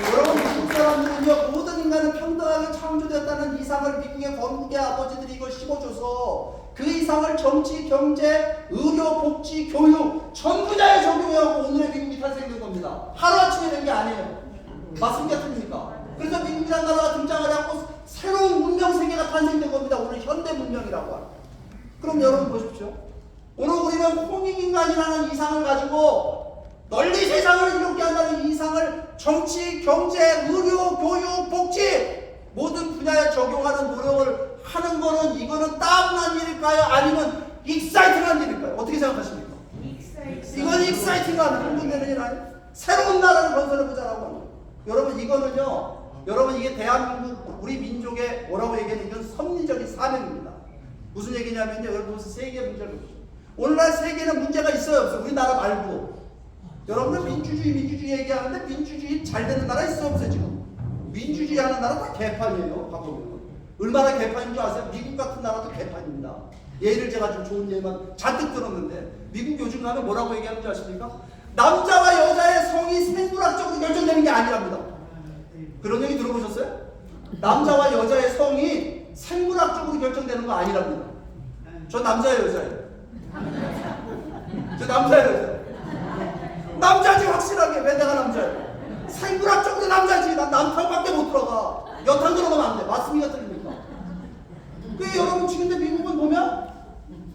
여러분 미국 사람들은요 모든 인간은 평등하게 창조되었다는 이상을 미국의 건국의 아버지들이 이걸 심어줘서 그 이상을 정치, 경제, 의료, 복지, 교육 전 분야에 적용해갖고 오늘의 미국이 탄생된 겁니다. 하루아침에 된 게 아니에요. 맞습니까? 틀립니까? 그래서 미국이라는 나라가 등장을 하고 새로운 문명 세계가 탄생된 겁니다. 오늘 현대 문명이라고 하는. 그럼 여러분 보십시오. 오늘 우리는 홍익인간이라는 이상을 가지고 널리 세상을 이롭게 한다는 이상을 정치, 경제, 의료, 교육, 복지 모든 분야에 적용하는 노력을 하는 거는 이거는 따분한 일일까요? 아니면 익사이팅한 일일까요? 어떻게 생각하십니까? 이건 익사이팅한 흥분되는 일 아니에요? 새로운 나라를 건설해보자라고 하는 거예요. 여러분 이거는요 여러분 이게 대한민국 우리 민족의 뭐라고 얘기하면 이건 섭리적인 사명입니다. 무슨 얘기냐면요 여러분 무슨 세계 문제를 보시죠. 오늘날 세계는 문제가 있어요 없어요? 우리나라 말고 여러분들 민주주의 얘기하는데 민주주의 잘 되는 나라 있어요 없어요? 지금 민주주의 하는 나라 다 개판이에요. 봐보면 얼마나 개판인 줄 아세요? 미국 같은 나라도 개판입니다. 예를 제가 좀 좋은 예만 잔뜩 들었는데 미국 요즘 가면 뭐라고 얘기하는 줄 아십니까? 남자와 여자의 성이 생물학적으로 결정되는 게 아니랍니다. 그런 얘기 들어보셨어요? 남자와 여자의 성이 생물학적으로 결정되는 거 아니랍니다. 저 남자예요 여자예요? 저 남자예요 여자예요? 남자지 확실하게. 왜 내가 남자예요? 생물학적으로 남자지. 난 남탕밖에 못 들어가. 여탕 들어가면 안 돼. 맞습니까? 틀립니까? 그 여러분 지금 미국은 보면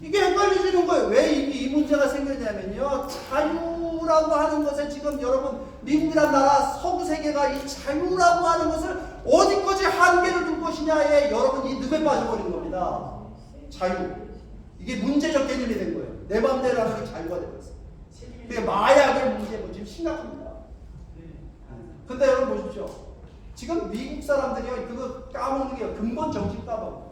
이게 헷갈려지는 거예요. 왜 이 문제가 생겼냐면요. 자유라고 하는 것에 지금 여러분 미국이란 나라 서구 세계가 이 자유라고 하는 것을 어디까지 한계를 둘 것이냐에 여러분 이 늪에 빠져버린 겁니다. 자유. 이게 문제적 개념이 된 거예요. 내 맘대로 하는 게 자유가 되버렸어요. 그게 마약의 문제고 지금 심각합니다. 근데 여러분 보십시오. 지금 미국 사람들이요 그거 까먹는 게 근본 정신 까먹어.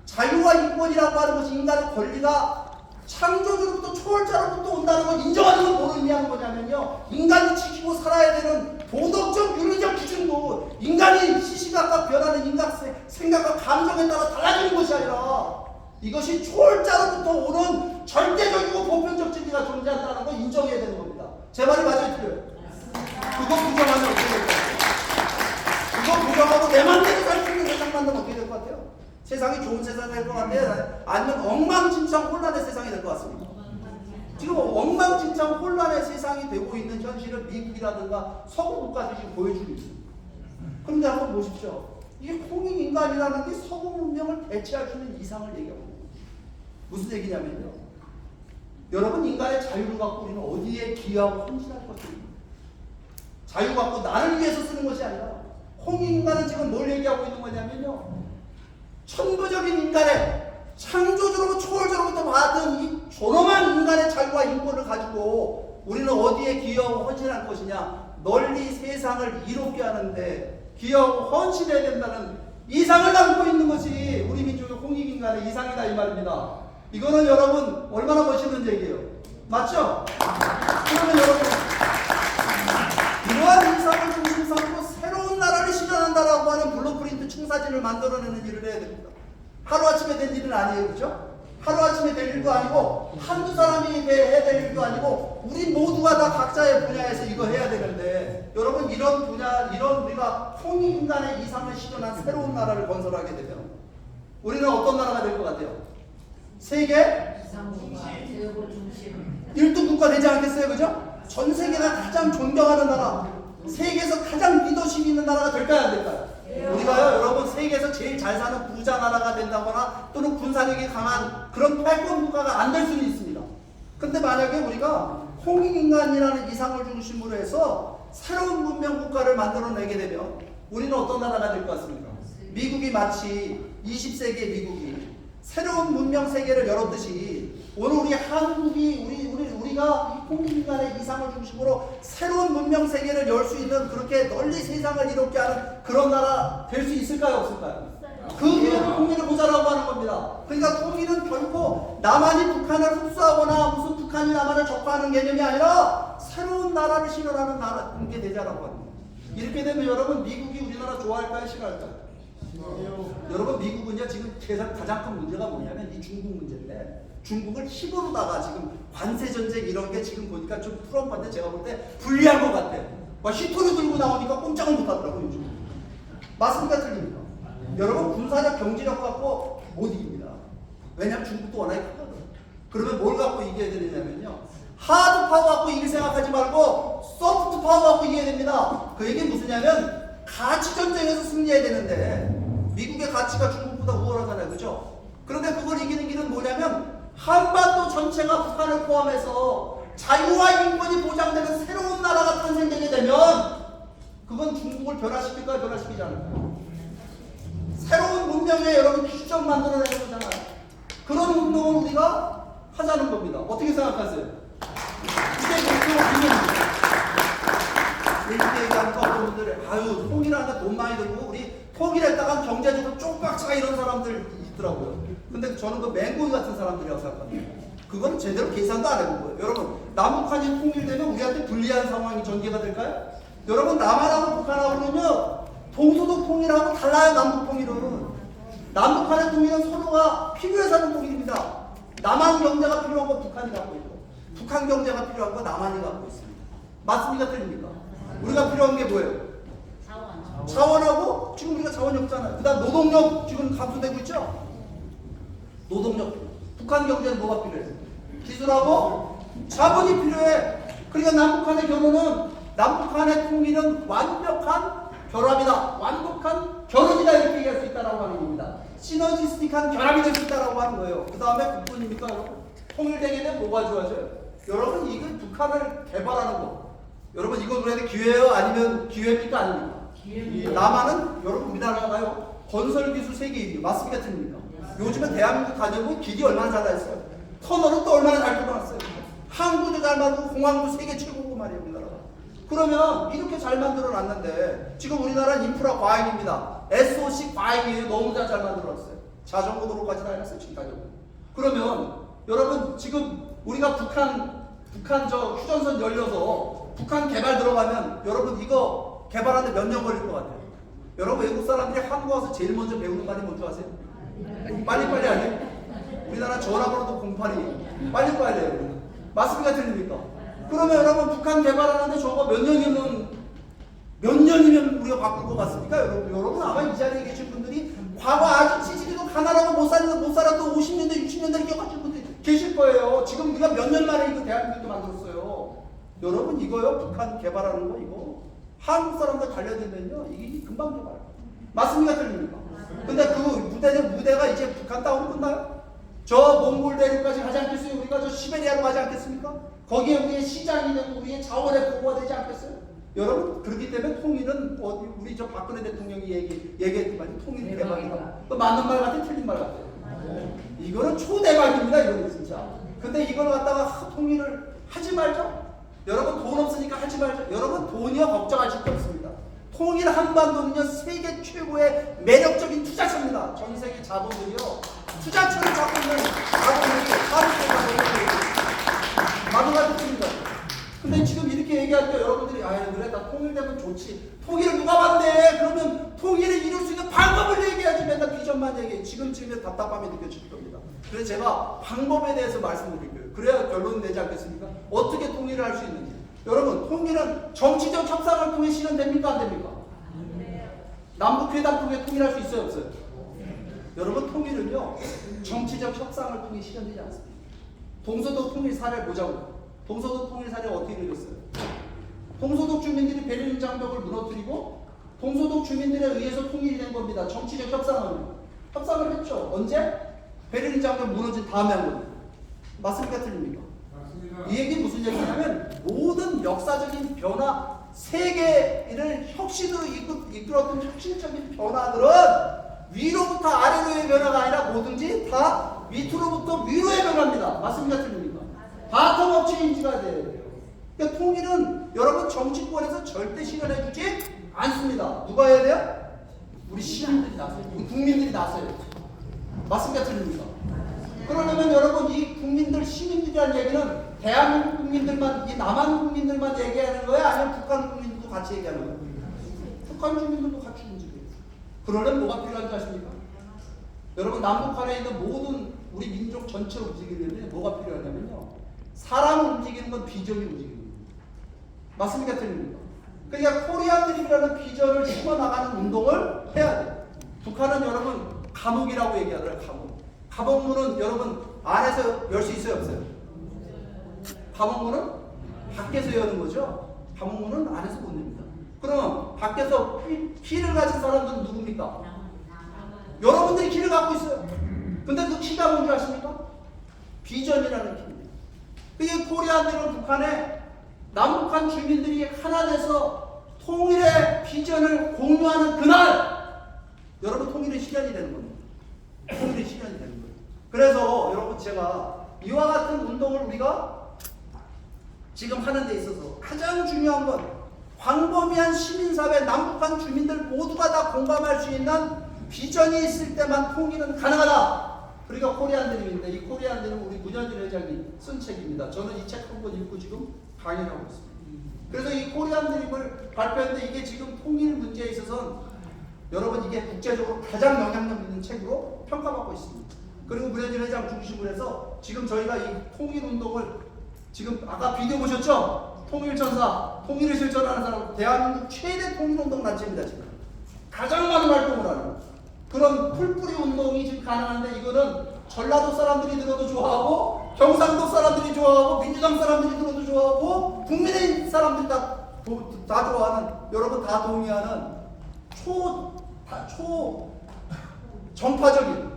자유와 인권이라고 하는 것이 인간의 권리가 창조주로부터 초월자로부터 온다는 걸 인정하는 건 뭐로 의미하는 거냐면요. 인간이 지키고 살아야 되는 도덕적 윤리적 기준도 인간이 시시각각 변하는 인간 생각과 감정에 따라 달라지는 것이 아니라 이것이 초월자로부터 오는 절대적이고 보편적 진리가 존재한다는 걸 인정해야 되는 겁니다. 제 말이 맞아요? 틀려요? 그거 부정하면 어떻게 될 것 같아요? 그거 부정하고 내 맘대로 살 수 있는 세상 만들면 어떻게 될 것 같아요? 세상이 좋은 세상이 될 것 같아요? 아니면 엉망진창 혼란의 세상이 될 것 같습니다. 지금 엉망진창 혼란의 세상이 되고 있는 현실을 미국이라든가 서구 국가들이 지금 보여주고 있습니다. 그런데 한번 보십시오. 이게 홍익인간이라는 게 서구 문명을 대체할 수 있는 이상을 얘기하고 있는 거예요. 무슨 얘기냐면요. 여러분 인간의 자유를 갖고 우리는 어디에 기여하고 헌신할 것입니다. 자유 갖고 나를 위해서 쓰는 것이 아니라 홍익인간은 지금 뭘 얘기하고 있는 거냐면요. 천부적인 인간의 창조주로부터 초월주로부터 받은 이 존엄한 인간의 자유와 인권을 가지고 우리는 어디에 기여하고 헌신할 것이냐. 널리 세상을 이롭게 하는데 기여하고 헌신해야 된다는 이상을 담고 있는 것이 우리 민족의 홍익인간의 이상이다 이 말입니다. 이거는 여러분 얼마나 멋있는 얘기예요. 맞죠? 그러면 여러분 이러한 이상을 중심 삼고 새로운 나라를 실현한다라고 하는 블루프린트 층사진을 만들어내는 일을 해야 됩니다. 하루아침에 된 일은 아니에요. 그렇죠? 하루아침에 될 일도 아니고 한두 사람이 해야 될 일도 아니고 우리 모두가 다 각자의 분야에서 이거 해야 되는데 여러분 이런 분야 이런 우리가 홍익인간의 이상을 실현한 새로운 나라를 건설하게 되면 우리는 어떤 나라가 될 것 같아요? 세계 제국 중심 1등 국가 되지 않겠어요? 그죠? 전 세계가 가장 존경하는 나라, 세계에서 가장 리더십 있는 나라가 될까요? 안 될까요? 우리가요 여러분 세계에서 제일 잘 사는 부자 나라가 된다거나 또는 군사력이 강한 그런 패권 국가가 안 될 수는 있습니다. 근데 만약에 우리가 홍익인간이라는 이상을 중심으로 해서 새로운 문명 국가를 만들어내게 되면 우리는 어떤 나라가 될 것 같습니까? 미국이 마치 20세기의 미국이 새로운 문명 세계를 열었듯이 오늘 우리 한국이 우리가 이 홍익인간의 이상을 중심으로 새로운 문명 세계를 열 수 있는 그렇게 널리 세상을 이롭게 하는 그런 나라 될 수 있을까요? 없을까요? 그 기회를 통일을 보자라고 하는 겁니다. 그러니까 통일은 결코 남한이 북한을 흡수하거나 무슨 북한이 남한을 적화하는 개념이 아니라 새로운 나라를 실현하는 나라 게 되자라고 합니다. 이렇게 되면 여러분 미국이 우리나라 좋아할까요? 싫어할까요? 여러분 미국은요 지금 가장 큰 문제가 뭐냐면 이 중국 문제인데 중국을 힘으로다가 지금 관세 전쟁 이런 게 지금 보니까 좀 트럼프한테 제가 볼 때 불리한 것 같아요. 막 히토리 들고 나오니까 꼼짝을 못하더라고요 요즘. 맞습니까 틀립니까? 여러분 군사력 경제력 갖고 못 이깁니다. 왜냐하면 중국도 워낙에 크거든. 그러면 뭘 갖고 이겨야 되느냐면요, 하드 파워 갖고 이길 생각하지 말고 소프트 파워 갖고 이겨야 됩니다. 그 얘기는 무슨냐면 가치 전쟁에서 승리해야 되는데 미국의 가치가 중국보다 우월하잖아요, 그죠? 그런데 그걸 이기는 길은 뭐냐면 한반도 전체가 북한을 포함해서 자유와 인권이 보장되는 새로운 나라가 탄생되게 되면 그건 중국을 변화시킬까요? 변화시키지 않을까요? 새로운 문명에 여러분 기적 만들어내는 거잖아요. 그런 운동을 우리가 하자는 겁니다. 어떻게 생각하세요? 이게 목표 기능입니다. 이렇게 얘기하니까 어떤 분들이 아유 통일하는데 돈 많이 들고 우리 통일했다가 경제적으로 쪽박차가 이런 사람들 있더라고요. 근데 저는 그 맹고이 같은 사람들이라고 생각합니다. 그건 제대로 계산도 안 해본 거예요. 여러분 남북한이 통일되면 우리한테 불리한 상황이 전개가 될까요? 여러분 남한하고 북한하고는요 동서도 통일하고 달라요. 남북 통일은 남북한의 통일은 서로가 필요해서 하는 통일입니다. 남한 경제가 필요한 거 북한이 갖고 있고 북한 경제가 필요한 거 남한이 갖고 있습니다. 맞습니까? 틀립니까? 우리가 필요한 게 뭐예요? 자원하고 지금 우리가 자원이 없잖아요. 그 다음 노동력 지금 감소되고 있죠? 노동력. 북한 경제는 뭐가 필요해? 기술하고 자본이 필요해. 그러니까 남북한의 결혼은 남북한의 통일은 완벽한 결합이다. 완벽한 결혼이다. 이렇게 얘기할 수 있다라고 하는 겁니다. 시너지스틱한 결합이 될 수 있다라고 하는 거예요. 그 다음에 북분입니까 여러분? 통일되게 되면 뭐가 좋아져요? 여러분 이걸 북한을 개발하는 거. 여러분 이거 우리한테 기회예요? 아니면 기회입니까? 아닙니까? 기회입니다. 남한은 여러분 우리나라가요 건설 기술 세계 1위 맞습니까? 틀립니까? 요즘에 대한민국 다녀보면 길이 얼마나 잘 나있어요. 터널은 또 얼마나 잘 뚫어놨어요. 항구도 잘 만들고 공항도 세계 최고고 말이에요 우리나라가. 그러면 이렇게 잘 만들어놨는데 지금 우리나라는 인프라 과잉입니다. SOC 과잉이에요. 너무 잘 만들어놨어요. 자전거 도로까지 다 해놨어요 지금 다녀보면. 그러면 여러분 지금 우리가 북한 저 휴전선 열려서 북한 개발 들어가면 여러분 이거 개발하는데 몇 년 걸릴 것 같아요? 여러분 외국 사람들이 한국 와서 제일 먼저 배우는 말이 뭔지 아세요? 빨리빨리 하네. 우리나라 전화번호도 08이 빨리빨리 해요. 맞습니까? 틀립니까? 그러면 여러분 북한 개발하는데 저거 몇 년이면 우리가 바꿀 것 같습니까? 여러분 아마 이 자리에 계신 분들이 과거 아주 찌질이도 가난하고 못 살아도 50년대 60년대를 겪으신 분들이 계실 거예요. 지금 우리가 몇 년 만에 이거 대한민국도 만들었어요. 여러분 이거요 북한 개발하는 거 이거 한국 사람들 관련되면요 이게 금방 개발. 맞습니까? 틀립니까? 근데 그 무대가 이제 북한 땅으로 끝나요? 저 몽골 대륙까지 가지 않겠어요? 우리가 저 시베리아로 가지 않겠습니까? 거기에 우리의 시장이 되고 우리의 자원의 보고가 되지 않겠어요? 여러분 그렇기 때문에 통일은 우리 저 박근혜 대통령이 얘기했지만 통일 대박이다. 또 맞는 말 같아요? 틀린 말 같아요? 이거는 초대박입니다. 이거는 진짜. 근데 이걸 갖다가 통일을 하지 말죠? 여러분 돈 없으니까 하지 말죠. 여러분 돈이요 걱정하실 게 없습니다. 통일 한반도는요 세계 최고의 매력적인 투자처입니다. 전 세계 자본들이요 투자처를 갖고 있는 자본들이 마누가 듣습니다. 근데 지금 이렇게 얘기하니까 여러분들이 아유 그래 나 통일되면 좋지. 통일을 누가 반대해? 그러면 통일을 이룰 수 있는 방법을 얘기해야지. 맨날 비전만 얘기해. 지금쯤에 답답함이 느껴질 겁니다. 그래서 제가 방법에 대해서 말씀드릴 거예요. 그래야 결론 내지 않겠습니까? 어떻게 통일을 할 수 있는지. 여러분 통일은 정치적 협상을 통해 실현됩니까? 안 됩니까? 남북회담 통해 통일할 수 있어요? 없어요? 여러분 통일은요 정치적 협상을 통해 실현되지 않습니다. 동서독 통일 사례를 보자고요. 동서독 통일 사례가 어떻게 이루어졌어요? 동서독 주민들이 베를린 장벽을 무너뜨리고 동서독 주민들에 의해서 통일이 된 겁니다. 정치적 협상을 했죠. 언제? 베를린 장벽 무너진 다음에 한 겁니다. 맞습니까? 틀립니까? 맞습니다. 이 얘기 무슨 얘기냐면 모든 역사적인 변화 세계를 혁신으로 이끌었던 혁신적인 변화들은 위로부터 아래로의 변화가 아니라 뭐든지 다 밑으로부터 위로의 변화입니다. 맞습니까? 틀립니까? 바텀업 체인지가 돼요. 그러니까 통일은 여러분 정치권에서 절대 실현해주지 않습니다. 누가 해야 돼요? 우리 시민들이 나서요. 우리 국민들이 나서요. 맞습니까? 틀립니까? 그러려면 여러분 이 국민들 시민들이라는 얘기는 대한민국 국민들만 이 남한 국민들만 얘기하는 거야? 아니면 북한 국민들도 같이 얘기하는 거야? 북한 주민들도 같이 움직여요. 그러려면 뭐가 필요한지 아십니까? 여러분 남북한에 있는 모든 우리 민족 전체를 움직이려면 뭐가 필요하냐면요 사람을 움직이는 건 비전이 움직이는 겁니다. 맞습니까? 틀립니까? 그러니까 코리안 드림이라는 비전을 심어나가는 운동을 해야 돼요. 북한은 여러분 감옥이라고 얘기하더라고요. 감옥. 감옥문은 여러분 안에서 열 수 있어요 없어요? 감옥문은 밖에서 여는 거죠. 감옥문은 안에서 못 냅니다. 그러면 밖에서 키를 가진 사람들은 누굽니까? 여러분들이 키를 갖고 있어요. 근데 그 키가 뭔지 아십니까? 비전이라는 키입니다. 그게 코리안들은 북한에 남북한 주민들이 하나 돼서 통일의 비전을 공유하는 그날 여러분 통일의 실현이 되는 겁니다. 통일의 실현이 되는 거예요. 그래서 여러분 제가 이와 같은 운동을 우리가 지금 하는 데 있어서 가장 중요한 건 광범위한 시민사회 남북한 주민들 모두가 다 공감할 수 있는 비전이 있을 때만 통일은 가능하다. 그러니까 코리안드림인데 이 코리안드림은 우리 문현진 회장이 쓴 책입니다. 저는 이 책 한 권 읽고 지금 강의를 하고 있습니다. 그래서 이 코리안드림을 발표했는데 이게 지금 통일 문제에 있어서는 여러분 이게 국제적으로 가장 영향력 있는 책으로 평가받고 있습니다. 그리고 문현진 회장 중심으로 해서 지금 저희가 이 통일 운동을 지금 아까 비디오 보셨죠? 통일천사, 통일을 실천하는 사람 대한민국 최대 통일운동 단체입니다. 지금 가장 많은 활동을 하는 그런 풀뿌리 운동이 지금 가능한데 이거는 전라도 사람들이 들어도 좋아하고 경상도 사람들이 좋아하고 민주당 사람들이 들어도 좋아하고 국민의힘 사람들이 다 좋아하는 여러분 다 동의하는 정파적인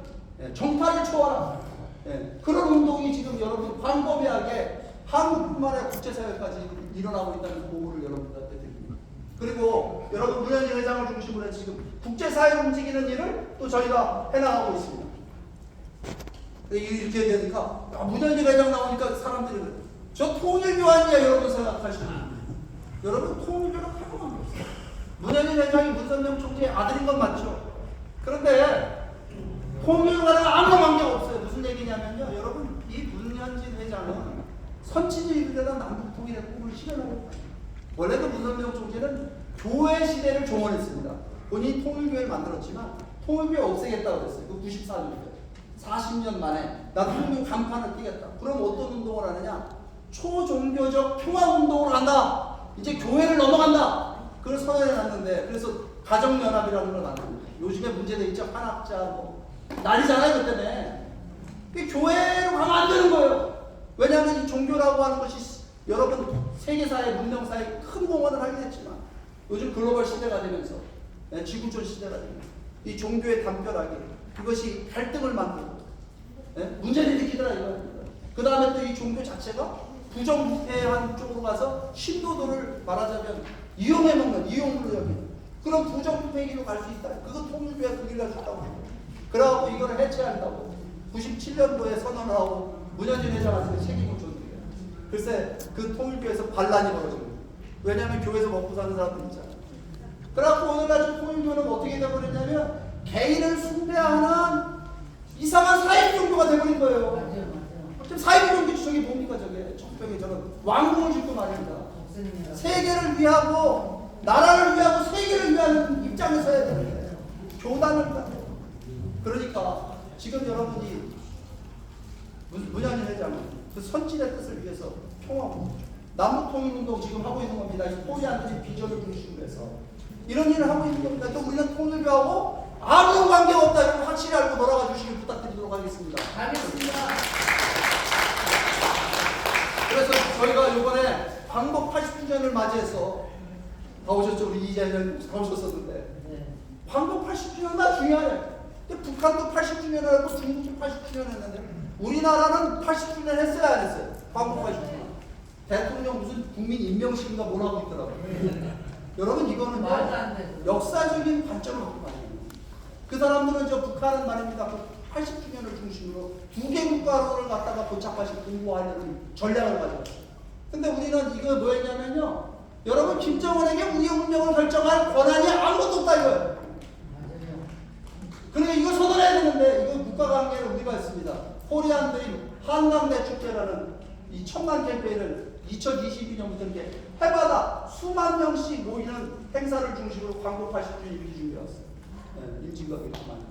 정파를 초월한 그런 운동이 지금 여러분 광범위하게 한국뿐만 아니라 국제사회까지 일어나고 있다는 보고를 여러분들한테 드립니다. 그리고 여러분 문현진 회장을 중심으로 해서 지금 국제사회를 움직이는 일을 또 저희가 해나가고 있습니다. 이렇게 되니까 문현진 회장 나오니까 사람들이 그래요. 저 통일교환이야 여러분 생각하시는 여러분 통일교는 하나도 안 없어요. 문현진 회장이 문선명 총재의 아들인 건 맞죠. 그런데 통일과는 아무 관계가 없어요. 무슨 얘기냐면요. 여러분 이 문현진 회장은 선친일이라는 남북 통일의 꿈을 실현하고 있어요. 원래도 문선명 총재는 교회 시대를 종언했습니다. 본인이 통일교회를 만들었지만 통일교회 없애겠다고 그랬어요. 그 94년도에 40년 만에 나 통일 간판을 띄겠다. 그럼 어떤 운동을 하느냐? 초종교적 평화운동을 한다. 이제 교회를 넘어간다. 그걸 선언해놨는데 그래서 가정연합이라는 걸 만듭니다. 요즘에 문제돼 있죠. 한학자 뭐 난리잖아요 그때는. 교회로 가면 안 되는 거예요. 왜냐하면 이 종교라고 하는 것이 여러분 세계사회 문명사에 큰 공헌을 하긴 했지만 요즘 글로벌 시대가 되면서 지구촌 시대가 되면서 이 종교의 담벼락에 그것이 갈등을 만들고 문제를 일으키더라 이거입니다. 그 다음에 또 이 종교 자체가 부정부패한 쪽으로 가서 신도들을 말하자면 이용해먹는 이용물로 여기는 그런 부정부패 길로 갈 수 있다. 그거 통일교회가 그 길로 갈 수 있다고 합니다. 그래갖고 이거를 해체한다고 97년도에 선언을 하고 문현진 회장한테 책임을 줬는데 글쎄 그 통일교회에서 반란이 벌어집니다. 왜냐하면 교회에서 먹고 사는 사람들 있잖아요. 그래갖고 오늘날 통일교회는 어떻게 돼버렸냐면 개인을 숭배하는 이상한 사이비 종교가 돼버린 거예요. 맞아요. 지금 사이비 종교 저게 뭡니까 저게 적병이 저는 왕궁을 짓고 말입니다. 세계를 위하고 나라를 위하고 세계를 위하는 입장에서 해야 되는데 교단을 위하고 그러니까 지금 여러분이 문현진 회장은 그 선진의 뜻을 위해서 평화운동, 남북통일운동 지금 하고 있는 겁니다. 이 코리안들이 비전을 중심으로 해서 이런 일을 하고 있는 겁니다. 또 우리는 통일교하고 아무 관계가 없다. 이런 확실히 알고 돌아가 주시길 부탁드리도록 하겠습니다. 알겠습니다. 그래서 저희가 이번에 광복 80주년을 맞이해서 다 오셨죠? 우리 이재현 다 오셨었는데 네. 광복 80주년 다 중요해. 근데 북한도 80주년을 하고 중국도 80주년 했는데 우리나라는 80주년 했어야 안 했어요? 광복 80주년. 대통령 무슨 국민 임명식인가 뭘 하고 있더라고요. 여러분 이거는 말도 안 돼. 역사적인 관점을 갖고 가야 돼요. 그 사람들은 저 북한은 말입니다. 80주년을 중심으로 두 개 국가를 갖다가 고착화시 공부하려는 전략을 가지고 있어요. 근데 우리는 이거 뭐였냐면요. 여러분 김정은에게 우리 운명을 결정할 권한이 아무것도 없다 이거예요. 맞아요. 그러니까 이거 선언해야 되는데 이거 국가관계를 우리가 했습니다. 코리안드림 한강대 축제라는 이 청간 캠페인을 2022년부터 이렇게 해마다 수만 명씩 모이는 행사를 중심으로 광복 80주년 이렇게 준비해왔어요. 네, 임진각 이렇게 만든.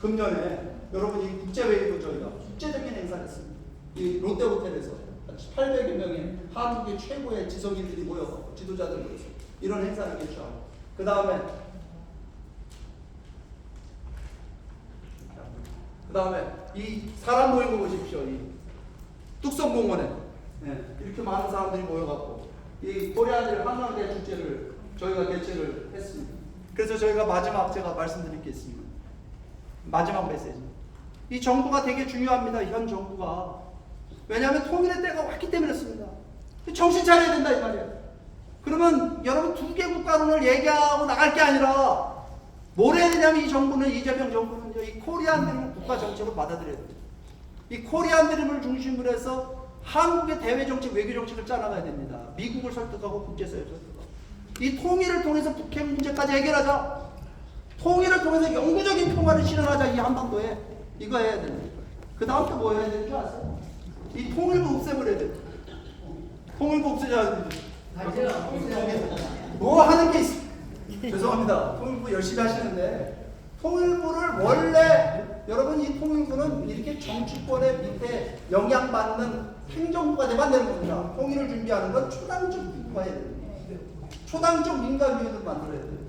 금년에 여러분 이 국제회의도 저희가 국제적인 행사를 했습니다. 이 롯데호텔에서 800여 명의 한국의 최고의 지성인들이 모여서 지도자들 모여서 이런 행사이겠죠. 그 다음에 이 사람 모인 거 보십시오. 이 뚝섬공원에 이렇게 많은 사람들이 모여갖고 이 코리아들 한강대 축제를 저희가 개최를 했습니다. 그래서 저희가 마지막 제가 말씀드릴 게 있습니다. 마지막 메시지. 이 정부가 되게 중요합니다. 현 정부가. 왜냐하면 통일의 때가 왔기 때문에 그렇습니다. 정신 차려야 된다 이 말이에요. 그러면 여러분 두 개 국가론을 얘기하고 나갈 게 아니라 뭘 해야 되냐면 이 정부는 이재명 정부는요. 이 코리안 드림을 국가 정책으로 받아들여야 됩니다. 이 코리안 드림을 중심으로 해서 한국의 대외 정책, 외교 정책을 짜나가야 됩니다. 미국을 설득하고 국제사회를 설득하고 이 통일을 통해서 북핵 문제까지 해결하자. 통일을 통해서 영구적인 평화를 실현하자. 이 한반도에 이거 해야 됩니다. 그 다음 또 뭐 해야 되는 줄 아세요? 이 통일부 없애버려야 됩니다. 통일부 없애자. 뭐 하는 게 있어? 죄송합니다. 통일부 열심히 하시는데 통일부를 원래 여러분 이 통일부는 이렇게 정치권의 밑에 영향받는 행정부가 되면 되는 겁니다. 통일을 준비하는 건 초당적 민주화해야 됩니다. 초당적 민간위원회를 만들어야 돼요.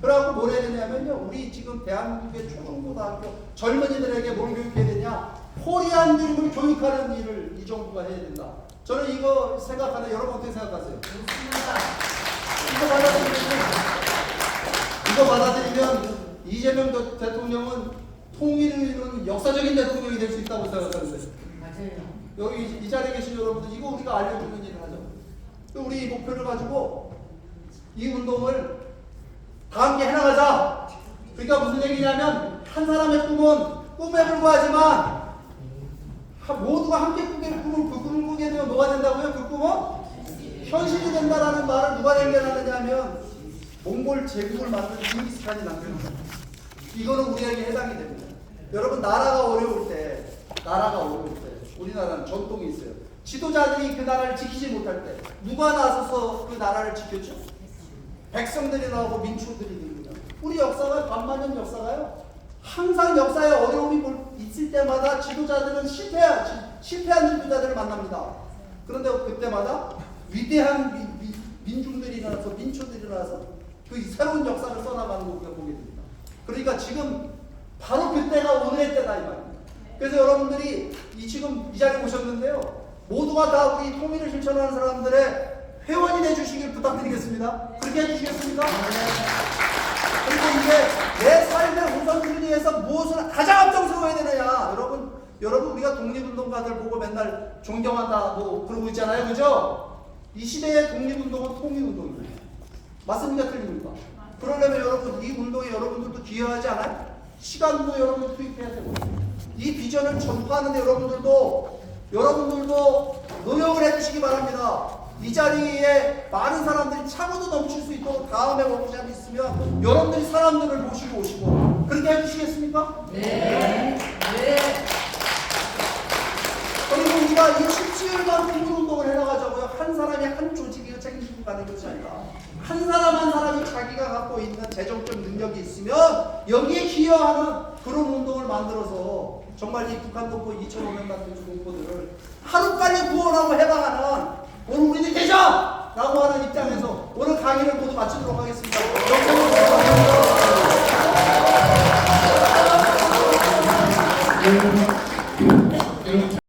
그래갖고 뭘 해야 되냐면요. 우리 지금 대한민국의 초중고등학교 젊은이들에게 뭘 교육해야 되냐. 코리안 드림을 교육하는 일을 이 정부가 해야 된다. 저는 이거 생각하는 여러분 어떻게 생각하세요? 이거 받아들이면 이재명 대통령은 통일을 이루는 역사적인 대통령이 될 수 있다고 생각하는데 맞아요. 여기 이 자리에 계신 여러분들 이거 우리가 알려주는 일을 하죠. 우리 이 목표를 가지고 이 운동을 다 함께 해나가자. 그러니까 무슨 얘기냐면 한 사람의 꿈은 꿈에 불과하지만 모두가 함께 그 꿈을 꾸게 되면 뭐가 된다고요? 그 꿈은 현실이 된다라는 말을 누가 남겨놨느냐 하면 몽골 제국을 만든 징기스칸이 남겨놨습니다. 이거는 우리에게 해당이 됩니다. 여러분 나라가 어려울 때 우리나라는 전통이 있어요. 지도자들이 그 나라를 지키지 못할 때 누가 나서서 그 나라를 지켰죠? 백성들이 나오고 민초들이 됩니다. 우리 역사가 반만년 역사가요. 항상 역사에 어려움이 있을 때마다 지도자들은 실패한 지도자들을 만납니다. 그런데 그때마다 위대한 민중들이 일어나서 민초들이 일어나서 그 새로운 역사를 써나가는 거 우리가 보게 됩니다. 그러니까 지금 바로 그때가 오늘의 때다 이 말입니다. 그래서 여러분들이 지금 이 자리에 오셨는데요. 모두가 다 우리 통일을 실천하는 사람들의 회원이 되주시길 부탁드리겠습니다. 그렇게 해주시겠습니까? 그리고 이제 내 삶의 우선순위에서 무엇을 가장 앞장서야 되느냐. 여러분 우리가 독립운동가들 보고 맨날 존경한다 뭐 그러고 있잖아요. 그죠? 이 시대의 독립운동은 통일운동입니다. 맞습니까? 틀립니까? 그러려면 여러분 이 운동에 여러분들도 기여하지 않아요? 시간도 여러분 투입해야 되고 이 비전을 전파하는데 여러분들도 노력을 해주시기 바랍니다. 이 자리에 많은 사람들이 차고도 넘칠 수 있도록 다음에 워크숍이 있으면 여러분들이 사람들을 모시고 오시고 그렇게 해주시겠습니까? 네. 그리고 우리가 이 17일간 통일운동을 해나가자고요. 한 사람이 한 조직이 책임지고 가는 것이 아니라 한 사람 한 사람이 자기가 갖고 있는 재정적 능력이 있으면 여기에 기여하는 그런 운동을 만들어서 정말 이 북한 동포 2,500만 동포들을 하루빨리 구원하고 해방하는 오늘 우리들 되자! 라고 하는 입장에서 오늘 강의를 모두 마치도록 하겠습니다. 영상을